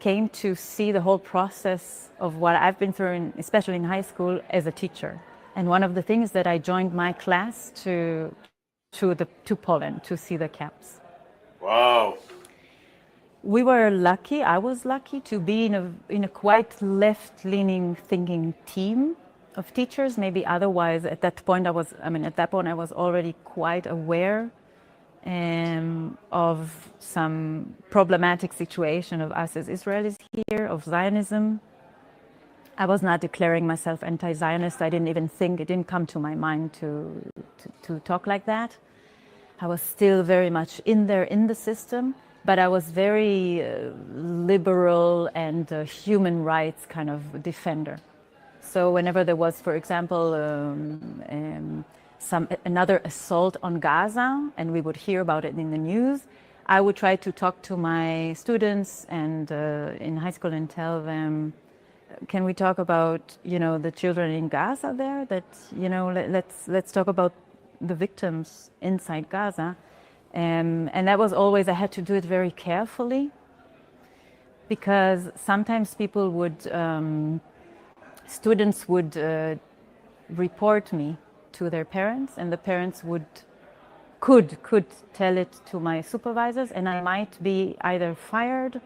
came to see the whole process of what I've been through, especially in high school, as a teacher. And one of the things that I joined my class to Poland to see the camps. Wow. We were lucky. I was lucky to be in a quite left-leaning thinking team of teachers. Maybe otherwise, at that point I was already quite aware of some problematic situation of us as Israelis here, of Zionism. I was not declaring myself anti-Zionist. I didn't even think, it didn't come to my mind to talk like that. I was still very much in the system, but I was very liberal and human rights kind of defender. So whenever there was, for example, another assault on Gaza, and we would hear about it in the news, I would try to talk to my students and in high school and tell them, can we talk about, the children in Gaza there? That, let's talk about the victims inside Gaza. And that was always, I had to do it very carefully, because sometimes people would, students would report me to their parents, and the parents could tell it to my supervisors, and I might be either fired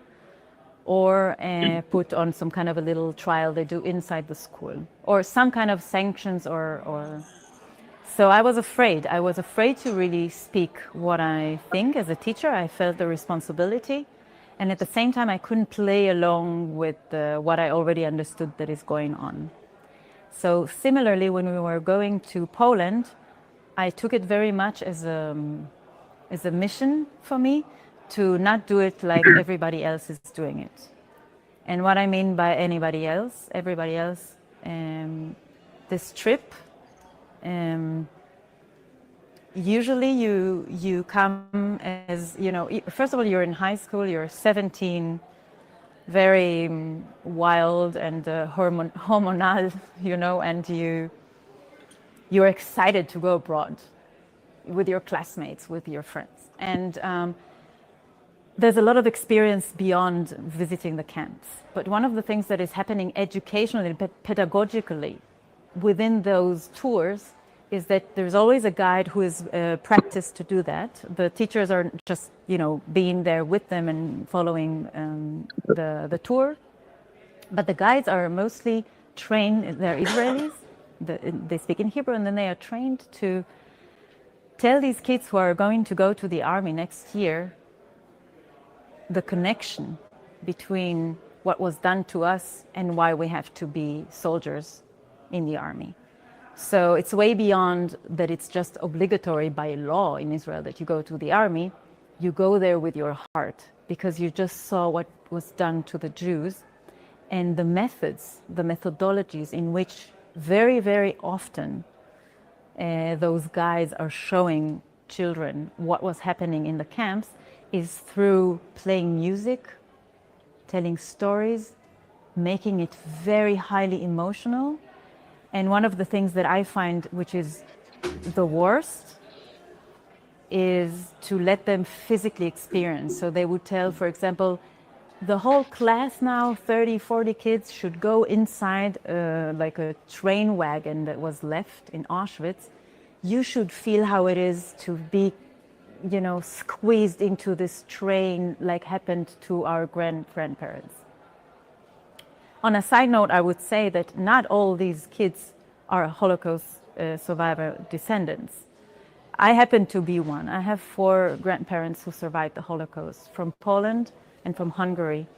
or put on some kind of a little trial they do inside the school, or some kind of sanctions or. So I was afraid. I was afraid to really speak what I think as a teacher. I felt the responsibility. And at the same time, I couldn't play along with what I already understood that is going on. So similarly, when we were going to Poland, I took it very much as a mission for me to not do it like everybody else is doing it. And what I mean by everybody else, this trip, usually you come as, first of all, you're in high school, you're 17, very wild and hormonal, and you're excited to go abroad with your classmates, with your friends. And there's a lot of experience beyond visiting the camps. But one of the things that is happening educationally, pedagogically, within those tours is that there's always a guide who is practiced to do that. The teachers are just, being there with them and following the tour. But the guides are mostly trained, they're Israelis, they speak in Hebrew, and then they are trained to tell these kids who are going to go to the army next year the connection between what was done to us and why we have to be soldiers in the army. So it's way beyond that it's just obligatory by law in Israel that you go to the army. You go there with your heart because you just saw what was done to the Jews, and the methods, the methodologies in which very, very often those guides are showing children what was happening in the camps is through playing music, telling stories, making it very highly emotional. And one of the things that I find which is the worst is to let them physically experience. So they would tell, for example, the whole class now, 30, 40 kids, should go inside like a train wagon that was left in Auschwitz. You should feel how it is to be, you know, squeezed into this train like happened to our grandparents. On a side note, I would say that not all these kids are Holocaust survivor descendants. I happen to be one. I have 4 grandparents who survived the Holocaust from Poland and from Hungary.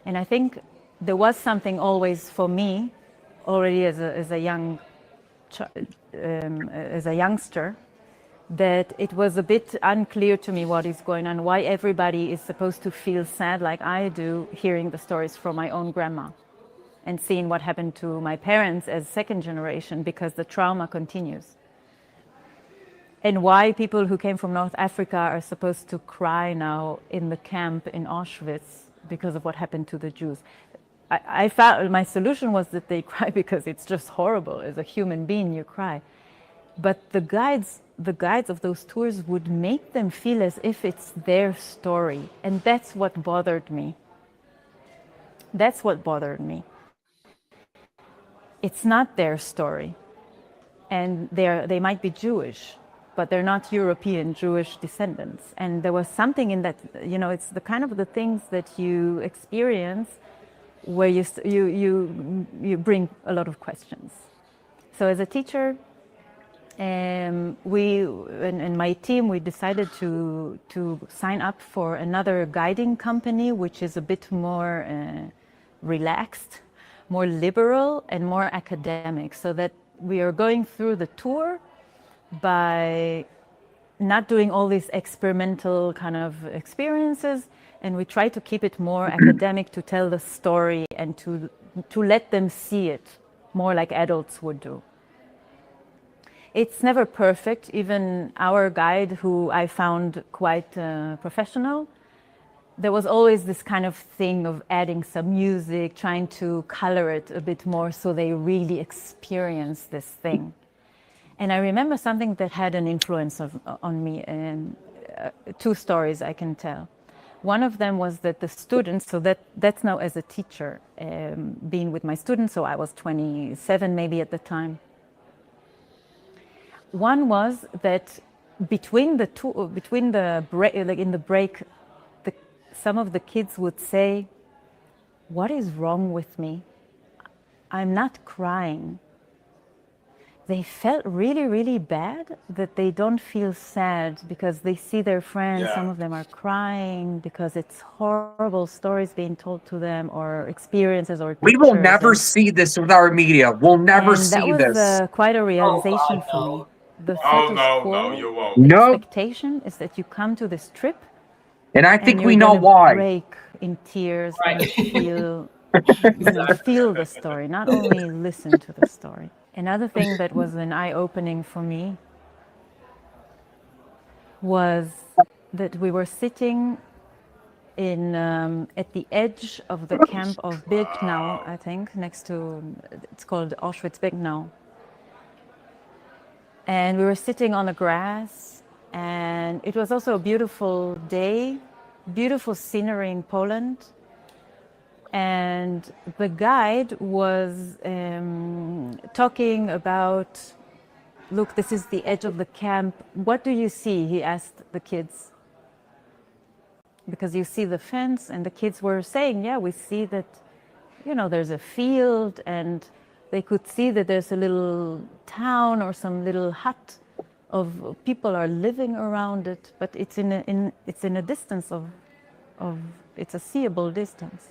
And I think there was something always for me, already as a youngster, that it was a bit unclear to me what is going on, why everybody is supposed to feel sad like I do, hearing the stories from my own grandma and seeing what happened to my parents as second generation, because the trauma continues. And why people who came from North Africa are supposed to cry now in the camp in Auschwitz because of what happened to the Jews. I found my solution was that they cry because it's just horrible. As a human being, you cry. But the guides of those tours would make them feel as if it's their story. And that's what bothered me. That's what bothered me. It's not their story. And they might be Jewish, but they're not European Jewish descendants. And there was something in that, you know, it's the kind of the things that you experience where you bring a lot of questions. So as a teacher, we and my team, we decided to sign up for another guiding company, which is a bit more relaxed, more liberal, and more academic, so that we are going through the tour by not doing all these experimental kind of experiences, and we try to keep it more academic, to tell the story and to let them see it more like adults would do. It's never perfect. Even our guide, who I found quite professional, there was always this kind of thing of adding some music, trying to color it a bit more so they really experience this thing. And I remember something that had an influence on me, and 2 stories I can tell. One of them was that the students, so that's now as a teacher, being with my students, so I was 27 maybe at the time. One was that between the break, like in the break, some of the kids would say, "What is wrong with me? I'm not crying." They felt really, really bad that they don't feel sad because they see their friends, Yeah. some of them are crying because it's horrible stories being told to them, or experiences, or We will pictures. never see this with our media. We'll never And see that was this. quite a realization God, for no. me. The Oh, status no, quo, no, you won't. the No. expectation is that you come to this trip And I and think you're we know gonna why. break in tears Right. and feel the story, not only listen to the story. Another thing that was an eye-opening for me was that we were sitting in at the edge of the camp of Birkenau, I think, next to, it's called Auschwitz-Birkenau. And we were sitting on the grass, and it was also a beautiful day, beautiful scenery in Poland. And the guide was talking about, look, this is the edge of the camp. What do you see? He asked the kids. Because you see the fence, and the kids were saying, yeah, we see that, there's a field, and they could see that there's a little town or some little hut of people are living around it, but it's in a distance of it's a seeable distance.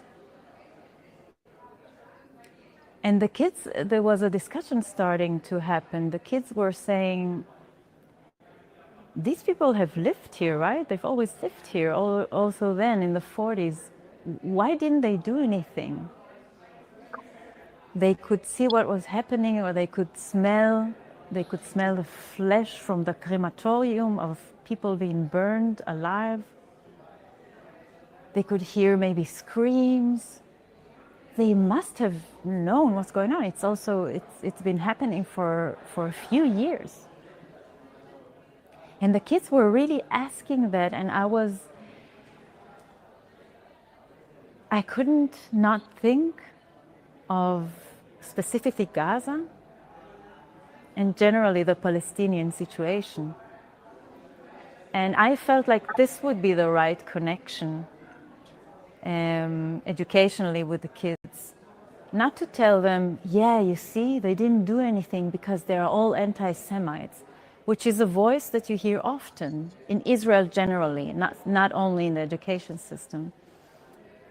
And the kids, there was a discussion starting to happen. The kids were saying, these people have lived here, right? They've always lived here. Also then in the 40s, why didn't they do anything? They could see what was happening, or they could smell the flesh from the crematorium of people being burned alive. They could hear maybe screams. They must have known what's going on. It's been happening for a few years. And the kids were really asking that, and I couldn't not think of specifically Gaza and generally the Palestinian situation. And I felt like this would be the right connection educationally with the kids. Not to tell them, yeah, you see, they didn't do anything because they're all anti-Semites, which is a voice that you hear often in Israel generally, not only in the education system.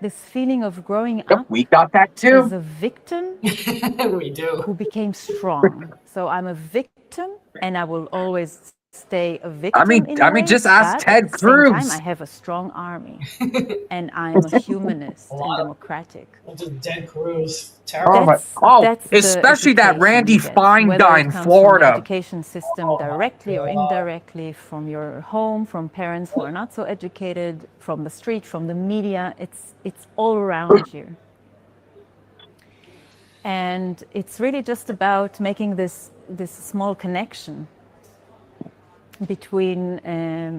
This feeling of growing up We got that too. as a victim We do. who became strong. So I'm a victim, and I will always stay a victim. In a way, just ask but Ted at the same time, Cruz. I have a strong army, and I'm a humanist and democratic. Just Ted Cruz. Oh, Terrible. That's the especially that education Randy you get, Fine whether guy it in comes Florida. from the education system directly or indirectly, from your home, from parents who are not so educated, from the street, from the media. It's all around you. And it's really just about making this small connection between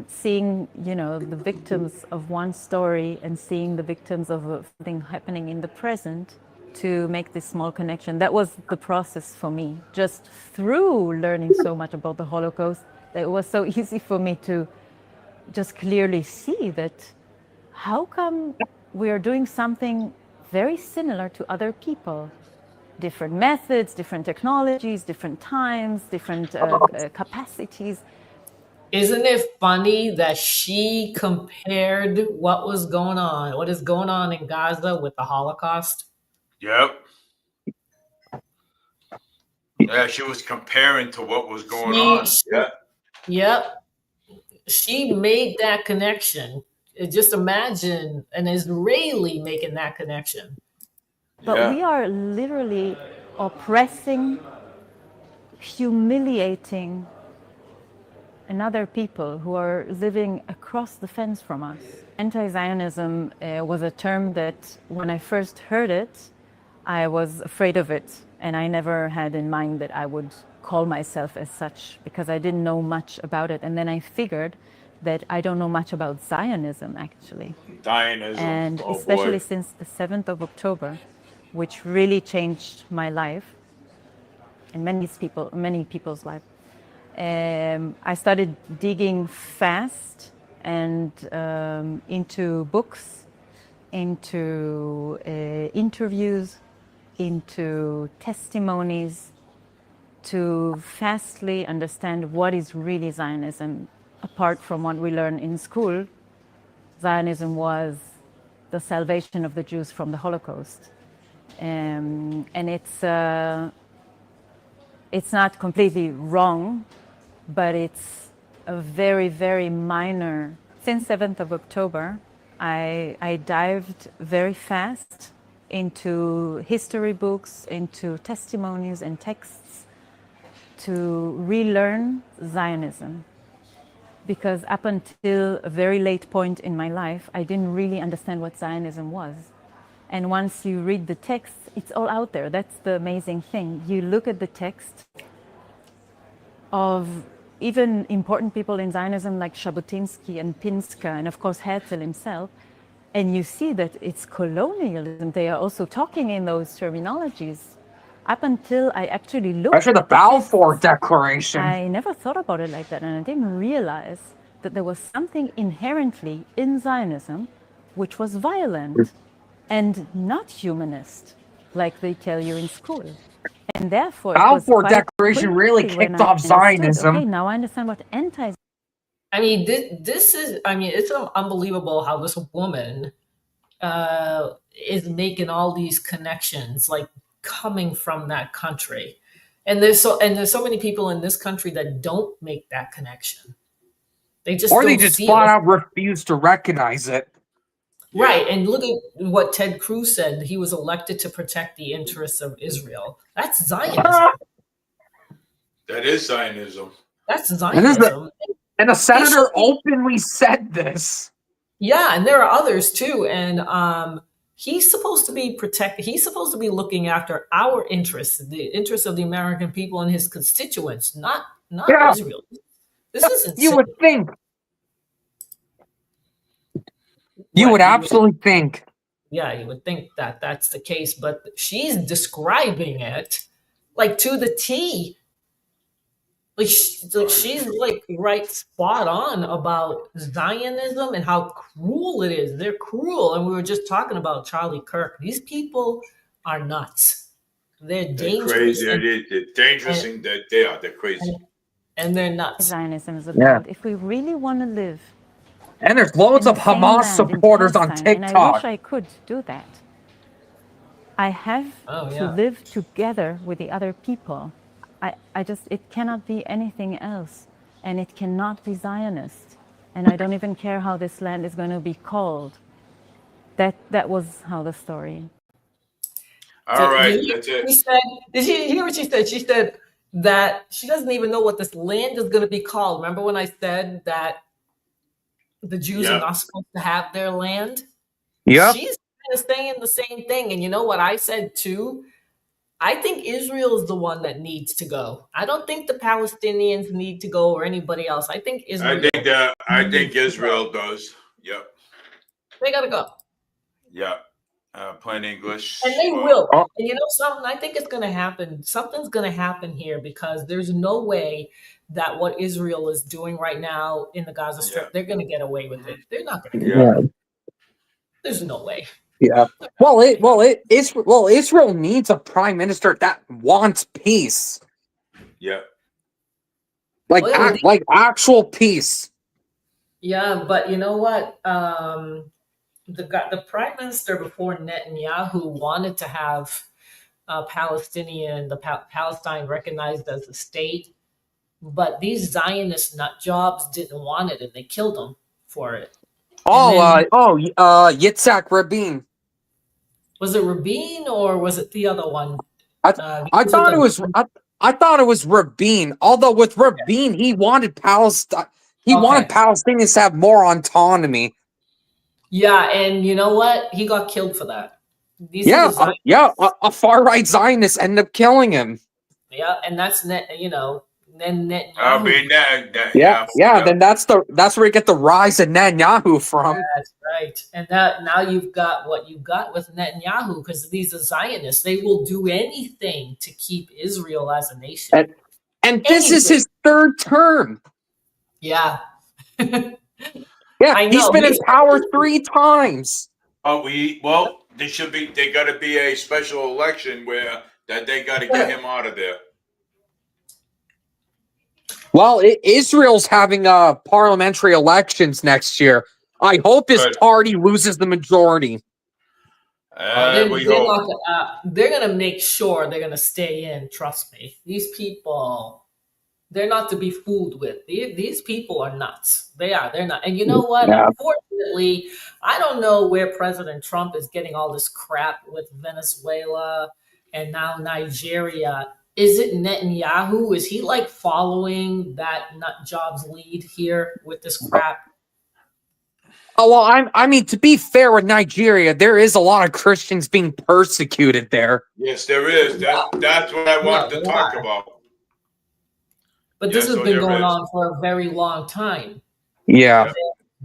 seeing, the victims of one story and seeing the victims of something happening in the present, to make this small connection. That was the process for me. Just through learning so much about the Holocaust, it was so easy for me to just clearly see that how come we are doing something very similar to other people? Different methods, different technologies, different times, different capacities. Isn't it funny that she compared what is going on in Gaza with the Holocaust? Yep. Yeah, she was comparing to what was going on. Yeah. Yep. She made that connection. Just imagine an Israeli making that connection. But we are literally oppressing, humiliating another people who are living across the fence from us. Anti-Zionism was a term that when I first heard it, I was afraid of it. And I never had in mind that I would call myself as such, because I didn't know much about it. And then I figured that I don't know much about Zionism, actually. Zionism. And especially since the 7th of October, which really changed my life and many people's life. I started digging fast and into books, into interviews, into testimonies, to fastly understand what is really Zionism. Apart from what we learn in school, Zionism was the salvation of the Jews from the Holocaust. And it's not completely wrong, but it's a very, very minor. Since 7th of October, I dived very fast into history books, into testimonies and texts to relearn Zionism. Because up until a very late point in my life, I didn't really understand what Zionism was. And once you read the text, it's all out there. That's the amazing thing. You look at the text of even important people in Zionism like Jabotinsky and Pinska, and of course Herzl himself, and you see that it's colonialism. They are also talking in those terminologies. Up until I actually looked Especially the Balfour Declaration. I never thought about it like that, and I didn't realize that there was something inherently in Zionism which was violent and not humanist, like they tell you in school. And therefore, it was Balfour quite Declaration really quickly when kicked I off understood, Zionism. okay, now I understand what anti. I mean, this is, I mean, it's unbelievable how this woman is making all these connections, like coming from that country. And there's so many people in this country that don't make that connection. They just Or they don't just see flat it. out refuse to recognize it. Right. And look at what Ted Cruz said. He was elected to protect the interests of Israel. That's Zionism. That is Zionism. That's Zionism. And a senator should be- openly said this. Yeah, and there are others too. And he's supposed to be protected. He's supposed to be looking after our interests, the interests of the American people and his constituents, not Yeah. Israel. This is insane. You would think. You would absolutely think. Yeah, you would think that that's the case, but she's describing it like to the T. Like she's like right spot on about Zionism and how cruel it is. They're cruel, and we were just talking about Charlie Kirk. These people are nuts. They're dangerous. Crazy. They're dangerous, and they're crazy. And they're nuts. Zionism is about. If we really want to live. And there's loads of Hamas supporters on TikTok. And I wish I could do that. I have to live together with the other people. It cannot be anything else. And it cannot be Zionist. And I don't even care how this land is going to be called. That was how the story. All right, that's it. Did you hear what she said? She said that she doesn't even know what this land is going to be called. Remember when I said that the Jews are not supposed to have their land? Yeah. She's kind of saying the same thing. And you know what I said too? I think Israel is the one that needs to go. I don't think the Palestinians need to go or anybody else. I think Israel. I think Israel does. Yep. They gotta go. Yeah. Plain English. And they will. And you know something? I think it's going to happen. Something's going to happen here because there's no way that what Israel is doing right now in the Gaza Strip, they're going to get away with it. They're not going to get away with it. There's no way. Yeah. Israel needs a prime minister that wants peace. Yeah. Like actual peace. Yeah, but you know what? The prime minister before Netanyahu wanted to have Palestinian, Palestine recognized as a state, but these Zionist nut jobs didn't want it, and they killed them for it. Yitzhak Rabin. Was it Rabin or was it the other one? I thought it was. I thought it was Rabin. Although with Rabin, he wanted Palestine. He wanted Palestinians to have more autonomy. Yeah, and you know what? He got killed for that. A far right Zionist ended up killing him. Yeah, and that's then Netanyahu. Then that's where you get the rise of Netanyahu from. That's right. And now you've got what you've got with Netanyahu, because these are Zionists. They will do anything to keep Israel as a nation. And this is his third term. Yeah. He's been in power 3 times. They got to be a special election where that they got to get him out of there. Well, Israel's having parliamentary elections next year. I hope his party loses the majority. They're going to make sure they're going to stay in. Trust me. These people, they're not to be fooled with. These people are nuts. They are. They're not. And you know what? Yeah. Unfortunately, I don't know where President Trump is getting all this crap with Venezuela and now Nigeria. Is it Netanyahu? Is he like following that nut job's lead here with this crap? Oh, well, I mean, to be fair with Nigeria, there is a lot of Christians being persecuted there. Yes, there is. That's what I wanted to talk about. But this has been going on for a very long time. Yeah.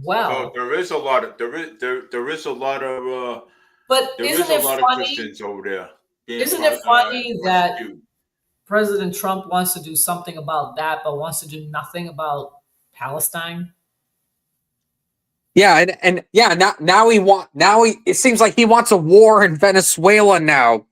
So there is a lot of But isn't it funny? Christians over there. Isn't it funny that President Trump wants to do something about that, but wants to do nothing about Palestine? Yeah, and it seems like he wants a war in Venezuela now.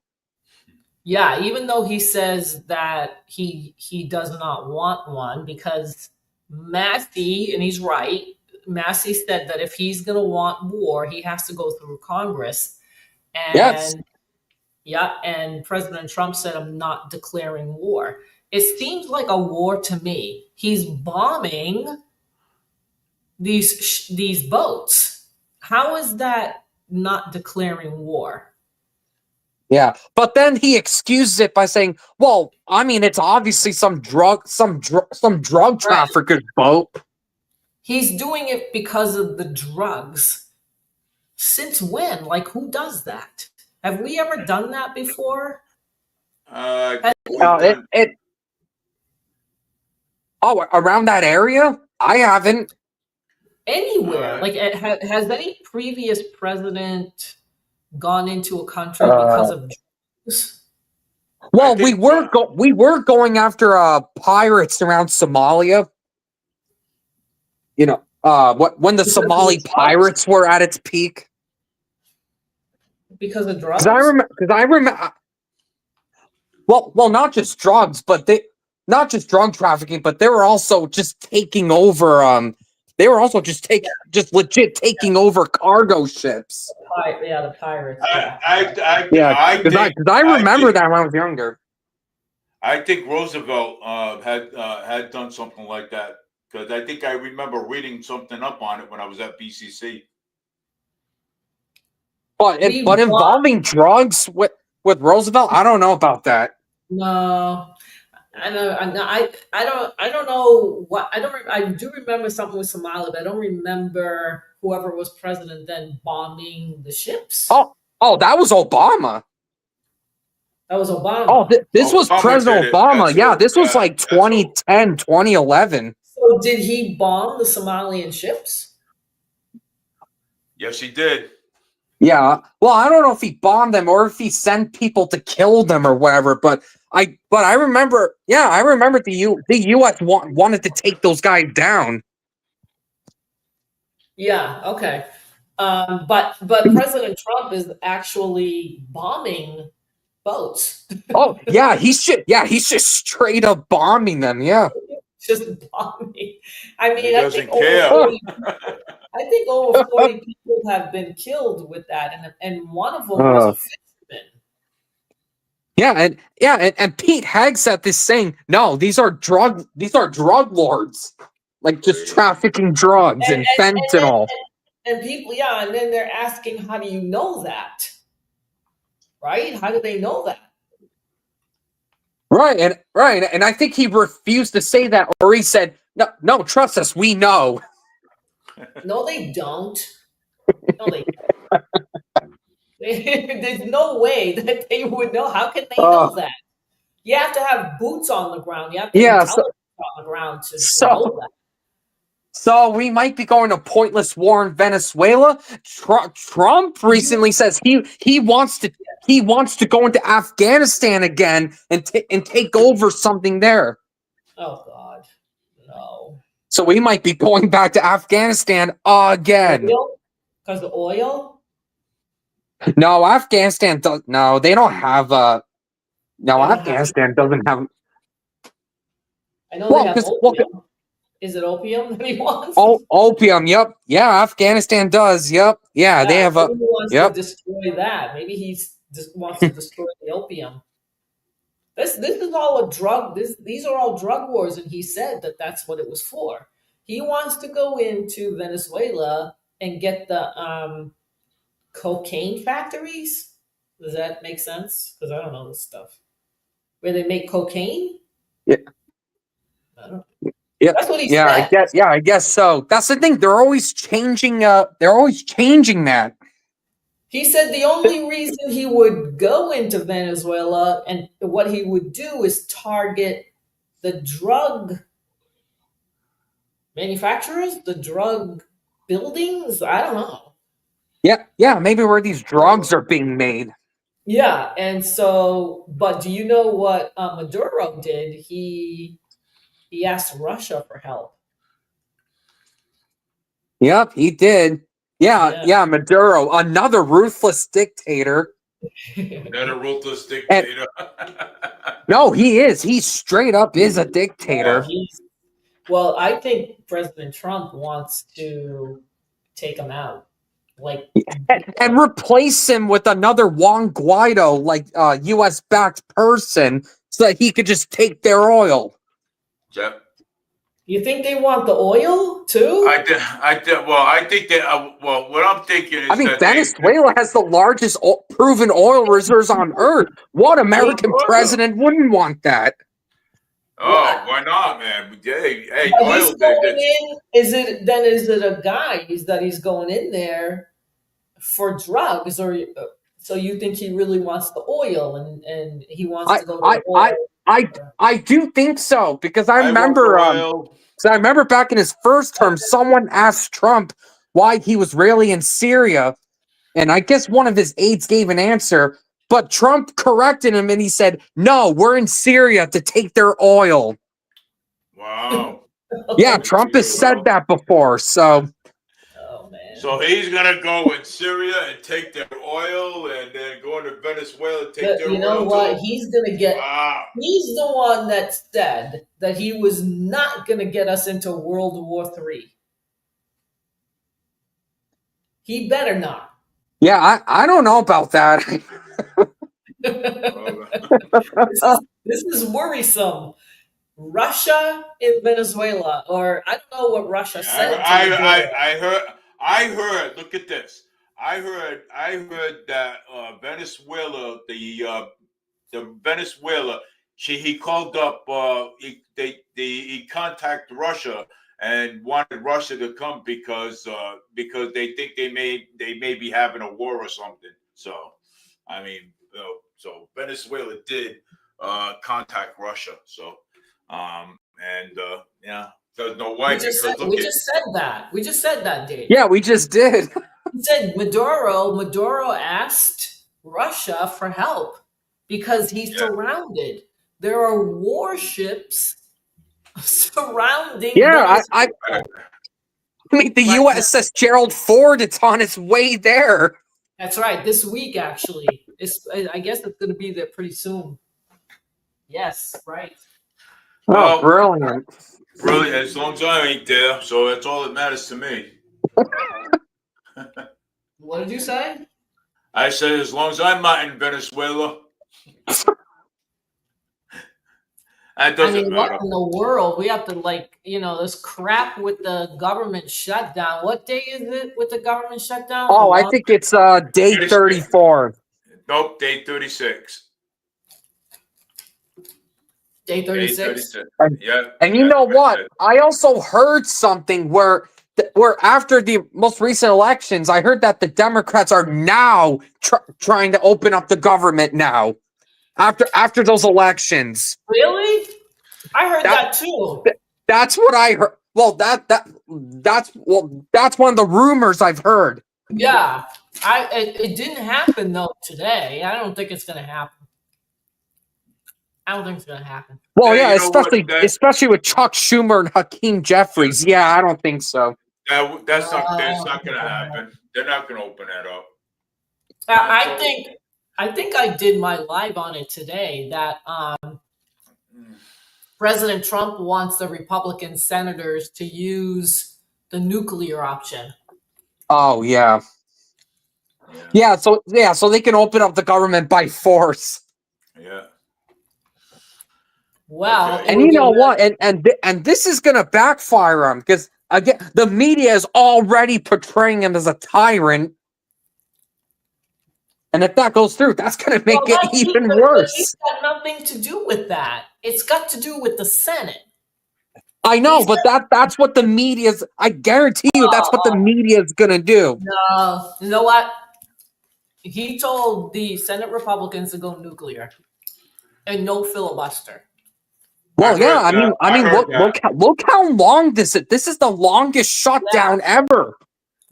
Yeah, even though he says that he does not want one, because Massey, and he's right, Massey said that if he's going to want war, he has to go through Congress. Yes. And yeah, and President Trump said, I'm not declaring war. It seems like a war to me. He's bombing these boats. How is that not declaring war? Yeah, but then he excuses it by saying, "Well, I mean, it's obviously some drug trafficker's boat." He's doing it because of the drugs. Since when? Like, who does that? Have we ever done that before? Around that area, I haven't. Anywhere. Like, has any previous president gone into a country because of drugs? Well, we were going after pirates around Somalia. You know, when the Somali pirates were at its peak. Because of drugs? Because I remember. Well, not just drugs, but not just drug trafficking, but they were also just taking over. They were also just legit taking over cargo ships. Yeah, the pirates. Because I remember that when I was younger. I think Roosevelt had done something like that, because I think I remember reading something up on it when I was at BCC. But involving drugs with Roosevelt, I don't know about that. No, I don't know what I do remember something with Somalia, but I don't remember whoever was president then bombing the ships. Oh, that was Obama. That was Obama. Oh, this was President Obama. Yeah, this was like 2010, 2011. So did he bomb the Somalian ships? Yes, he did. Yeah. Well, I don't know if he bombed them or if he sent people to kill them or whatever, but I remember, the U.S. wanted to take those guys down. Yeah. Okay. But President Trump is actually bombing boats. Oh yeah, he's just straight up bombing them. Yeah. Just bombing. I mean, He doesn't care. I think over 40 people have been killed with that, and one of them was a fisherman. And Pete Hegseth is saying, no, these are drug lords, like just trafficking drugs and fentanyl. And people, and then they're asking, how do you know that? Right? How do they know that? Right, and I think he refused to say that, or he said, no, trust us, we know. No, they don't. No, they don't. There's no way that they would know. How can they know that? You have to have boots on the ground. You have to have intelligence on the ground to know that. So we might be going to pointless war in Venezuela. Trump recently says he wants to go into Afghanistan again and take over something there. Oh God, no. So we might be going back to Afghanistan again. Because of oil? No, Afghanistan does. No, they don't have. No, Afghanistan doesn't have. I know they have opium. Is it opium that he wants? Oh, opium. Yep. Yeah, Afghanistan does. Yep. Yeah, they have a. He wants to destroy that. Maybe he just wants to destroy the opium. This is all a drug. These are all drug wars, and he said that that's what it was for. He wants to go into Venezuela and get the cocaine factories. Does that make sense? Because I don't know this stuff. Where they make cocaine? Yeah. I don't know. Yeah, that's what he said. I guess so. That's the thing. They're always changing. They're always changing that. He said the only reason he would go into Venezuela and what he would do is target the drug manufacturers, the drug buildings. I don't know. Yeah, maybe where these drugs are being made. Yeah, and so, but do you know what Maduro did? He asked Russia for help. Yep, he did. Yeah, Maduro, another ruthless dictator. Not a ruthless dictator. No, he is. He straight up is a Well, dictator. well, I think President Trump wants to take him out, like, And replace him with another Juan Guaido, like U.S. backed person, so that he could just take their oil. Yep. You think they want the oil too? I think that. Well, what I'm thinking is I mean, that Venezuela has the largest proven oil reserves on earth. What American president wouldn't want that? Oh, why not, man? Hey, But oil. he's going in. Is it a guise that he's going in there for drugs, or so you think he really wants the oil and he wants to go to oil? I do think so, because I remember back in his first term, someone asked Trump why he was really in Syria, and I guess one of his aides gave an answer, but Trump corrected him and he said, "No, we're in Syria to take their oil." Wow. Yeah, Trump has said that before, so. Oh man. So he's gonna go in Syria and take their oil, and then go into Venezuela and take their oil. You know what? Too? He's gonna get. Wow. He's the one that said that he was not gonna get us into World War III. He better not. Yeah, I don't know about that. This is worrisome. Russia in Venezuela, or I don't know what Russia said. I heard. Look at this. I heard that Venezuela, the Venezuela, he called up. He contacted Russia and wanted Russia to come because they think they may be having a war or something. So, I mean, so Venezuela did contact Russia. So, yeah, there's no way. We just said that. We just said that, Dave. Yeah, we just did. He said Maduro asked Russia for help because he's surrounded. There are warships surrounding. Yeah, I mean, the USS Gerald Ford, it's on its way there. That's right. This week, actually. I guess it's going to be there pretty soon. Yes, right. Oh, brilliant. Brilliant. As long as I ain't there, so that's all that matters to me. What did you say? I said, as long as I'm not in Venezuela. That doesn't matter. What in the world? We have to, this crap with the government shutdown. What day is it with the government shutdown? Oh, I think it's day 34. Nope, day 36. Day 36. Yeah. And you know what? I also heard something where after the most recent elections, I heard that the Democrats are now trying to open up the government now. After those elections. Really? I heard that too. That's what I heard. Well, that's one of the rumors I've heard. Yeah. It didn't happen though today. I don't think it's gonna happen. I don't think it's gonna happen. Well, yeah, especially with Chuck Schumer and Hakeem Jeffries. Yeah, I don't think so. That's not gonna happen. They're not gonna open that up. I think I did my live on it today that President Trump wants the Republican senators to use the nuclear option. Oh yeah. So they can open up the government by force. Yeah. Well, and you know what? And this is gonna backfire him because again, the media is already portraying him as a tyrant. And if that goes through, that's going to make it even worse. It's got nothing to do with that. It's got to do with the Senate. I know, but that's what the media's. I guarantee you, that's what the media is going to do. No, you know what? He told the Senate Republicans to go nuclear and no filibuster. Well, yeah, I mean, look how long this is. This is the longest shutdown ever.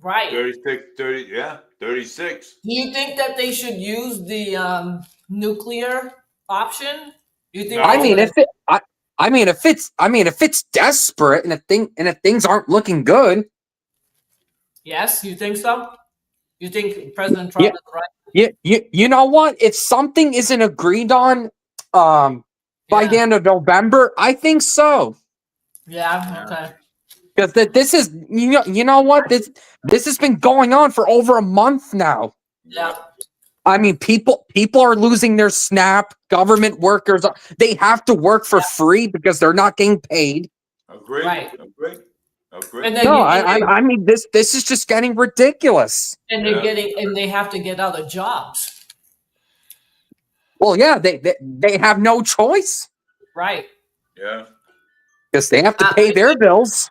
Right. 36. Do you think that they should use the nuclear option? You think? If it's desperate and if things aren't looking good. Yes, you think so? You think President Trump is right? You know what? If something isn't agreed on by the end of November, I think so. Yeah, okay. Because this is you know what? This has been going on for over a month now. Yeah. I mean, people are losing their SNAP. Government workers, they have to work for free because they're not getting paid. Agree. Right. Agree. And then No, I mean this is just getting ridiculous. and they're they have to get other jobs. Well, yeah, they have no choice. Right. Yeah. Because they have to pay their bills.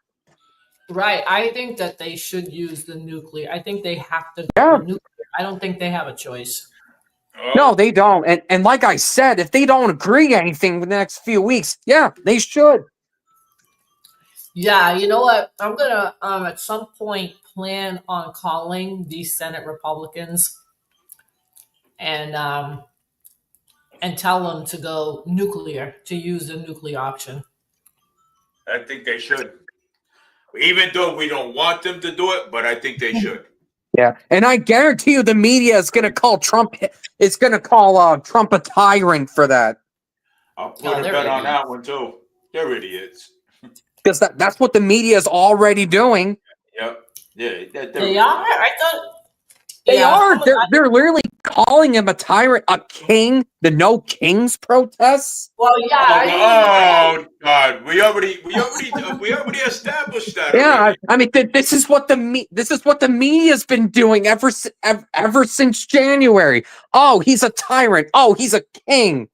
Right. I think that they should use the nuclear. I think they have to Yeah. go nuclear. I don't think they have a choice. No, they don't. And like I said, if they don't agree anything in the next few weeks, yeah, they should. Yeah, you know what? I'm gonna at some point plan on calling these Senate Republicans and tell them to go nuclear, to use the nuclear option. I think they should. Even though we don't want them to do it, but I think they should. Yeah, and I guarantee you, the media is going to call Trump. It's going to call Trump a tyrant for that. I'll put a bet on that one too. They're idiots. Because that's what the media is already doing. Yep. Yeah. They are. I thought they are. They're literally calling him a tyrant, a king. The No Kings protests. Well, yeah. Oh God, we already established that. Yeah, already. I mean, this is what the media's been doing ever since January. Oh, he's a tyrant. Oh, he's a king.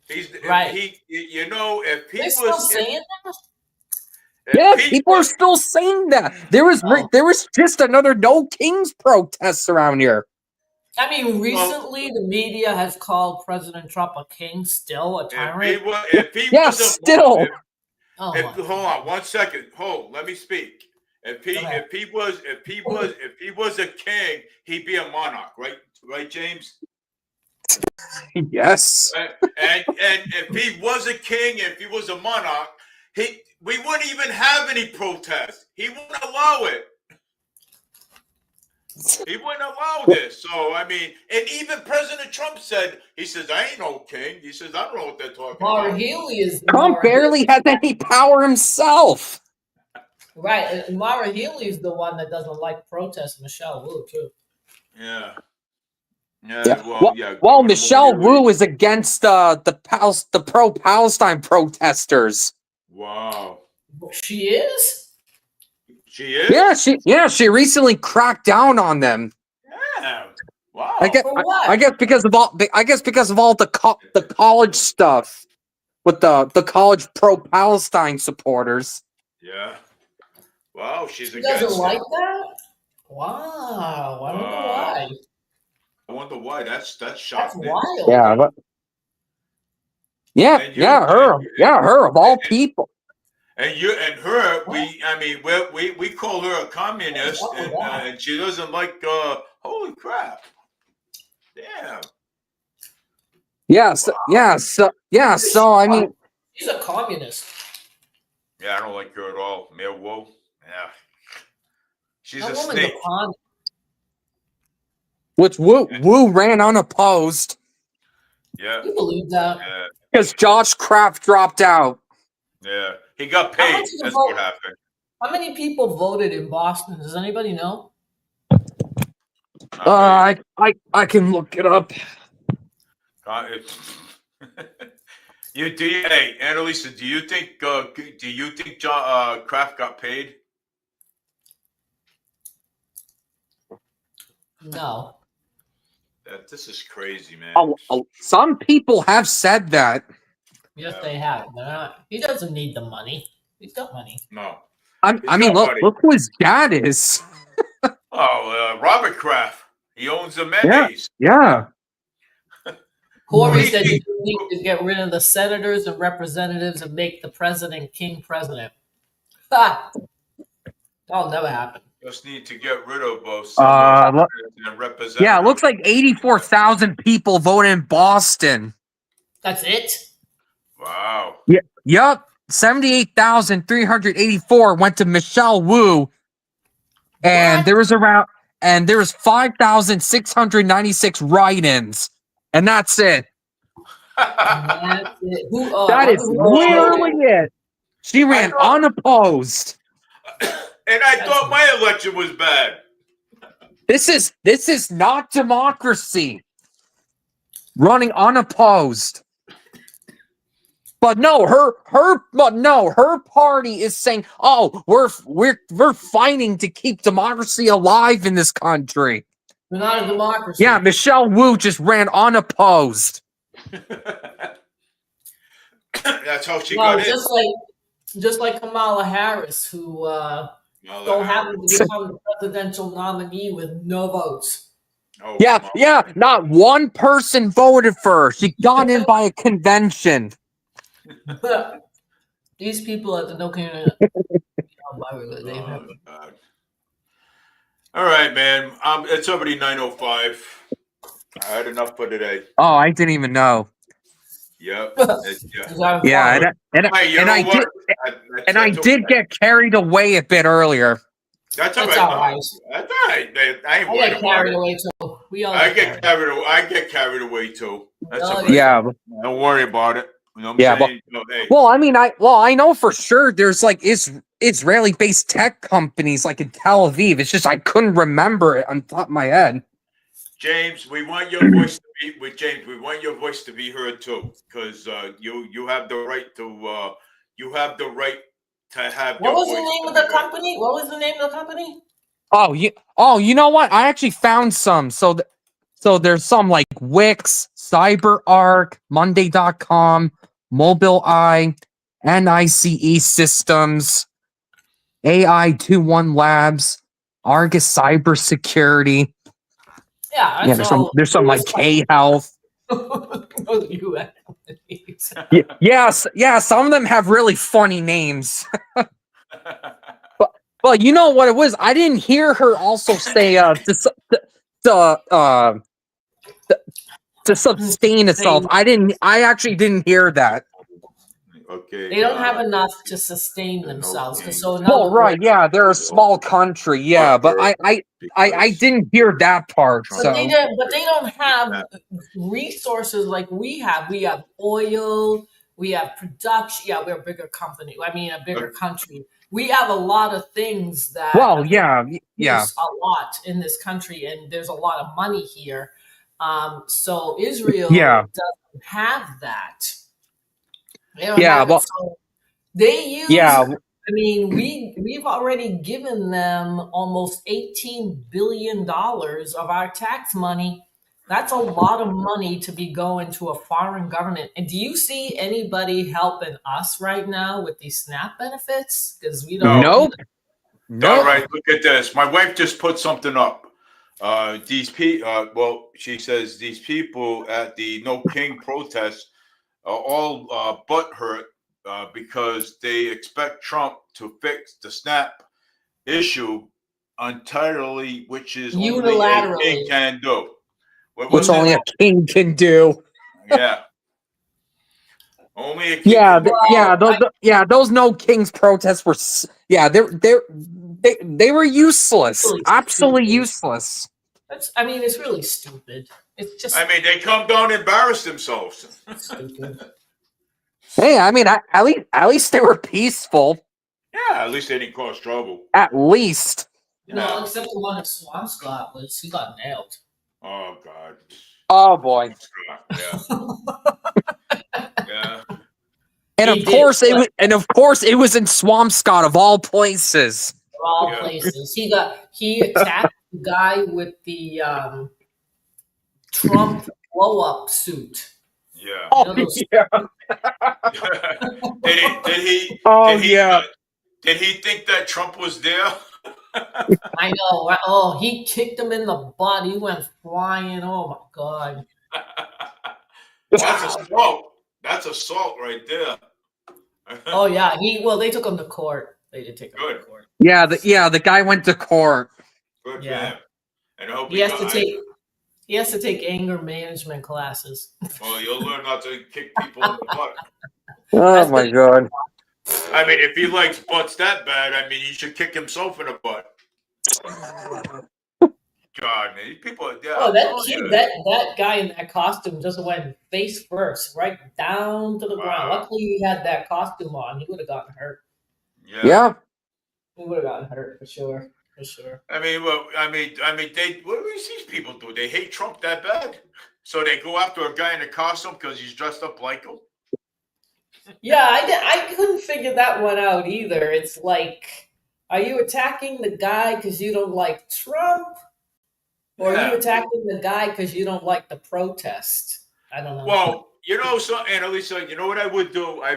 He's right. You know, if he They're was still saying that. Yeah, people are still saying that. There was just another No Kings protest around here. I mean, recently the media has called President Trump a king, still a tyrant. If he was still. Hold on 1 second. Let me speak. If he was a king, he'd be a monarch, right? Right, James? Yes. And if he was a king, if he was a monarch, we wouldn't even have any protests. He wouldn't allow it. He wouldn't allow this. So, I mean, and even President Trump said, he says, I ain't no king. He says, I don't know what they're talking about. Trump barely has any power himself. Right. And Mara Healey is the one that doesn't like protests. Michelle Wu, too. Yeah. Well, Michelle Wu is against the pro-Palestine protesters. Wow. She is? She is? She recently cracked down on them. Yeah. Wow. I guess because of all the college stuff with the college pro-Palestine supporters. Yeah. Wow, she doesn't like that? Wow. I don't know why. I wonder why. That's shocking. That's wild. Yeah, but her of all people. And her, we call her a communist, and she doesn't like. Holy crap! Damn. So I mean, she's a communist. Yeah, I don't like her at all. Mayor Wu. Yeah, she's that a snake. Which Wu ran unopposed. Yeah, you believe that? Yeah. Because Josh Kraft dropped out. Yeah, he got paid. That's what happened. How many people voted in Boston? Does anybody know? I can look it up. Hey, Annalisa, do you think Kraft got paid? No. This is crazy, man. Some people have said that. Yes, they have. He doesn't need the money. He's got money. No. I mean, look who his dad is. Robert Kraft. He owns the Mayonnaise. Yeah. Corey said you need to get rid of the senators and representatives and make the president king president. That'll never happen. Just need to get rid of and representatives. Yeah, it looks like 84,000 people voted in Boston. That's it? Wow. Yeah. Yep. 78,384 went to Michelle Wu. And there was around and there's 5,696 write-ins, and that's it. That's it. That is literally it. She ran unopposed. And I thought my election was bad. This is not democracy. Running unopposed. But no, her party is saying, "Oh, we're fighting to keep democracy alive in this country." We're not a democracy. Yeah, Michelle Wu just ran unopposed. That's how she got in. Just like Kamala Harris, who so happened to become the presidential nominee with no votes. Oh, Yeah, not one person voted for her. She got in by a convention. These people at the No Canada. All right, man. It's already 9:05. I had enough for today. Oh, I didn't even know. Yep. Yeah, and I did get carried away a bit earlier. That's all That's right. all right. That's all right. I ain't I worried get about carried it. away too. We all I get carried away too. That's all right. Yeah. Don't worry about it. You know what Yeah, I'm saying? Hey. Well, I mean, I know for sure there's like Israeli-based tech companies like in Tel Aviv. It's just I couldn't remember it on top of my head. James, we want your voice to be with James. We want your voice to be heard too, because you have the right to have. What was the name of the company? What was the name of the company? You know what? I actually found some. So there's some like Wix, CyberArk, Monday.com, Mobileye, NICE Systems, AI21 Labs, Argus Cybersecurity. Yeah, there's some like K Health. Yes, some of them have really funny names. But you know what it was? I didn't hear her also say to sustain itself. I actually didn't hear that. Okay. They don't have enough to sustain themselves. Yeah, they're a small country. Yeah, but I didn't hear that part. But they don't have resources like we have. We have oil. We have production. Yeah, we're a bigger company. I mean, a bigger country. We have a lot of things that. Yeah. A lot in this country, and there's a lot of money here. So Israel doesn't have that. They don't have it. So they use. Yeah. I mean, we've already given them almost $18 billion of our tax money. That's a lot of money to be going to a foreign government. And do you see anybody helping us right now with these SNAP benefits? Because we don't. Nope. All right, look at this. My wife just put something up. She says these people at the No King protest are all butthurt because they expect Trump to fix the SNAP issue entirely, which is unilaterally only a king can do. Which only a king can do. Yeah. Only a king. Those No Kings protests were. They were useless. Really absolutely stupid. Useless. It's really stupid. It's just. They come down and embarrass themselves. Stupid. Hey, at least they were peaceful. Yeah, at least they didn't cause trouble. At least. No, except the one at Swampscott he got nailed. Oh God. Oh boy. Yeah. And of course it was in Swampscott of all places. Of all places. He attacked the guy with the Trump blow up suit. Yeah. Yeah. Did he think that Trump was there? I know. Oh, he kicked him in the butt. He went flying. Oh my God. That's assault. That's assault right there. Oh yeah. They took him to court. They did take him to court. Yeah, the guy went to court. Good for him. And I hope he has to take anger management classes. Well, you'll learn not to kick people in the butt. Oh my God. If he likes butts that bad, he should kick himself in the butt. God, man. These people, yeah, Oh, I'm that telling kid, you. that guy in that costume just went face first, right down to the ground. Wow. Luckily, he had that costume on. He would have gotten hurt. Yeah. Yeah. He would have gotten hurt for sure. For sure. I mean, well, they. What do these people do? They hate Trump that bad, so they go after a guy in a costume because he's dressed up like him. Yeah, I couldn't figure that one out either. It's like, are you attacking the guy because you don't like Trump? Or are you Yeah. attacking the guy because you don't like the protest? I don't know. Well, and Elisa, you know what I would do? A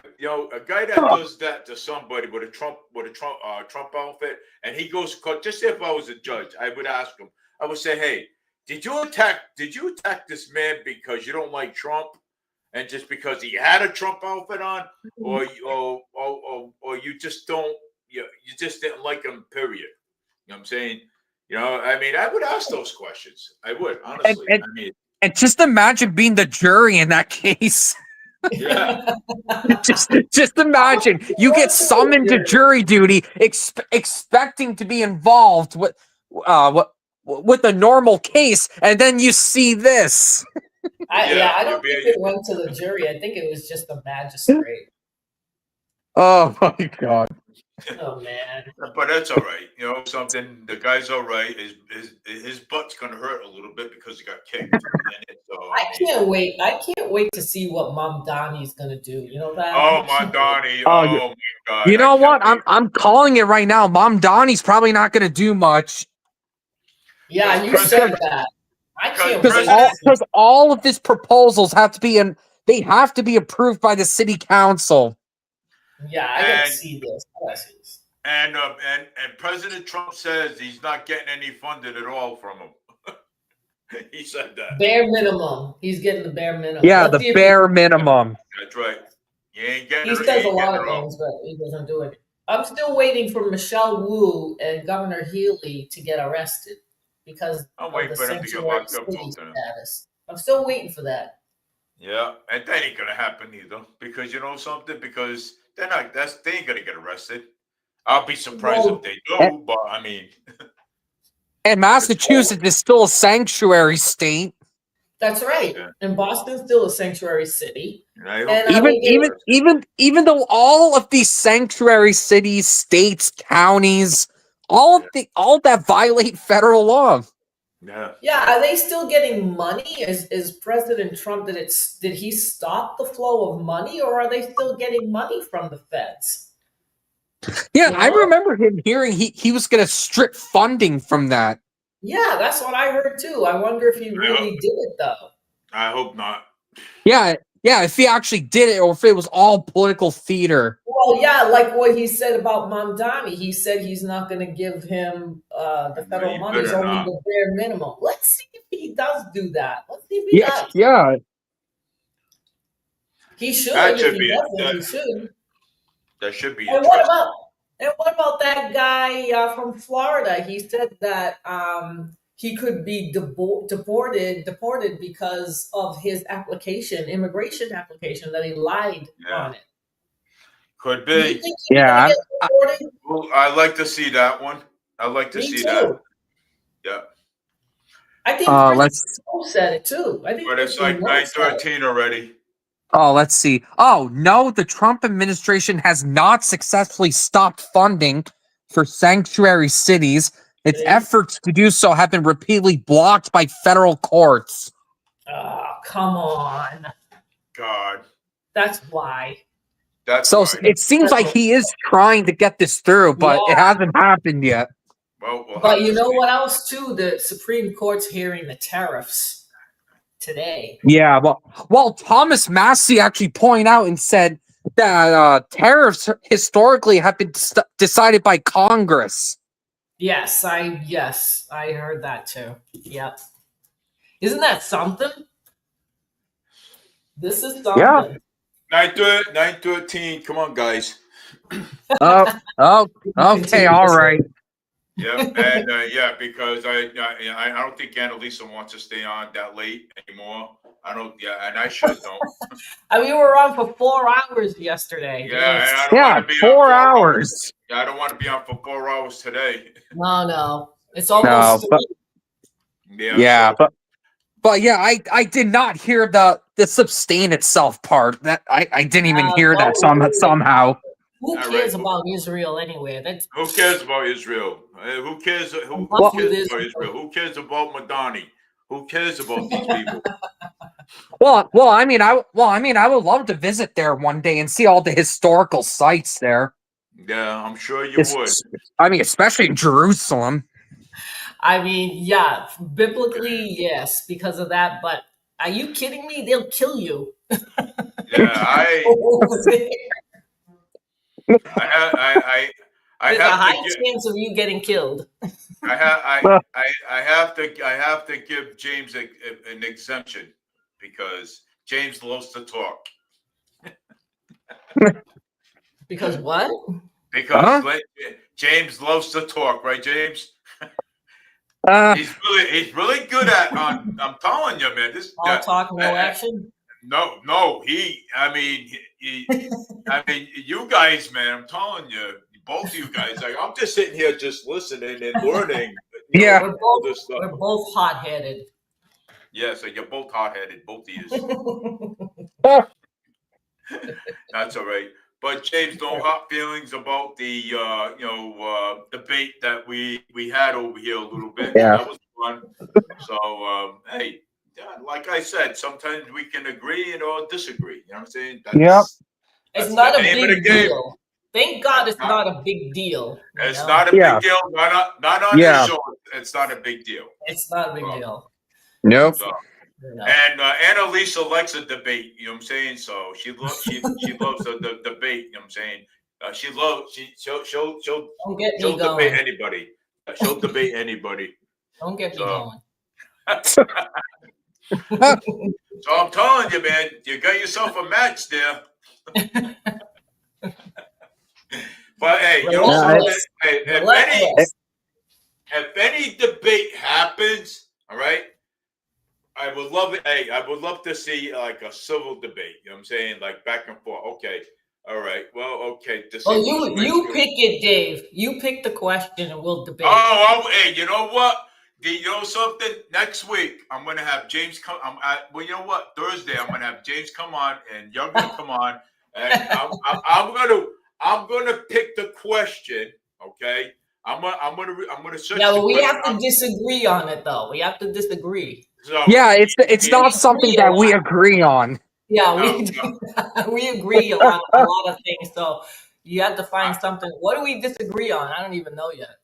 guy that does that to somebody with a Trump outfit, and he goes, just if I was a judge, I would ask him. I would say, hey, did you attack this man because you don't like Trump, and just because he had a Trump outfit on, or you just don't, you just didn't like him, period. You know what I'm saying? I mean, I would ask those questions. I would, honestly. And just imagine being the jury in that case. Yeah. just imagine you get summoned to jury duty, expecting to be involved with a normal case, and then you see this. I don't think it went to the jury. I think it was just the magistrate. Oh my God. Oh man. But that's all right. Something. The guy's all right. His butt's gonna hurt a little bit because he got kicked. I can't wait. I can't wait to see what Mom Donnie's gonna do. You know that? Oh, Mom Donnie. Oh my God. You know what? I'm calling it right now. Mom Donnie's probably not going to do much. Yeah, you said that. I can't because all of his proposals have to be they have to be approved by the city council. Yeah, I gotta see this. And President Trump says he's not getting any funded at all from him. He said that. Bare minimum. He's getting the bare minimum. Yeah, the bare minimum. That's right. He ain't getting He says a lot of things, but he doesn't do it. I'm still waiting for Michelle Wu and Governor Healy to get arrested because I'm of waiting the for them to get sanctuary locked up. city status. I'm still waiting for that. Yeah, and that ain't gonna happen either. Because you know something? Because they ain't gonna get arrested. I'll be surprised if they do, but I mean. And Massachusetts is still a sanctuary state. That's right. Yeah. And Boston's still a sanctuary city. Even though all of these sanctuary cities, states, counties, all that violate federal law. Yeah. Yeah. Are they still getting money? Is President Trump did he stop the flow of money, or are they still getting money from the feds? Yeah, I remember him hearing he was going to strip funding from that. Yeah, that's what I heard too. I wonder if he really did it though. I hope not. Yeah, if he actually did it, or if it was all political theater. Well, yeah, like what he said about Mamdani. He said he's not going to give him the federal money. It's only the bare minimum. Let's see if he does do that. Let's see if he does. Yeah. He should. If he doesn't, he should. That should be. And what about that guy from Florida? He said that he could be deported because of his immigration application, that he lied on it. Could be. Yeah. I'd like to see that one. I'd like to see that. Yeah. I think Chris said it too. But it's like 9:13 already. Oh, let's see. Oh, no, the Trump administration has not successfully stopped funding for sanctuary cities. Its efforts to do so have been repeatedly blocked by federal courts. Oh, come on. God. That's why. It seems like he is trying to get this through, but it hasn't happened yet. But you know what else, too? The Supreme Court's hearing the tariffs today. Yeah, well, Thomas Massey actually pointed out and said that tariffs historically have been decided by Congress. Yes, I heard that too. Yep. Isn't that something? This is something. Yeah. 9:13. Come on, guys. Okay, all right. Yeah, and because I don't think Annalisa wants to stay on that late anymore. I don't. Yeah, and I should don't. We were on for 4 hours yesterday. Yeah, and I don't want to be 4 hours. Yeah, I don't want to be on for 4 hours today. No, it's almost 3. Yeah, so- but yeah, I did not hear the sustain itself part. That I didn't even hear that somehow. Who All cares right. about Israel anyway? That's Who cares about Israel? Who cares? Who Enough cares with about Israel. Israel? Who cares about Madani? Who cares about these people? Well, I mean, I would love to visit there one day and see all the historical sites there. Yeah, I'm sure you would. I mean, especially in Jerusalem. I mean, yeah, biblically, yes, because of that. But are you kidding me? They'll kill you. Yeah, Over there. I There's a have high to give. chance of you getting killed. I have to give James an exemption because James loves to talk. Because what? Because James loves to talk, right, James? He's really good at on. I'm telling you, man. All talk, no action. No. I mean, you guys, man. I'm telling you, both of you guys. Like, I'm just sitting here, just listening and learning. Yeah. all this stuff. We're both hot-headed. Yeah, so you're both hot-headed, both of you. That's all right. But James, no hot feelings about the debate that we had over here a little bit. Yeah. That was fun. So hey, like I said, sometimes we can agree or disagree. You know what I'm saying? It's not a name of big the game. deal. Thank God it's not a big deal. It's not a big deal. Not on this show. It's not a big deal. It's not a big deal. Nope. So, and Annalisa likes a debate, you know what I'm saying? So she loves the debate, you know what I'm saying? She'll debate anybody. She'll debate anybody. Don't get me going. So I'm telling you, man, you got yourself a match there. But hey, you know something? Hey, if any debate happens, all right, I would love it. Hey, I would love to see like a civil debate. You know what I'm saying? Like back and forth. Okay. All right. Well, okay. Well, you pick it, Dave. You pick the question and we'll debate. Hey, you know what? You know something? Next week I'm gonna have James come. Well, you know what? Thursday I'm gonna have James come on, and you're gonna come on, and I'm gonna pick the question. Okay. I'm gonna search. Yeah, but we have to disagree on it, though. We have to disagree. So, yeah, it's not something that we agree on. Yeah, we agree on a lot of things. So you have to find something. What do we disagree on? I don't even know yet.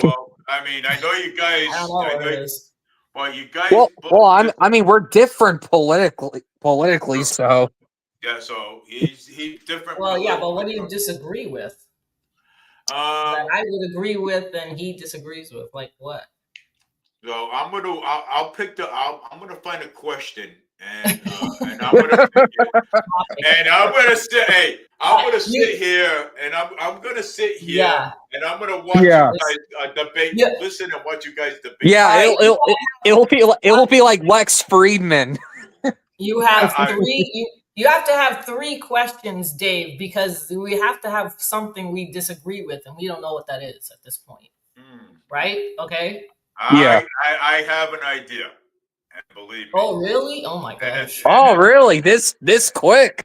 Well, I mean, I know you guys. I don't know what it is. Well, you guys. Well, I mean, we're different politically, so. Yeah, so he's different. Well, yeah, but what do you disagree with? That I would agree with, and he disagrees with. Like what? So I'm gonna find a question, and I'm gonna pick it, and I'm gonna sit. Hey, I'm gonna sit here, and I'm gonna sit here, and I'm gonna watch you guys debate. Listen and watch you guys debate. Yeah, it'll be like Lex Friedman. You have three. You have to have three questions, Dave, because we have to have something we disagree with, and we don't know what that is at this point. Right? Okay. I have an idea, and believe me. Oh, really? Oh my gosh. Oh, really? This quick?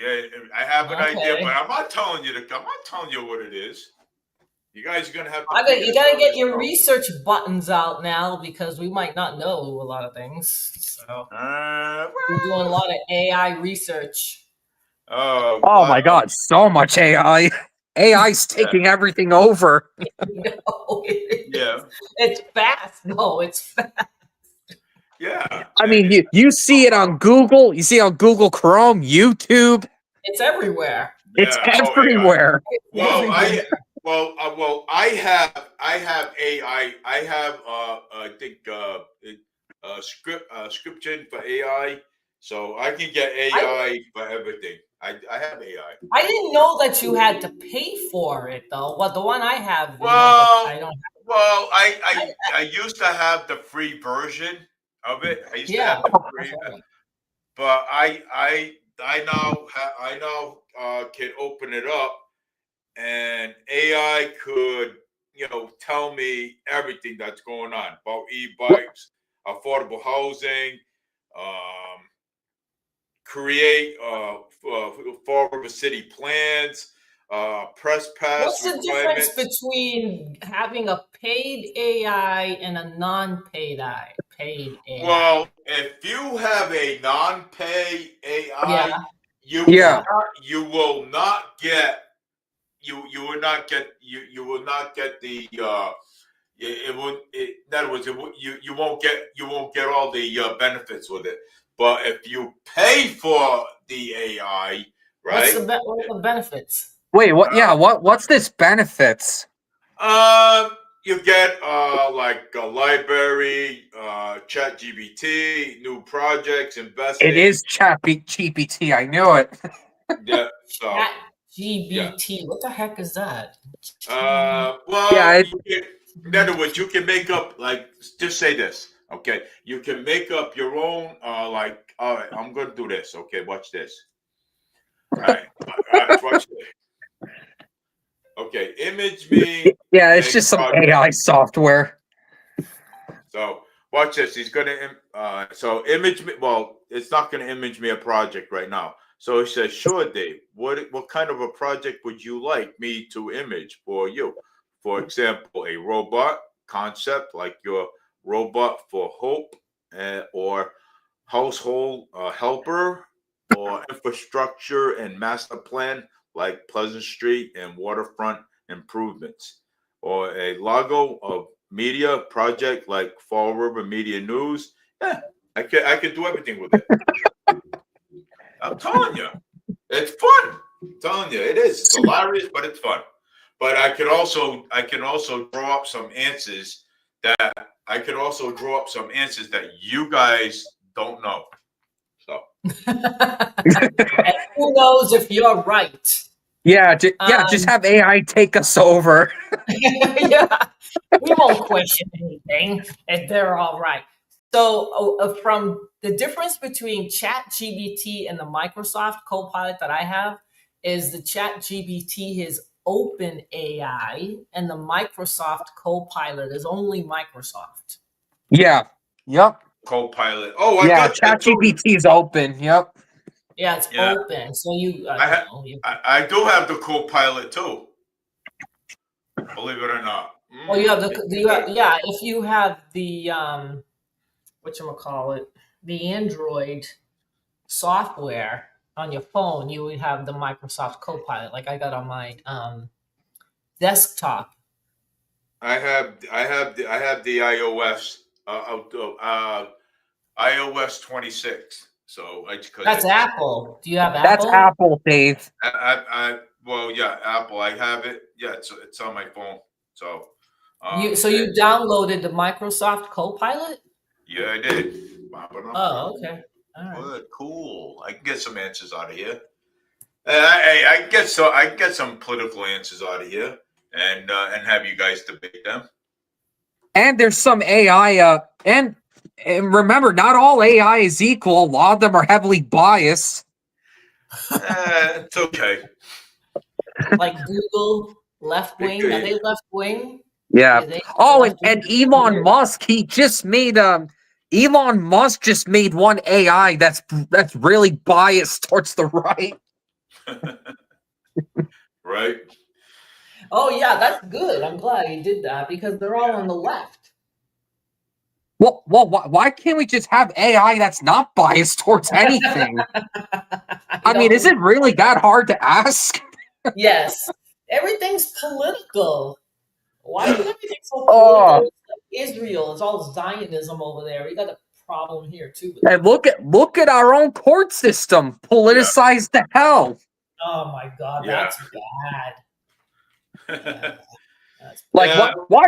Yeah, I have an idea, but I'm not telling you what it is. You guys are gonna have to. You gotta get your research buttons out now because we might not know a lot of things. So we're doing a lot of AI research. Oh my God! So much AI. AI's taking everything over. No, yeah, it's fast. No, it's fast. Yeah. I mean, you see it on Google. You see it on Google Chrome, YouTube. It's everywhere. It's everywhere. Well, I have AI. I have I think scription for AI, so I can get AI for everything. I have AI. I didn't know that you had to pay for it though. Well, the one I have, I don't have. Well, I used to have the free version of it. I used to have the free, but I now can open it up, and AI could tell me everything that's going on about e-bikes, affordable housing, create forward city plans, press pass What's the difference requirements. between having a paid AI and a non-paid AI? Well, if you have a non-pay AI, Yeah. you Yeah. will not get you will not get the in other words, you won't get all the benefits with it. But if you pay for the AI, What right? are the benefits? Wait, what? Yeah, what's this benefits? You get like a library, chat GBT, new projects, investing. It is GPT. I knew it. Yeah. So Chat GBT. What the heck is that? well, Yeah, in other words, you can make up just say this, okay? You can make up your own all right, I'm gonna do this. Okay, watch this. All right, watch this. Okay, image me. Yeah, it's just some project. AI software. So watch this. He's gonna so image me. Well, it's not gonna image me a project right now. So he says, "Sure, Dave. What kind of a project would you like me to image for you? For example, a robot concept like your robot for hope, or household helper, or infrastructure and master plan like Pleasant Street and waterfront improvements, or a logo of media project like Fall River Media News. Yeah, I could do everything with it. I'm telling you, it's fun. I'm telling you, it is. It's hilarious, but it's fun. But I can also draw up some answers that you guys don't know. So And who knows if you're right? Yeah, just have AI take us over. Yeah, we won't question anything if they're all right. So, from the difference between ChatGPT and the Microsoft Copilot that I have is the ChatGPT is open AI, and the Microsoft Copilot is only Microsoft. Yeah. Yep. Copilot. Oh, I Yeah, got that too. ChatGPT is open. Yep. Yeah, it's Yeah. open. So you, I do have the Copilot too. Believe it or not. well, you have yeah. If you have the whatchamacallit, the Android software on your phone, you would have the Microsoft Copilot, like I got on my desktop. I have the iOS iOS 26. So That's Apple. Do you have That's Apple? Apple, Dave. Well, yeah, Apple. I have it. Yeah, it's on my phone. So You downloaded the Microsoft Copilot? Yeah, I did. Oh, okay. All right. Good, cool. I can get some answers out of here. I get some political answers out of here, and have you guys debate them. And there's some AI, and remember, not all AI is equal. A lot of them are heavily biased. It's okay. Like Google, left wing. Are they left wing? Yeah. Oh, and left-wing? Elon Musk, Elon Musk just made one AI that's really biased towards the right. Right. Oh yeah, that's good. I'm glad he did that because they're all on the left. Well, why can't we just have AI that's not biased towards anything? I mean, is it really that hard to ask? Yes. Everything's political. Why is everything so political? It's like Israel, it's all Zionism over there. We got a problem here too. And look at our own court system, politicized to hell. Oh my God, that's bad. Why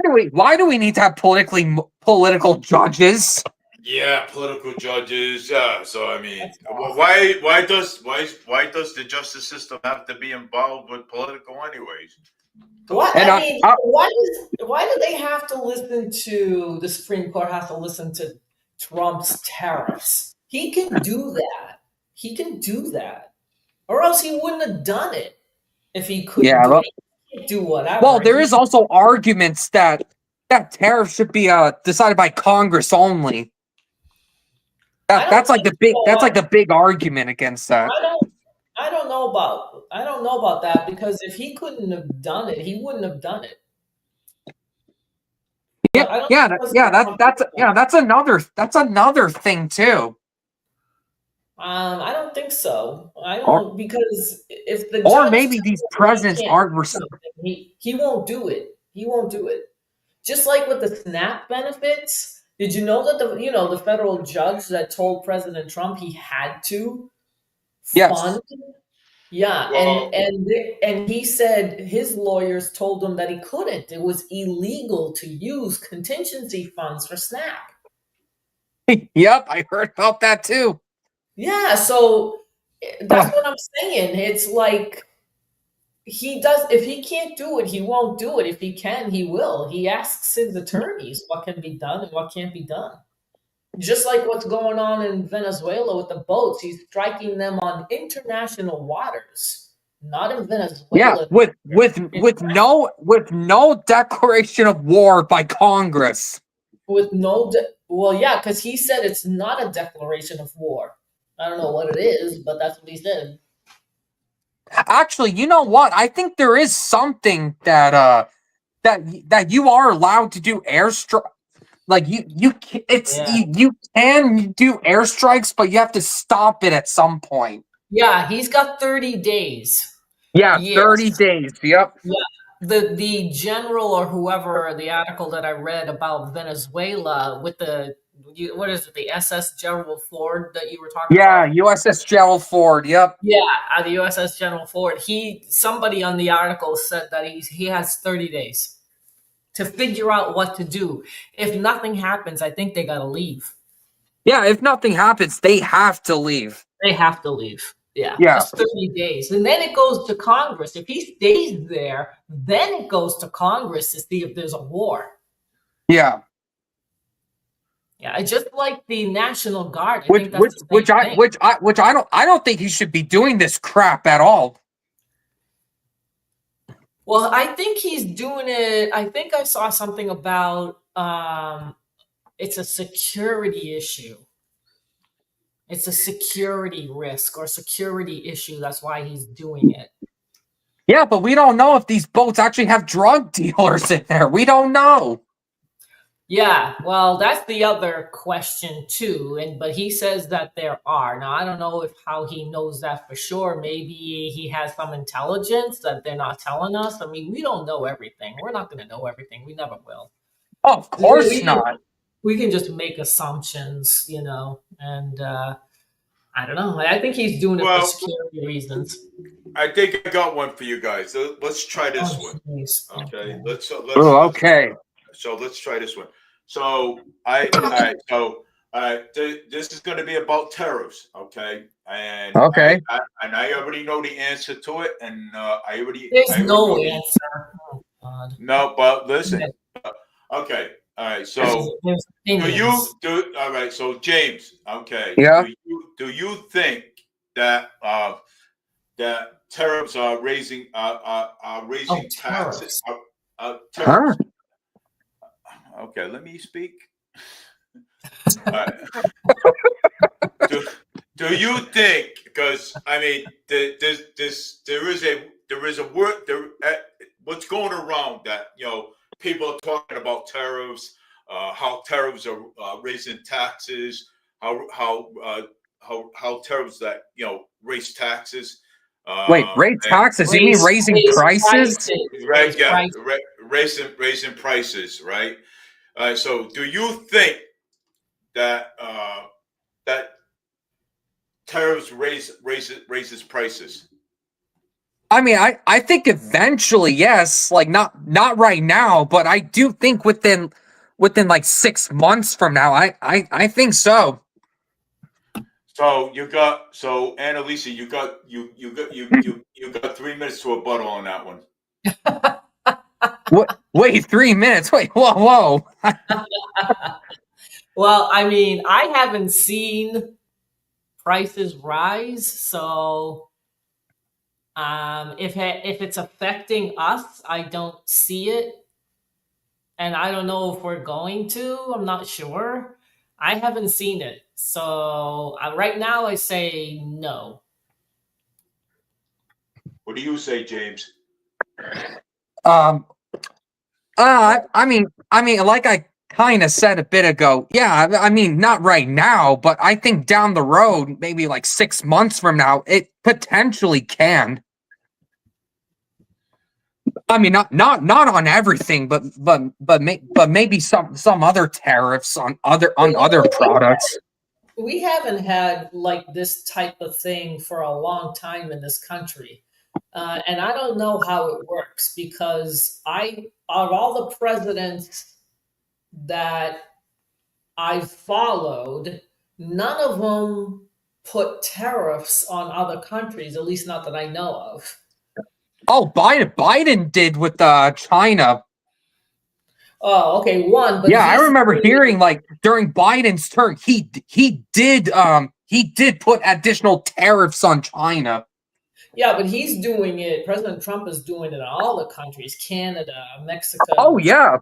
do we need to have political judges? Yeah, political judges. So I mean, why does the justice system have to be involved with political anyways? What why do they have to listen to the Supreme Court? Has to listen to Trump's tariffs? He can do that. Or else he wouldn't have done it if he couldn't do it. He do whatever. Well, there is also arguments that tariffs should be decided by Congress only. That's like the big argument against that. I don't know about that, because if he couldn't have done it, he wouldn't have done it. That's another thing too. I don't think so. I don't, because if the or judge maybe tells these him presidents he can't aren't. do something, he won't do it. He won't do it. Just like with the SNAP benefits. Did you know that the federal judge that told President Trump he had to fund? Yeah, Well- and he said his lawyers told him that he couldn't. It was illegal to use contingency funds for SNAP. Yep, I heard about that too. Yeah, so that's what I'm saying. It's like if he can't do it, he won't do it. If he can, he will. He asks his attorneys what can be done and what can't be done. Just like what's going on in Venezuela with the boats, he's striking them on international waters, not in Venezuela. Yeah, with no declaration of war by Congress. Because he said it's not a declaration of war. I don't know what it is, but that's what he said. Actually, you know what? I think there is something that you are allowed to do airstrike. Like you can do airstrikes, but you have to stop it at some point. Yeah, he's got 30 days. Yeah, Yes. 30 days. Yep. Yeah. The general or whoever, the article that I read about Venezuela with the SS Gerald Ford that you were talking about? Yeah, USS Gerald Ford. Yep. Yeah, the USS General Ford. Somebody on the article said that he has 30 days to figure out what to do. If nothing happens, I think they got to leave. Yeah, if nothing happens, they have to leave. They have to leave. Yeah, Yeah. just 30 days. And then it goes to Congress. If he stays there, then it goes to Congress to see if there's a war. Yeah. Yeah, just like the National Guard. Which I don't think he should be doing this crap at all. Well, I think he's doing it. I think I saw something about it's a security issue. It's a security risk or security issue. That's why he's doing it. Yeah, but we don't know if these boats actually have drug dealers in there. We don't know. Yeah, well, that's the other question too. But he says that there are. Now, I don't know how he knows that for sure. Maybe he has some intelligence that they're not telling us. I mean, we don't know everything. We're not going to know everything. We never will. Oh, of course not. We can just make assumptions, and I don't know. I think he's doing it for security reasons. I think I got one for you guys. Let's try this one. Geez. Okay. Let's okay. So let's try this one. So this is going to be about tariffs. Okay. And okay. I already know the answer to it, and There's no answer. Oh, God. No, but listen. Okay. All right. So all right. So James. Okay. Yeah. Do you think that that tariffs are raising taxes? Tariffs. Okay, let me speak. Do you think? Because I mean, there is a word there. What's going around that people are talking about tariffs, how tariffs are raising taxes, how tariffs that raise taxes. Wait, raise taxes? You mean raising prices? Right. Yeah, raising prices. Right. So, do you think that that tariffs raises prices? I mean, I think eventually, yes. Like not right now, but I do think within like 6 months from now, I think so. So Annalisa, you got 3 minutes to rebuttal on that one. What? Wait, 3 minutes? Wait, whoa. Well, I mean, I haven't seen prices rise, so If it's affecting us, I don't see it, and I don't know if we're going to. I'm not sure. I haven't seen it, so right now I say no. What do you say, James? I mean, like I kind of said a bit ago. Yeah, I mean, not right now, but I think down the road, maybe like 6 months from now, it potentially can. I mean, not on everything, but maybe some other tariffs on other products. We haven't had like this type of thing for a long time in this country. And I don't know how it works because of all the presidents that I've followed, none of them put tariffs on other countries, at least not that I know of. Oh, Biden did with China. Oh, okay, one. But yeah, I remember hearing like during Biden's term, he did put additional tariffs on China. Yeah, but he's doing it. President Trump is doing it in all the countries: Canada, Mexico. Oh yeah,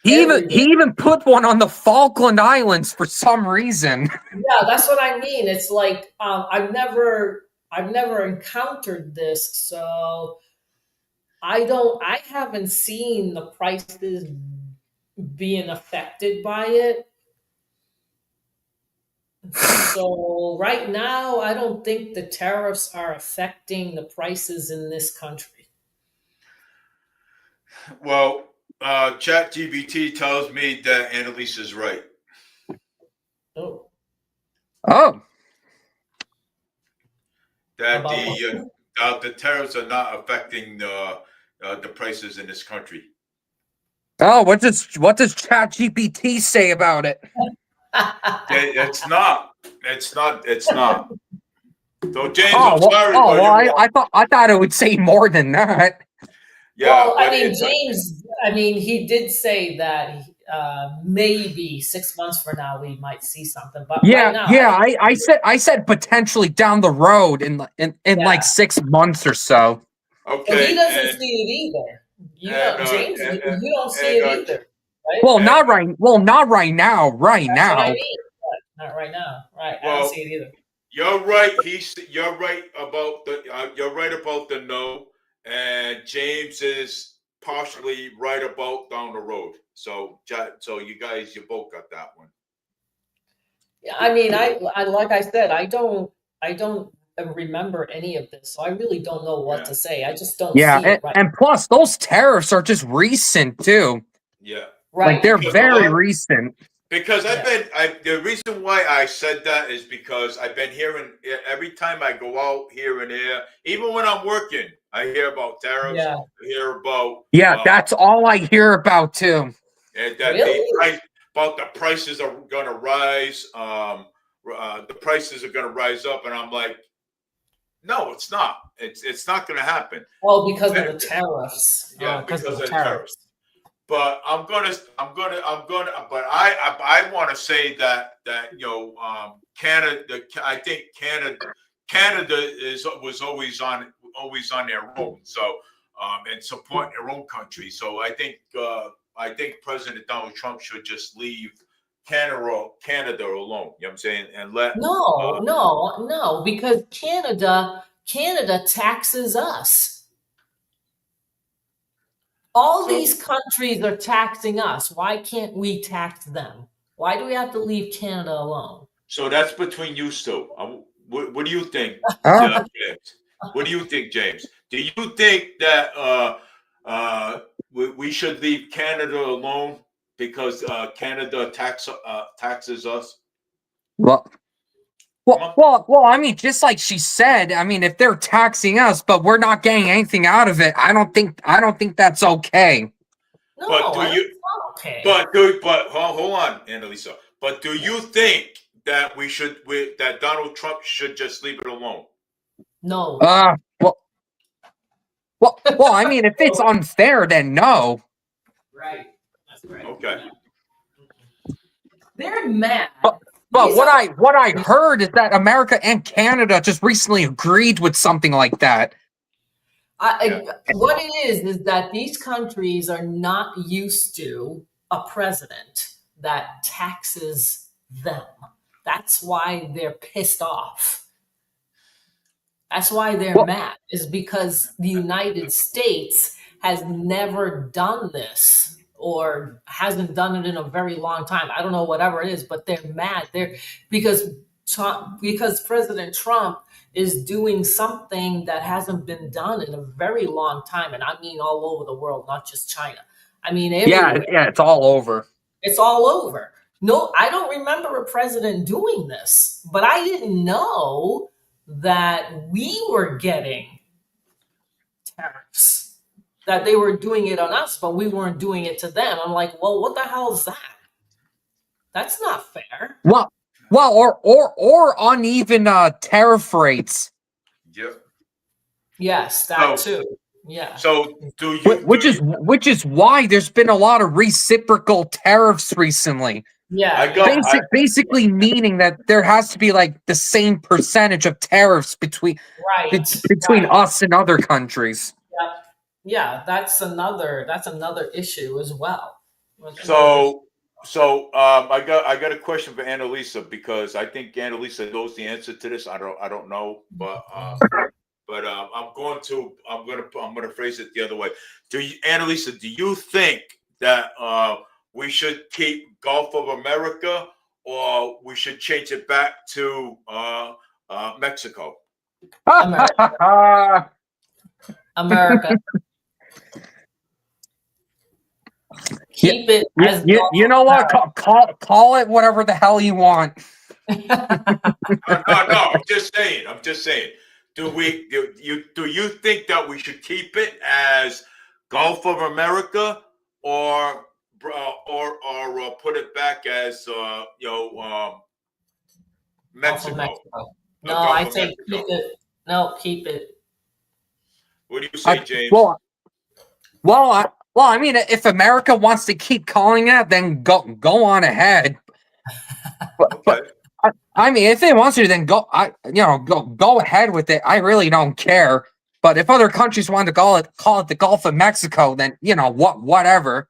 he even put one on the Falkland Islands for some reason. Yeah, that's what I mean. It's like I've never encountered this, so I haven't seen the prices being affected by it. So right now, I don't think the tariffs are affecting the prices in this country. Well, ChatGPT tells me that Annalise is right. Oh. That the tariffs are not affecting the prices in this country. Oh, what does ChatGPT say about it? It's not. So James, I'm sorry. I thought it would say more than that. Yeah, well, I mean, James. I mean, he did say that maybe 6 months from now we might see something. But yeah, right now, I said potentially down the road in like 6 months or so. Okay. Well, he doesn't see it either. James, you don't see it either. Right? Well, not right now. Right That's now. what I mean. Not right now. Right. I don't see it either. You're right. You're right about the no, and James is partially right about down the road. So you guys, you both got that one. Yeah, I mean, I like I said, I don't remember any of this, so I really don't know what to say. I just don't see it right. And plus, those tariffs are just recent too. Yeah, right. Like they're very recent. Because the reason why I said that is because I've been hearing every time I go out here and there, even when I'm working, I hear about tariffs. Yeah. I hear about that's all I hear about too. And that about the prices are going to rise. The prices are going to rise up, and I'm like, no, it's not. It's not going to happen. Oh, because of the tariffs. Yeah, because of the tariffs. But but I want to say that Canada. I think Canada was always on their own. So and supporting their own country. So I think President Donald Trump should just leave Canada alone. You know what I'm saying? And let no, because Canada taxes us. All these countries are taxing us. Why can't we tax them? Why do we have to leave Canada alone? So that's between you two. What do you think, James? What do you think, James? Do you think that we should leave Canada alone because Canada taxes us? Well, I mean, just like she said, I mean, if they're taxing us, but we're not getting anything out of it, I don't think that's okay. No, but it's not okay. But hold on, Annalisa. But do you think that that Donald Trump should just leave it alone? No. Well, I mean, if it's unfair, then no. Right. That's right. Okay. They're mad. But what I heard is that America and Canada just recently agreed with something like that. What it is that these countries are not used to a president that taxes them. That's why they're pissed off. That's why they're mad, is because the United States has never done this or hasn't done it in a very long time. I don't know, whatever it is, but they're mad. Because President Trump is doing something that hasn't been done in a very long time. And I mean all over the world, not just China. I mean, everywhere. Yeah, it's all over. It's all over. No, I don't remember a president doing this, but I didn't know that we were getting tariffs, that they were doing it on us, but we weren't doing it to them. I'm like, well, what the hell is that? That's not fair. Well, or uneven tariff rates. Yep. Yes, that too. Yeah. So which is why there's been a lot of reciprocal tariffs recently. Yeah. Basically meaning that there has to be like the same percentage of tariffs between us and other countries. Yeah, that's another issue as well. So I got a question for Annalisa, because I think Annalisa knows the answer to this. I don't know, but I'm gonna phrase it the other way. Annalisa, do you think that we should keep Gulf of America, or we should change it back to Mexico? America. Keep it as you know what? Call it whatever the hell you want. No, I'm just saying. Do you think that we should keep it as Gulf of America, or put it back as Mexico? No, I say keep it. No, keep it. What do you say, James? Well, I mean, if America wants to keep calling it, then go on ahead. But I mean, if they want to, then go ahead with it. I really don't care. But if other countries want to call it the Gulf of Mexico, then whatever.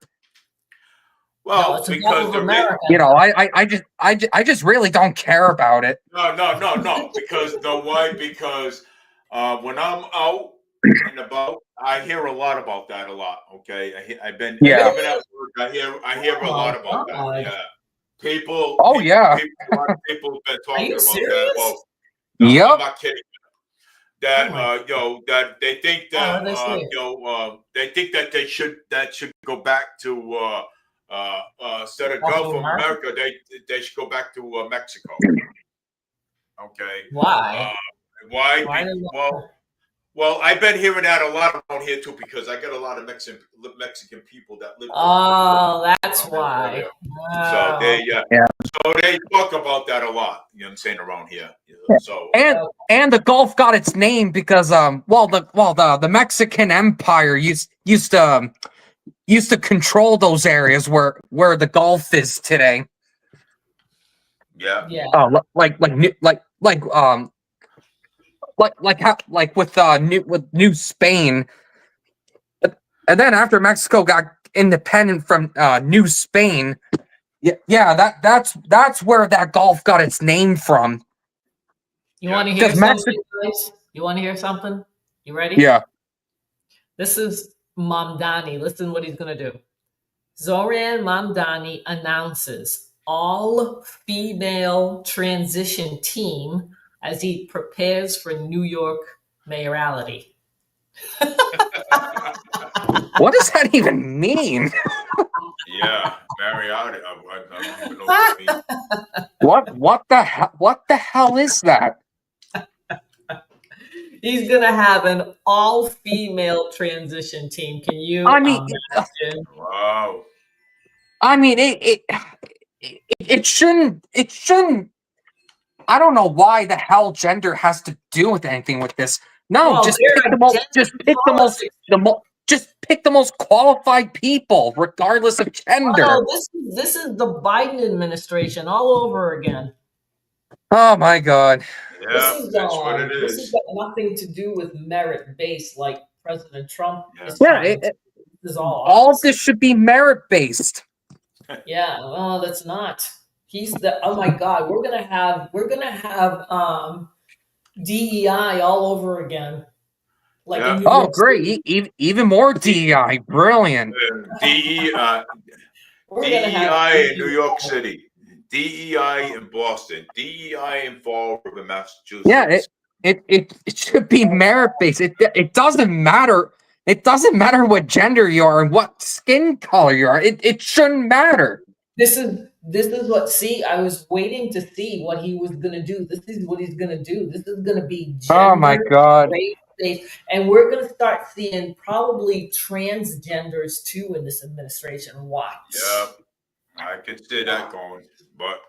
Well, no, because I just really don't care about it. No. Because when I'm out and about, I hear a lot about that. Okay, I've been at work. I hear a lot about that. Yeah, people. Oh yeah. A lot of people have been talking about serious? that. Well, no, yep. I'm not kidding. That that they think that they think that that should go back to instead of Gulf of America, they should go back to Mexico. Okay. Why? Why? Well, I've been hearing that a lot around here too, because I got a lot of Mexican people that live. Oh, that's why. So they talk about that a lot. You know what I'm saying, around here. So and the Gulf got its name because the Mexican Empire used to control those areas where the Gulf is today. Yeah. With New Spain, and then after Mexico got independent from New Spain, that's where that Gulf got its name from. You want to hear something, guys? You want to hear something? You ready? Yeah. This is Mamdani. Listen what he's gonna do. Zoran Mamdani announces all-female transition team as he prepares for New York mayoralty. What does that even mean? Yeah, mayoralty. I don't even know what that means. What the hell is that? He's gonna have an all-female transition team. Can you imagine? Wow. I mean, it shouldn't. I don't know why the hell gender has to do with anything with this. No, just pick the most qualified people, regardless of gender. Oh, this is the Biden administration all over again. Oh my God. Yeah, that's what it is. This has got nothing to do with merit-based like President Trump is Yeah, trying to. This is all all this should be merit-based. Yeah, well, that's not. He's the. Oh my God, we're gonna have DEI all over again, like in Yeah. New Oh, York great. City. Even more DEI. Brilliant. We're gonna have DEI in New DEI. York City, DEI in Boston, DEI in Fall River, Yeah, Massachusetts. it should be merit-based. It doesn't matter. It doesn't matter what gender you are and what skin color you are. It shouldn't matter. This is what. See, I was waiting to see what he was gonna do. This is what he's gonna do. This is gonna be Oh my gender, God. race-based, and we're gonna start seeing probably transgenders too in this administration. Watch. Yeah, I could see that going, but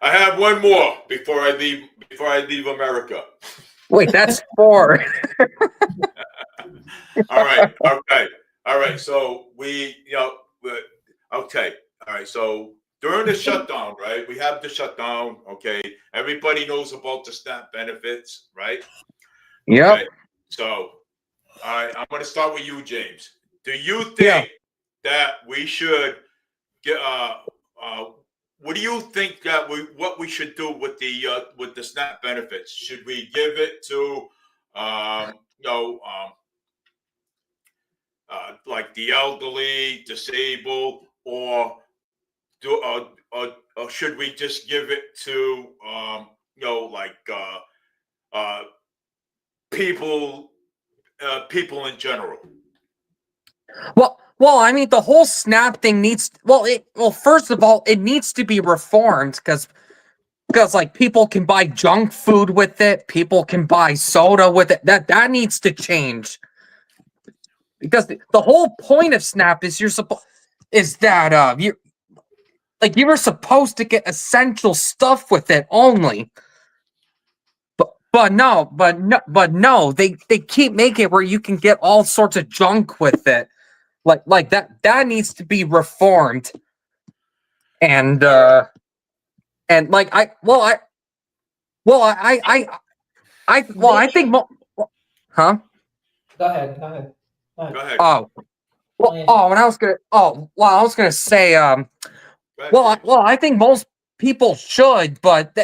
I have one more before I leave America. Wait, that's 4. All right, okay, all right. So okay, all right. So during the shutdown, right? We have the shutdown. Okay, everybody knows about the SNAP benefits, right? Yep. Okay. So, all right, I'm going to start with you, James. Do you think Yeah. that we should get? What do you think that what we should do with the SNAP benefits? Should we give it to, like the elderly, disabled, or should we just give it to, people in general? Well, I mean, the whole SNAP thing needs. Well, first of all, it needs to be reformed because like people can buy junk food with it, people can buy soda with it. That needs to change. Because the whole point of SNAP is you were supposed to get essential stuff with it only. But no, they keep making it where you can get all sorts of junk with it. Like that needs to be reformed. And like I think huh? Go ahead. Go ahead. Go ahead. Oh, and I was gonna say, Go ahead, James. I think most people should, but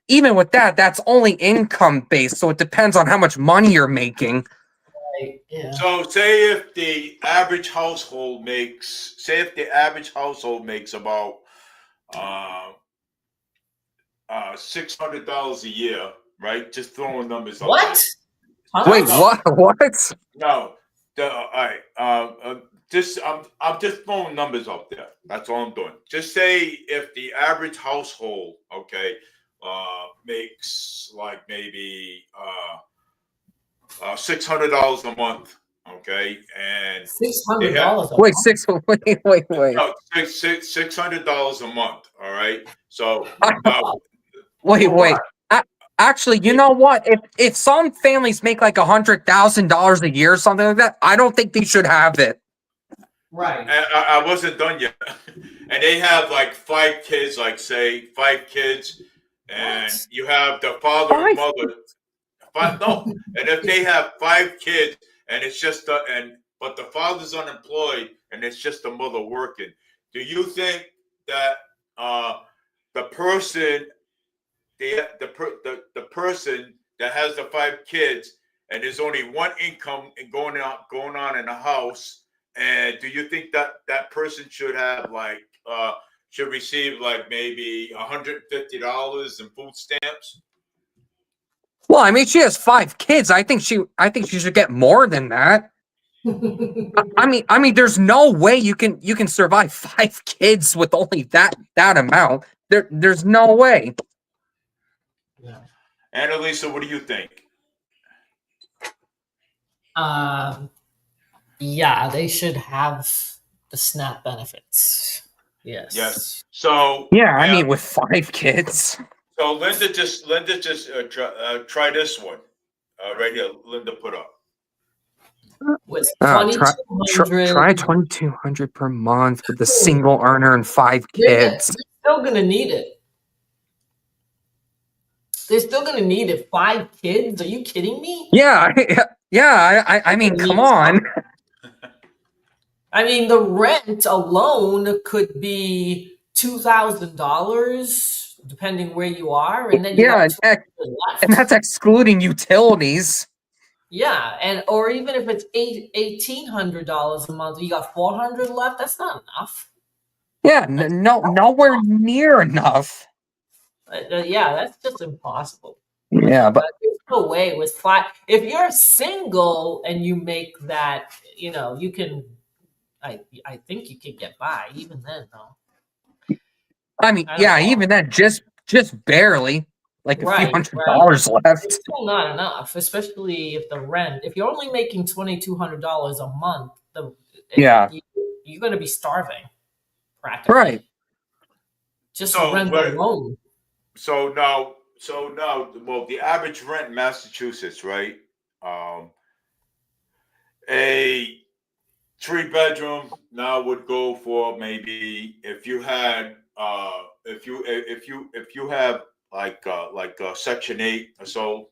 even with that, that's only income based, so it depends on how much money you're making. Right, yeah. So, say if the average household makes about $600 a year, right? Just throwing numbers out What? there. Wait, No. what? No, all right. I'm just throwing numbers out there. That's all I'm doing. Just say if the average household, okay, makes like maybe $600 a month, okay, and $600. Wait, wait. no, $600 a month. All right. So Wait. Actually, you know what? If some families make like $100,000 a year or something like that, I don't think they should have it. Right. I wasn't done yet, and they have like 5 kids, like say 5 kids, and you have the father and mother. And if they have 5 kids, and it's just but the father's unemployed, and it's just the mother working, do you think that the person the person that has the 5 kids and there's only one income and going on in the house, and do you think that that person should have like should receive like maybe $150 in food stamps? Well, I mean, she has 5 kids. I think she should get more than that. I mean, there's no way you can survive 5 kids with only that amount. There's no way. Yeah. Annalisa, what do you think? Yeah, they should have the SNAP benefits. Yes. Yes. So Yeah, I mean, with 5 kids. So Linda just try this one right here. Linda put up. With Try $2,200 per month with a single earner and 5 kids. They're still gonna need it. They're still gonna need it. 5 kids? Are you kidding me? Yeah, Yeah, I mean, come on. I mean, the rent alone could be $2,000, depending where you are, and then you Yeah, got 200 left. and that's excluding utilities. Yeah, and or even if it's $1,800 a month, you got 400 left. That's not enough. Yeah, nowhere near enough. Yeah, that's just impossible. Yeah, but There's no way with five. If you're single and you make that, you can. I think you could get by even then, though. I mean, yeah, even then, just barely, like a few $100 left. It's still not enough, especially if the rent. If you're only making $2,200 a month, you're going to be starving, practically. Right. Just rent alone. So now, well, the average rent in Massachusetts, right? A 3-bedroom now would go for maybe if you had if you have like Section 8 or so,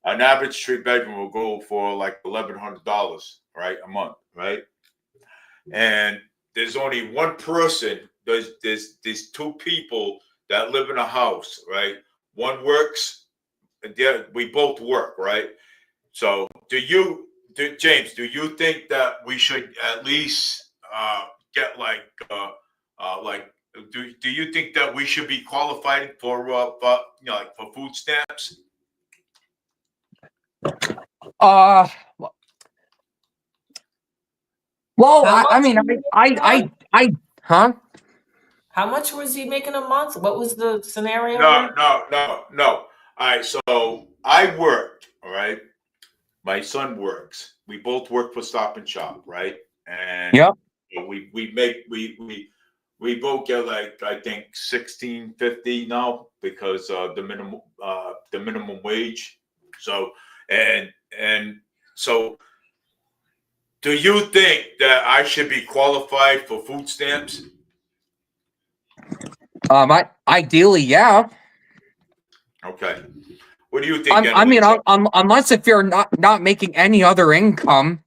an average 3-bedroom will go for like $1,100, right, a month, right? And there's only one person. There's 2 people that live in a house, right? One works, and we both work, right? So James, do you think that we should at least get do you think that we should be qualified for for food stamps? Well, I mean, huh? How much was he making a month? What was the scenario? No. All right, so I worked, all right? My son works. We both work for Stop and Shop, right? And we both get like I think $16.50 now because the minimum wage. So and so, do you think that I should be qualified for food stamps? Ideally, yeah. Okay. What do you think? I mean, unless if you're not making any other income.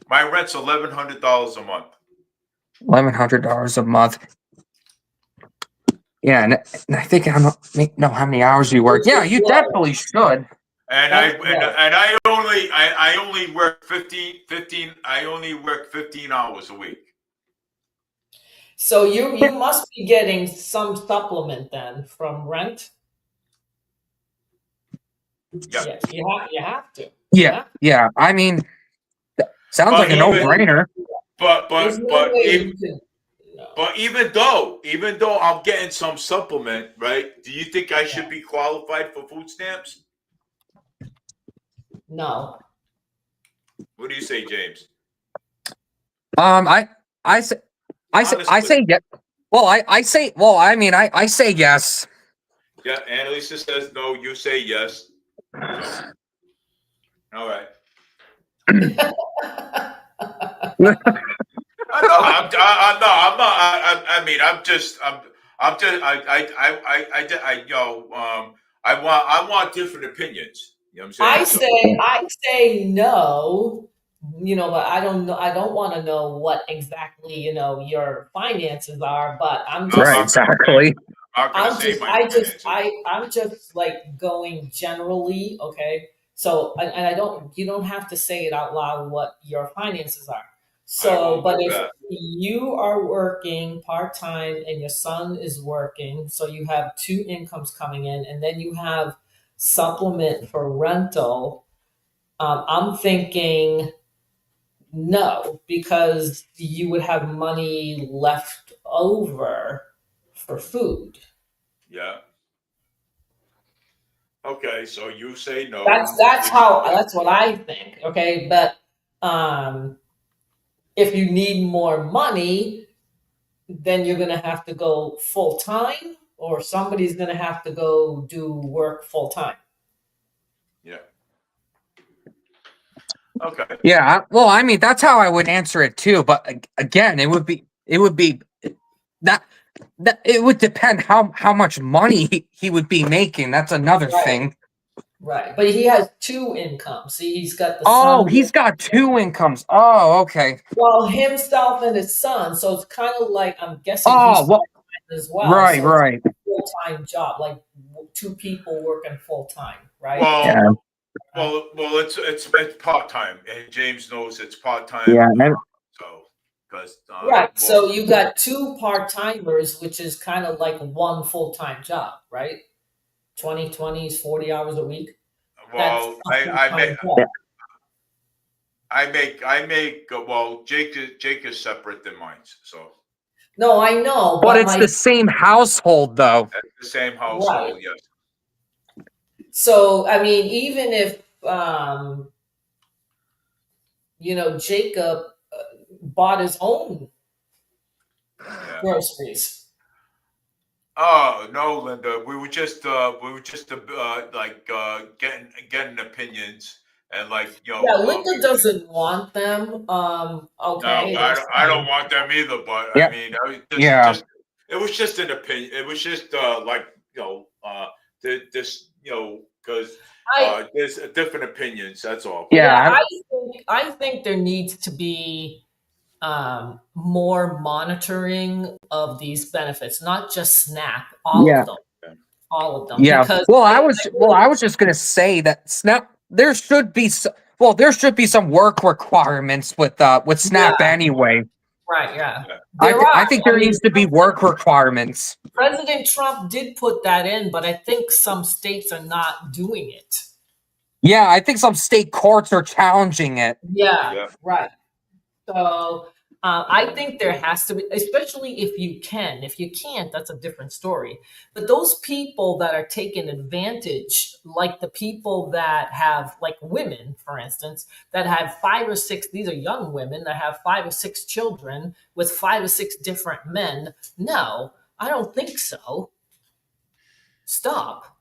My rent's $1,100 a month. $1,100 a month. Yeah, and I think I don't know how many hours you work. Yeah, you definitely should. And I only work 15. I only work 15 hours a week. So you must be getting some supplement then from rent. Yeah, you have to. Yeah. I mean, sounds like a no-brainer. But even though I'm getting some supplement, right? Do you think I should be qualified for food stamps? No. What do you say, James? I say yes. Well, I say yes. Yeah, Annalisa says no. You say yes. All right. I'm not. I want different opinions. You know what I'm saying? I say no, but I don't know. I don't want to know what exactly, your finances are, but I'm just right, exactly. I'm just like going generally, okay? So, and you don't have to say it out loud what your finances are. So, but if you are working part-time and your son is working, so you have 2 incomes coming in, and then you have supplement for rental, I'm thinking no, because you would have money left over for food. Yeah. Okay, so you say no. That's what I think. Okay, but if you need more money, then you're gonna have to go full time, or somebody's gonna have to go do work full time. Yeah. Okay. Yeah. Well, I mean, that's how I would answer it too. But again, it would be that it would depend how much money he would be making. That's another thing. Right, but he has two incomes. See, he's got the Oh, son. he's got two incomes. Oh, okay. Well, himself and his son. So it's kind of like, I'm guessing Oh, he's well, full-time as well. right, So it's right. a full-time job, like two people working full-time, right? Well, Yeah. well, it's part time, and James knows it's part time. Yeah, and So, because Right. So you got two part-timers, which is kind of like one full-time job, right? 20 is 40 hours a week. That's well, a full-time job. I make well, Jake is separate than mine, so No, I know, but but it's the same household, though. that's the same household. Right. Yes. So I mean, even if Jacob bought his own Yeah. groceries. Oh no, Linda, we were just getting opinions and Yeah, Linda doesn't want them. Okay, No, that's I fine. don't want them either. But Yeah. I mean, Yeah. it was just an opinion. It was just because there's different opinions. That's all. Yeah. I think there needs to be more monitoring of these benefits, not just SNAP, all Yeah. of them. Yeah. Because Well, I was just gonna say that Snap. There should be some work requirements with Snap Yeah. anyway. Right, yeah. I think there needs to be work requirements. President Trump did put that in, but I think some states are not doing it. Yeah, I think some state courts are challenging it. Yeah. Right. So I think there has to be, especially if you can. If you can't, that's a different story. But those people that are taking advantage, like the people that have, like women, for instance, that have 5 or 6, these are young women that have 5 or 6 children with 5 or 6 different men. No, I don't think so. Stop.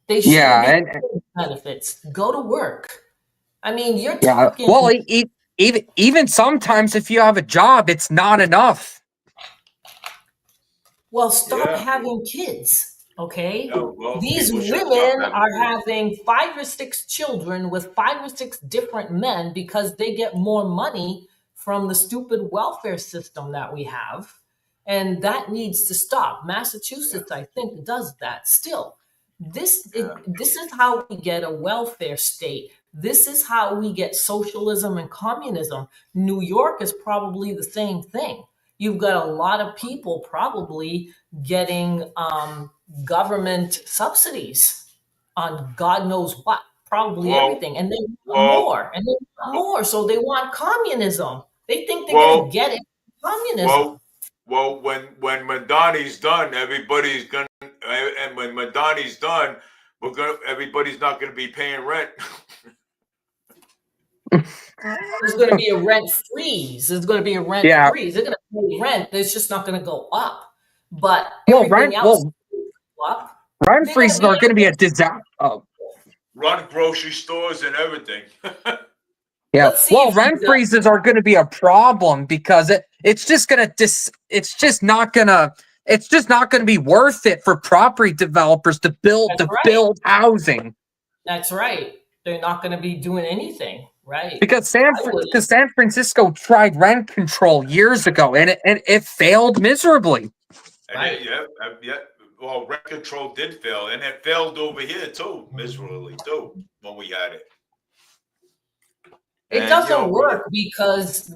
They shouldn't be benefits. Go to work. I mean, you're talking. Well, even sometimes if you have a job, it's not enough. Well, stop having kids, okay? Well, These people should stop women having are kids. having 5 or 6 children with 5 or 6 different men because they get more money from the stupid welfare system that we have. And that needs to stop. Massachusetts, I think, does that still. This is how we get a welfare state. This is how we get socialism and communism. New York is probably the same thing. You've got a lot of people probably getting government subsidies on God knows what, probably everything, and they want more, and they want more. So they want communism. They think they're going to get it. Communism. Well, when Madani's done, everybody's gonna, and when Madani's done, everybody's not gonna be paying rent. There's going to be a rent freeze. There's going to be a rent freeze. They're going to pay rent. It's just not going to go up. But everything else go up. Rent freezes are going to be a disaster. Run grocery stores and everything. Yeah. Well, rent freezes are going to be a problem because it's just not going to be worth it for property developers to build housing. That's right. They're not going to be doing anything, right? Because San Francisco tried rent control years ago and it failed miserably. Right. Yeah. Well, rent control did fail, and it failed over here too, miserably too, when we had it. It doesn't work because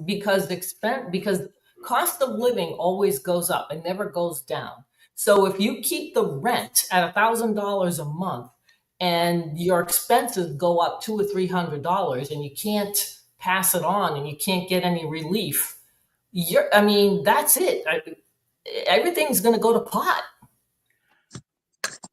cost of living always goes up. It never goes down. So if you keep the rent at $1,000 a month and your expenses go up $200 or $300 and you can't pass it on and you can't get any relief, that's it. Everything's going to go to pot.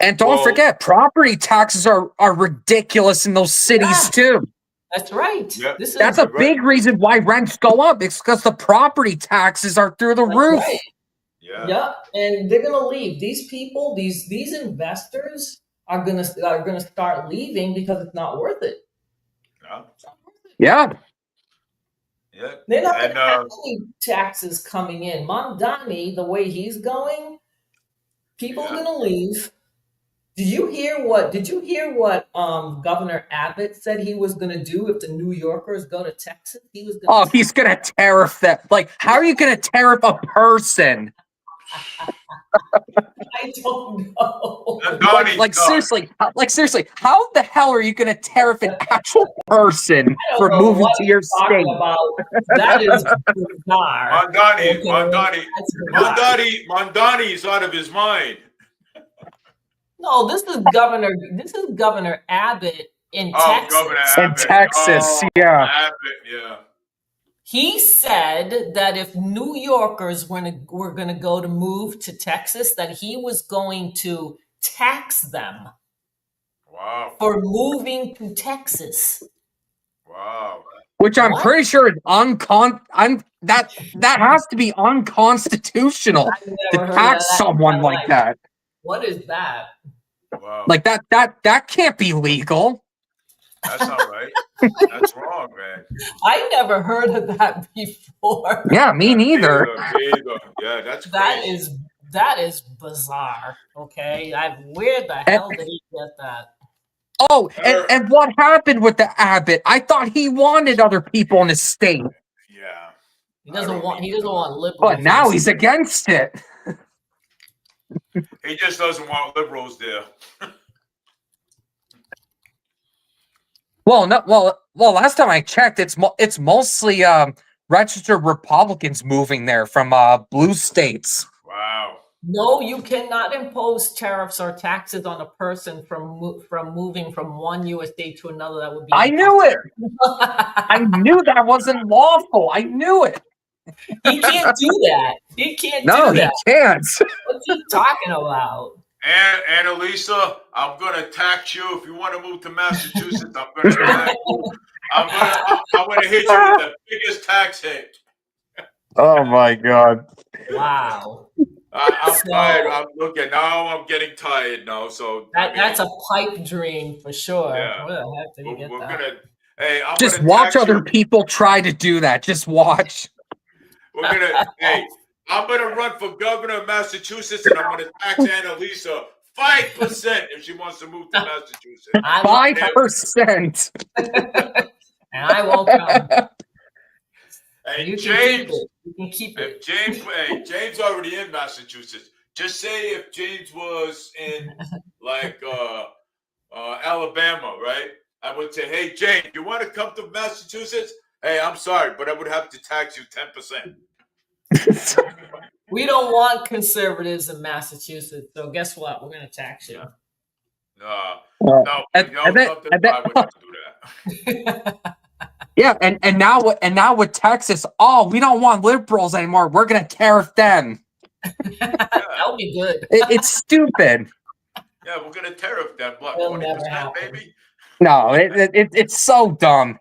And don't forget, property taxes are ridiculous in those cities too. That's right. Yeah. That's a big reason why rents go up. It's because the property taxes are through the roof. Right. Yeah, and they're gonna leave. These people, these investors are gonna start leaving because it's not worth it. Yeah. They're not gonna have any taxes coming in. Mamdani, the way he's going, people are gonna leave. Did you hear what Governor Abbott said he was going to do if the New Yorkers go to Texas? He was going to he's gonna tariff that. Like, how are you gonna tariff a person? I don't know. Like seriously, how the hell are you gonna tariff an actual person for moving to your state? That is bizarre. Mondani's out of his mind. No, this is Governor Abbott in Texas. Governor Abbott. In Texas, yeah. Abbott, yeah. He said that if New Yorkers were going to go to move to Texas, that he was going to tax them. Wow. For moving to Texas. Wow. Which I'm pretty sure is that has to be unconstitutional to tax someone like that. What is that? Wow. Like that can't be legal. That's not right. That's wrong, man. I never heard of that before. Yeah, me neither. Yeah, that's crazy. That is bizarre. Okay, where the hell did he get that? Oh, and what happened with the Abbott? I thought he wanted other people in his state. Yeah. He doesn't want liberals. But now he's against it. He just doesn't want liberals there. Well, last time I checked, it's mostly registered Republicans moving there from blue states. Wow. No, you cannot impose tariffs or taxes on a person from moving from one U.S. state to another. That would be. I knew it. I knew that wasn't lawful. I knew it. He can't do that. He can't do that. No, he can't. What's he talking about? And Annalisa, I'm gonna tax you if you want to move to Massachusetts. I'm gonna tax you. I'm gonna hit you with the biggest tax hit. Oh my God! Wow. I'm tired. I'm getting tired now. So that's a pipe dream for sure. Yeah. Where the heck did you get that? I'm just gonna watch other you. people try to do that. Just watch. I'm gonna run for governor of Massachusetts, and I'm gonna tax Annalisa 5% if she wants to move to Massachusetts. 5%. And I won't come. Hey, You James, can keep it. James already in Massachusetts. Just say if James was in like Alabama, right? I would say, hey, James, you want to come to Massachusetts? Hey, I'm sorry, but I would have to tax you 10%. We don't want conservatives in Massachusetts, so guess what? We're going to tax you. I wouldn't do that. Yeah, and now with Texas, we don't want liberals anymore. We're gonna tariff them. That would be good. It's stupid. Yeah, we're gonna tariff them. What, 20%, baby? No, it's so dumb.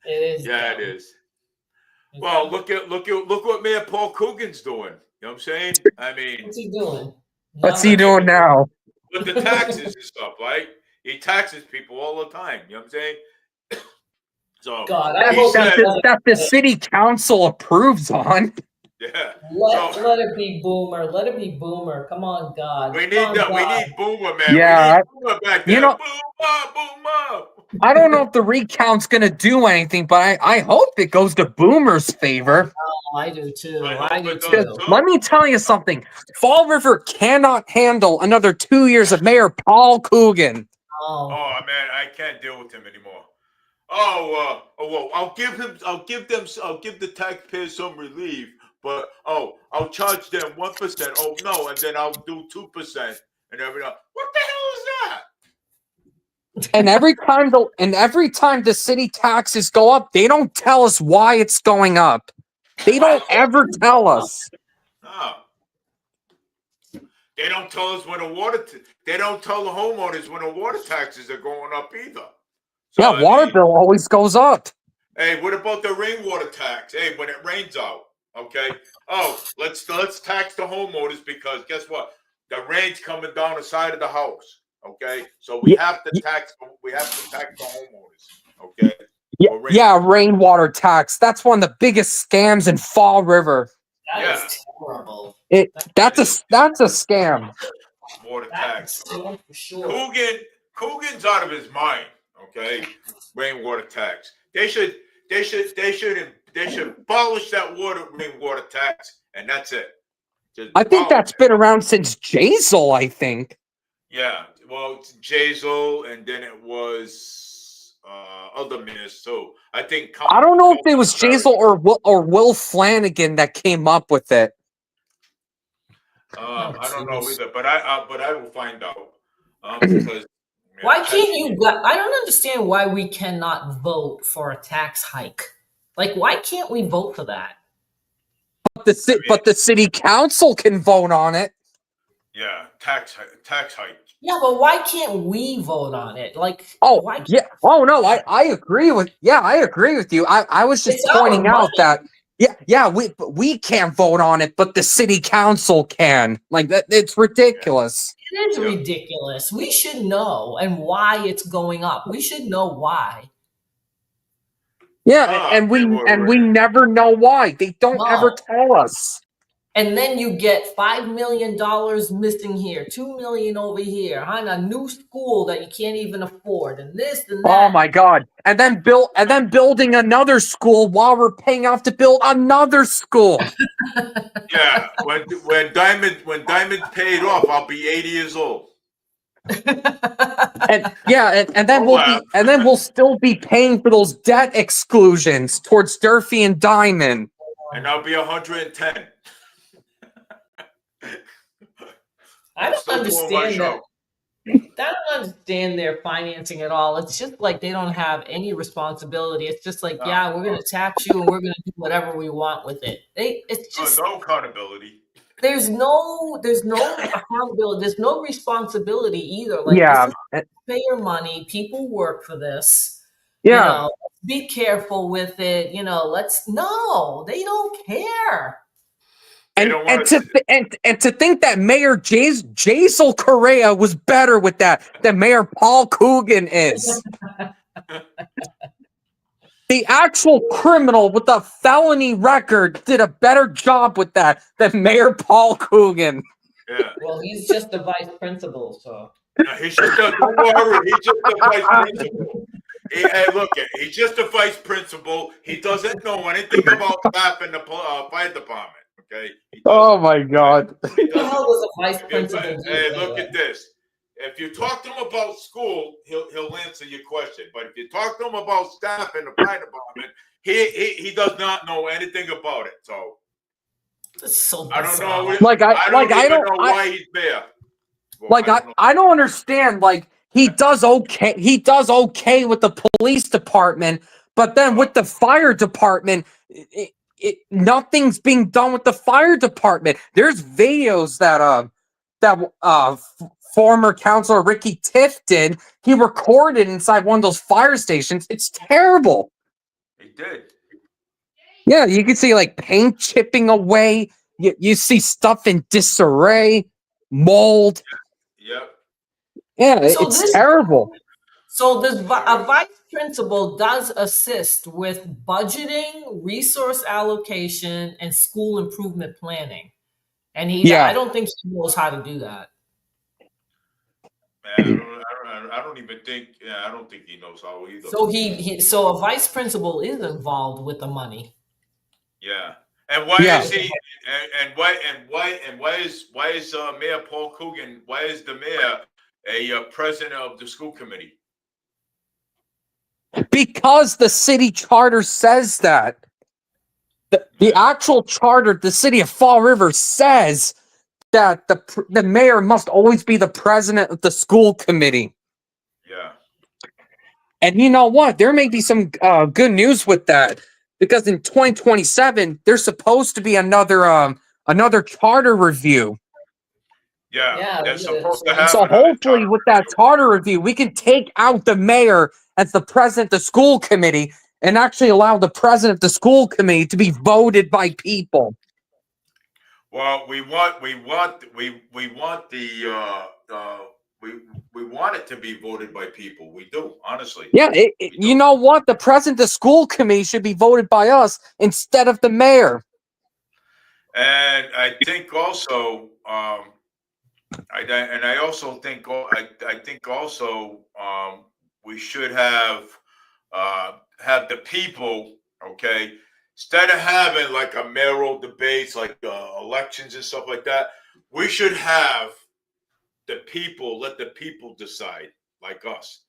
It is. Yeah, it is. Well, look what Mayor Paul Coogan's doing. You know what I'm saying? I mean, what's he doing? What's he doing now? With the taxes and stuff, right? He taxes people all the time. You know what I'm saying? So God, I hope that the city council approves on. Yeah. Let it be Boomer. Let it be Boomer. Come on, God. We need Boomer, man. Yeah. We need Boomer back there. Boomer. I don't know if the recount's gonna do anything, but I hope it goes to Boomer's favor. Oh, I do too. Let me tell you something. Fall River cannot handle another 2 years of Mayor Paul Coogan. Oh man, I can't deal with him anymore. Well, I'll give the taxpayers some relief, but I'll charge them 1%. Oh no, and then I'll do 2% and everything. What the hell is that? And every time the city taxes go up, they don't tell us why it's going up. They don't ever tell us. No. They don't tell us when they don't tell the homeowners when the water taxes are going up either. So, yeah, water bill always goes up. Hey, what about the rainwater tax? Hey, when it rains out, okay? Oh, let's tax the homeowners because guess what? The rain's coming down the side of the house. Okay, so we have to tax the homeowners. Okay. Yeah, rainwater tax. That's one of the biggest scams in Fall River. That is terrible. That's a scam. water That's tax. for sure. Coogan's out of his mind. Okay, rainwater tax. They should abolish that rainwater tax, and that's it. Just I think abolish that's been around since Jazel, I think. Yeah, well, it's Jazel, and then it was other ministers too. I think. I don't know if it was Jazel or Will Flanagan that came up with it. I don't know either, but I will find out because. Why can't you? I don't understand why we cannot vote for a tax hike. Like, why can't we vote for that? But the city council can vote on it. Yeah, tax hike. Yeah, but why can't we vote on it? Like, Oh, why can't, yeah. Oh no, I agree with. Yeah, I agree with you. I was just It's our pointing out money. that we can't vote on it, but the city council can. Like that, it's ridiculous. It is ridiculous. We should know and why it's going up. We should know why. Yeah, and we never know why. They don't ever tell us. And then you get $5 million missing here, $2 million over here, on a new school that you can't even afford, and this and that. Oh my God! And then building another school while we're paying off to build another school. Yeah, when Diamond paid off, I'll be 80 years old. And then we'll still be paying for those debt exclusions towards Durfee and Diamond. And I'll be 110. I don't understand that. I don't understand their financing at all. It's just like they don't have any responsibility. It's just like, yeah, we're going to tax you and we're going to do whatever we want with it. It's just no accountability. There's no accountability. There's no responsibility either. Like, Yeah, this is pay your money. People work for this. yeah. You know, be careful with it. You know, they don't care. And to think that Mayor Jazel Correa was better with that than Mayor Paul Coogan is. The actual criminal with the felony record did a better job with that than Mayor Paul Coogan. Yeah. Well, he's just the vice principal, so. No, he's just don't worry. He's just the vice principal. Hey, look, he's just a vice principal. He doesn't know anything about staff in the fire department. Okay. Oh my God. What the hell does a vice principal do? Hey, look at this. If you talk to him about school, he'll answer your question. But if you talk to him about staff in the fire department, he does not know anything about it. So That's so I don't know. I don't know why he's there. Well, I don't understand. Like he does okay. He does okay with the police department, but then with the fire department, nothing's being done with the fire department. There's videos that former councilor Ricky Tiff did. He recorded inside one of those fire stations. It's terrible. He did. Yeah, you can see like paint chipping away. You see stuff in disarray, mold. Yep. Yeah, it's terrible. So a vice principal does assist with budgeting, resource allocation, and school improvement planning. And I don't think he knows how to do that. I don't even think. Yeah, I don't think he knows how either. So a vice principal is involved with the money. Yeah, and why is he? And why is Mayor Paul Coogan? Why is the mayor a president of the school committee? Because the city charter says that. The actual charter, the city of Fall River says that the mayor must always be the president of the school committee. Yeah. And you know what? There may be some good news with that, because in 2027 there's supposed to be another charter review. Yeah, they're supposed to have. So hopefully, with that charter review, we can take out the mayor as the president of the school committee and actually allow the president of the school committee to be voted by people. Well, we want it to be voted by people. We do, honestly. Yeah, you know what? The president of the school committee should be voted by us instead of the mayor. And I think also I also think I think also we should have the people, okay, instead of having like a mayoral debates like elections and stuff like that, we should have the people, let the people decide, like us,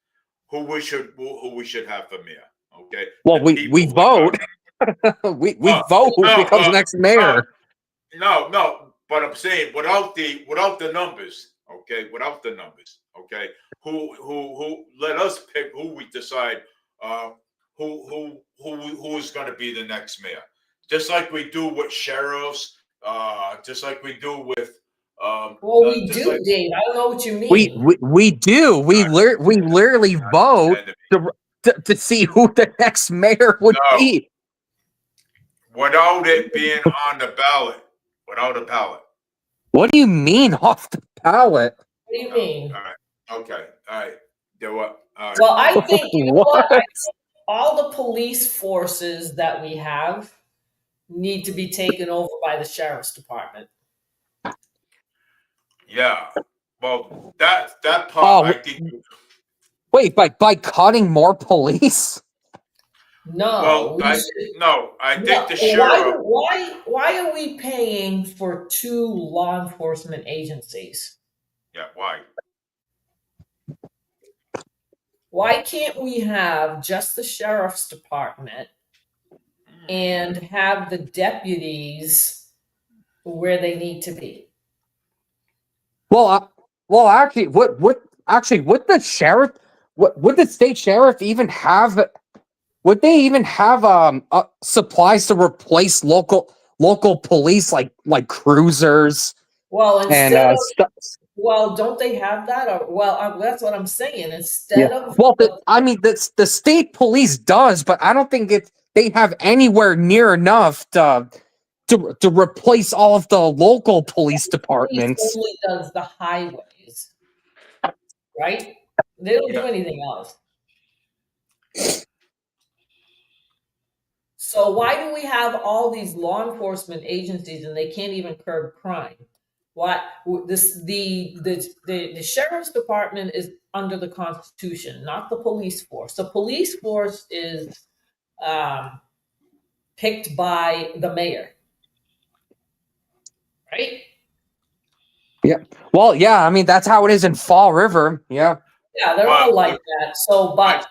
who we should have for mayor. Okay. Well, The we people, like vote. we no, vote who no, becomes the next mayor. no. But I'm saying without the numbers, okay, without the numbers, okay, who let us pick who we decide who is going to be the next mayor, just like we do with sheriffs, just like we do with Well, we just do, like Dave. I don't know what you We mean. we do. We literally vote and to see who the next mayor would no, be. without it being on the ballot, without a ballot. What do you mean off the ballot? What do you mean? All right, okay, all right. Do what? All right. Well, I think, you know what? What? All the police forces that we have need to be taken over by the sheriff's department. Yeah. Well, that part Oh, I think. wait, by cutting more police? No, Well, I think the why, sheriff. why are we paying for 2 law enforcement agencies? Yeah. Why? Why can't we have just the sheriff's department and have the deputies where they need to be? Well, actually, would the sheriff, would the state sheriff even have? Would they even have supplies to replace local police like cruisers Well, and instead of stuff? well, don't they have that? Or, well, that's what I'm saying. Instead of Well, the state police does, but I don't think they have anywhere near enough to replace all of the local police police departments. only does the highways, right? They don't do Yeah. anything else. So why do we have all these law enforcement agencies and they can't even curb crime? Why the sheriff's department is under the Constitution, not the police force. The police force is picked by the mayor, right? Yeah. Well, yeah. I mean, that's how it is in Fall River. Yeah. Yeah, they're all like that. So, but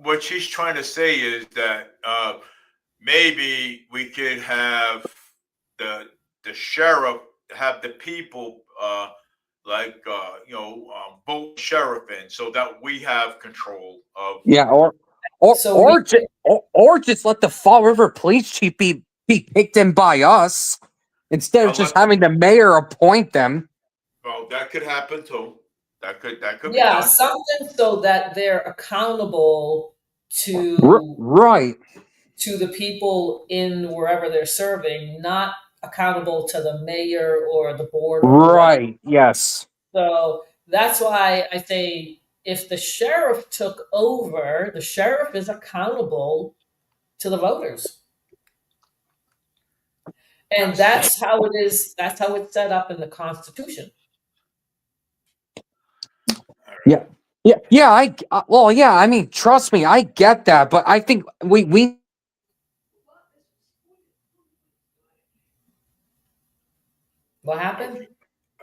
what she's trying to say is that maybe we could have the sheriff have the people vote sheriff in so that we have control of. Yeah. Or just let the Fall River police chief be picked in by us instead of just having the mayor appoint them. Well, that could happen too. That could be yeah, done. something so that they're accountable to Right. to the people in wherever they're serving, not accountable to the mayor or the board. Right. Yes. So that's why I say if the sheriff took over, the sheriff is accountable to the voters. And that's how it is. That's how it's set up in the Constitution. Yeah. Yeah. I mean, trust me, I get that, but I think we. What happened?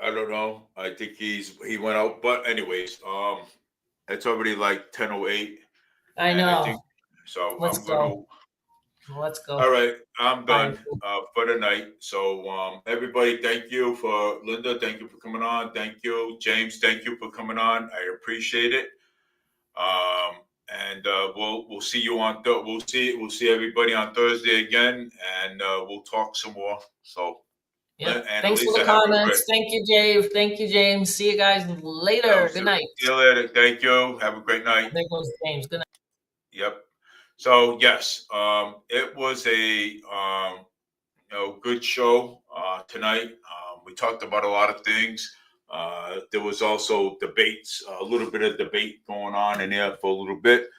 I don't know. I think he went out. But anyways, it's already like 10:08. I know. So Let's I'm gonna. go. Let's go. All right, I'm done for the night. So everybody, thank you for Linda. Thank you for coming on. Thank you, James. Thank you for coming on. I appreciate it. And we'll see you on. We'll see everybody on Thursday again, and we'll talk some more. So. Yeah. And Thanks for Lisa, the comments. Thank you, Dave. Thank you, James. See you guys later. Good night. See you later. Thank you. Have a great night. There goes James. Good night. Yep. So yes, it was a good show tonight. We talked about a lot of things. There was also debates, a little bit of debate going on in there for a little bit,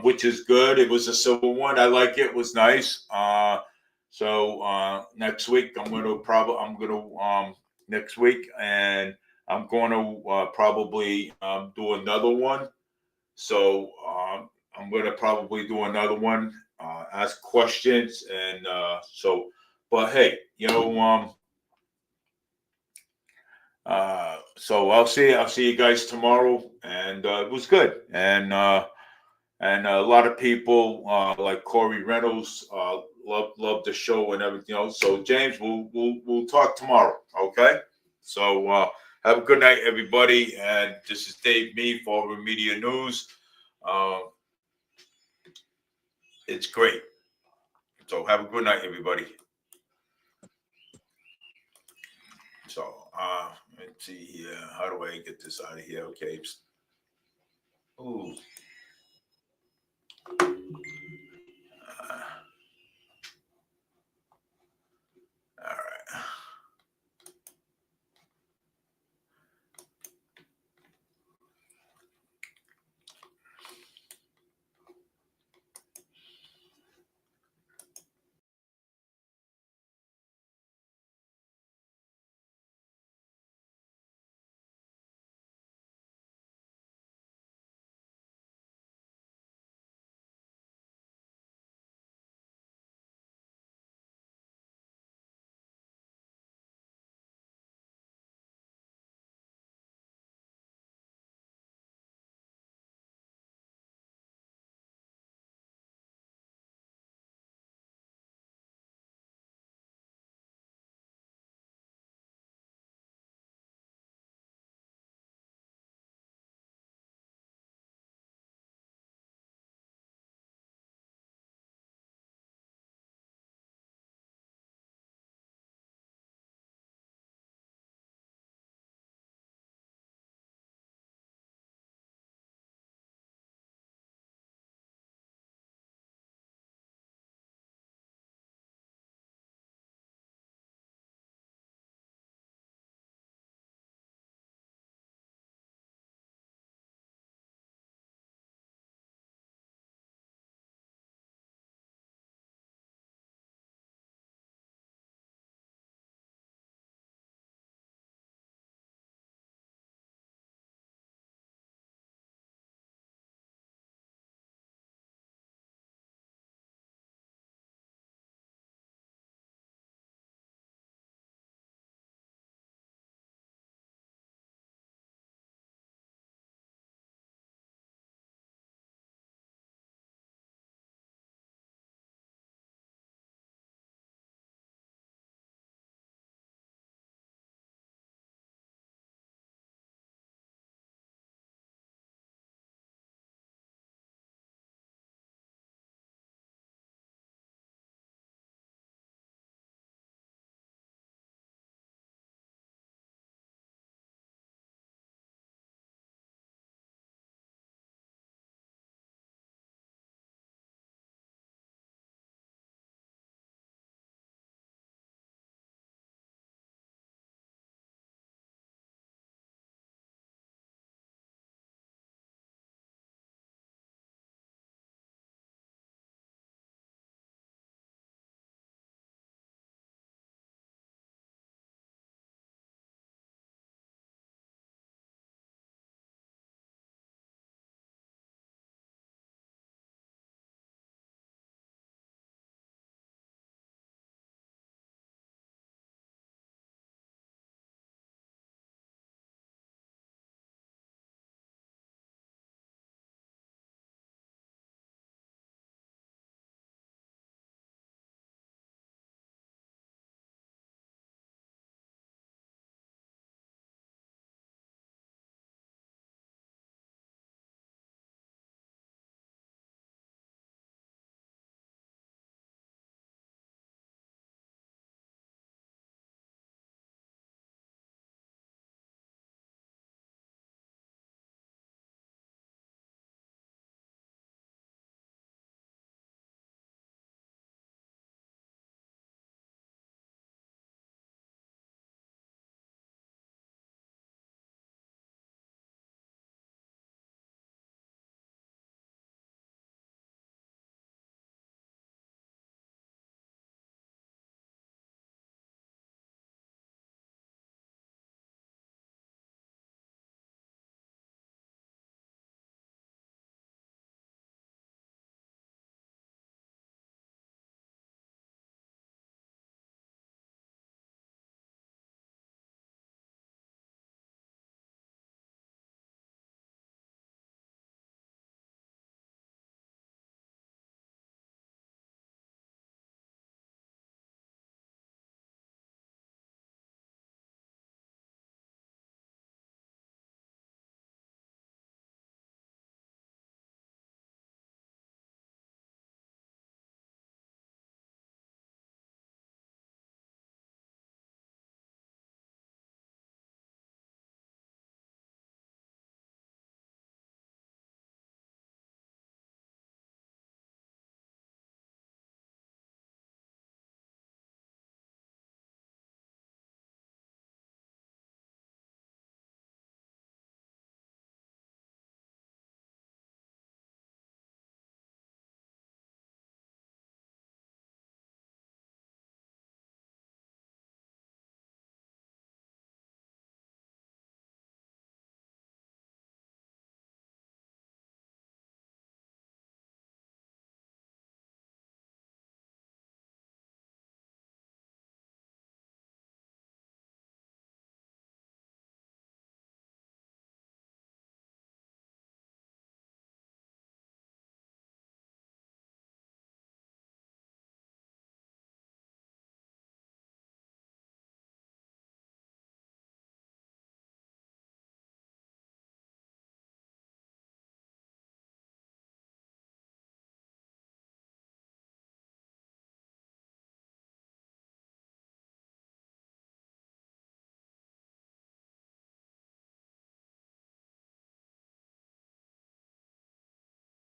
which is good. It was a civil one. I like it. It was nice. So next week I'm gonna next week, and I'm going to probably do another one. So I'm going to probably do another one, ask questions, and but hey, so I'll see you guys tomorrow, and it was good, and a lot of people like Corey Reynolds love the show and everything else. So James, we'll talk tomorrow, okay? So have a good night, everybody, and this is Dave Mee for Over Media News. It's great. So have a good night, everybody. So let's see here. How do I get this out of here? Okay. Ooh.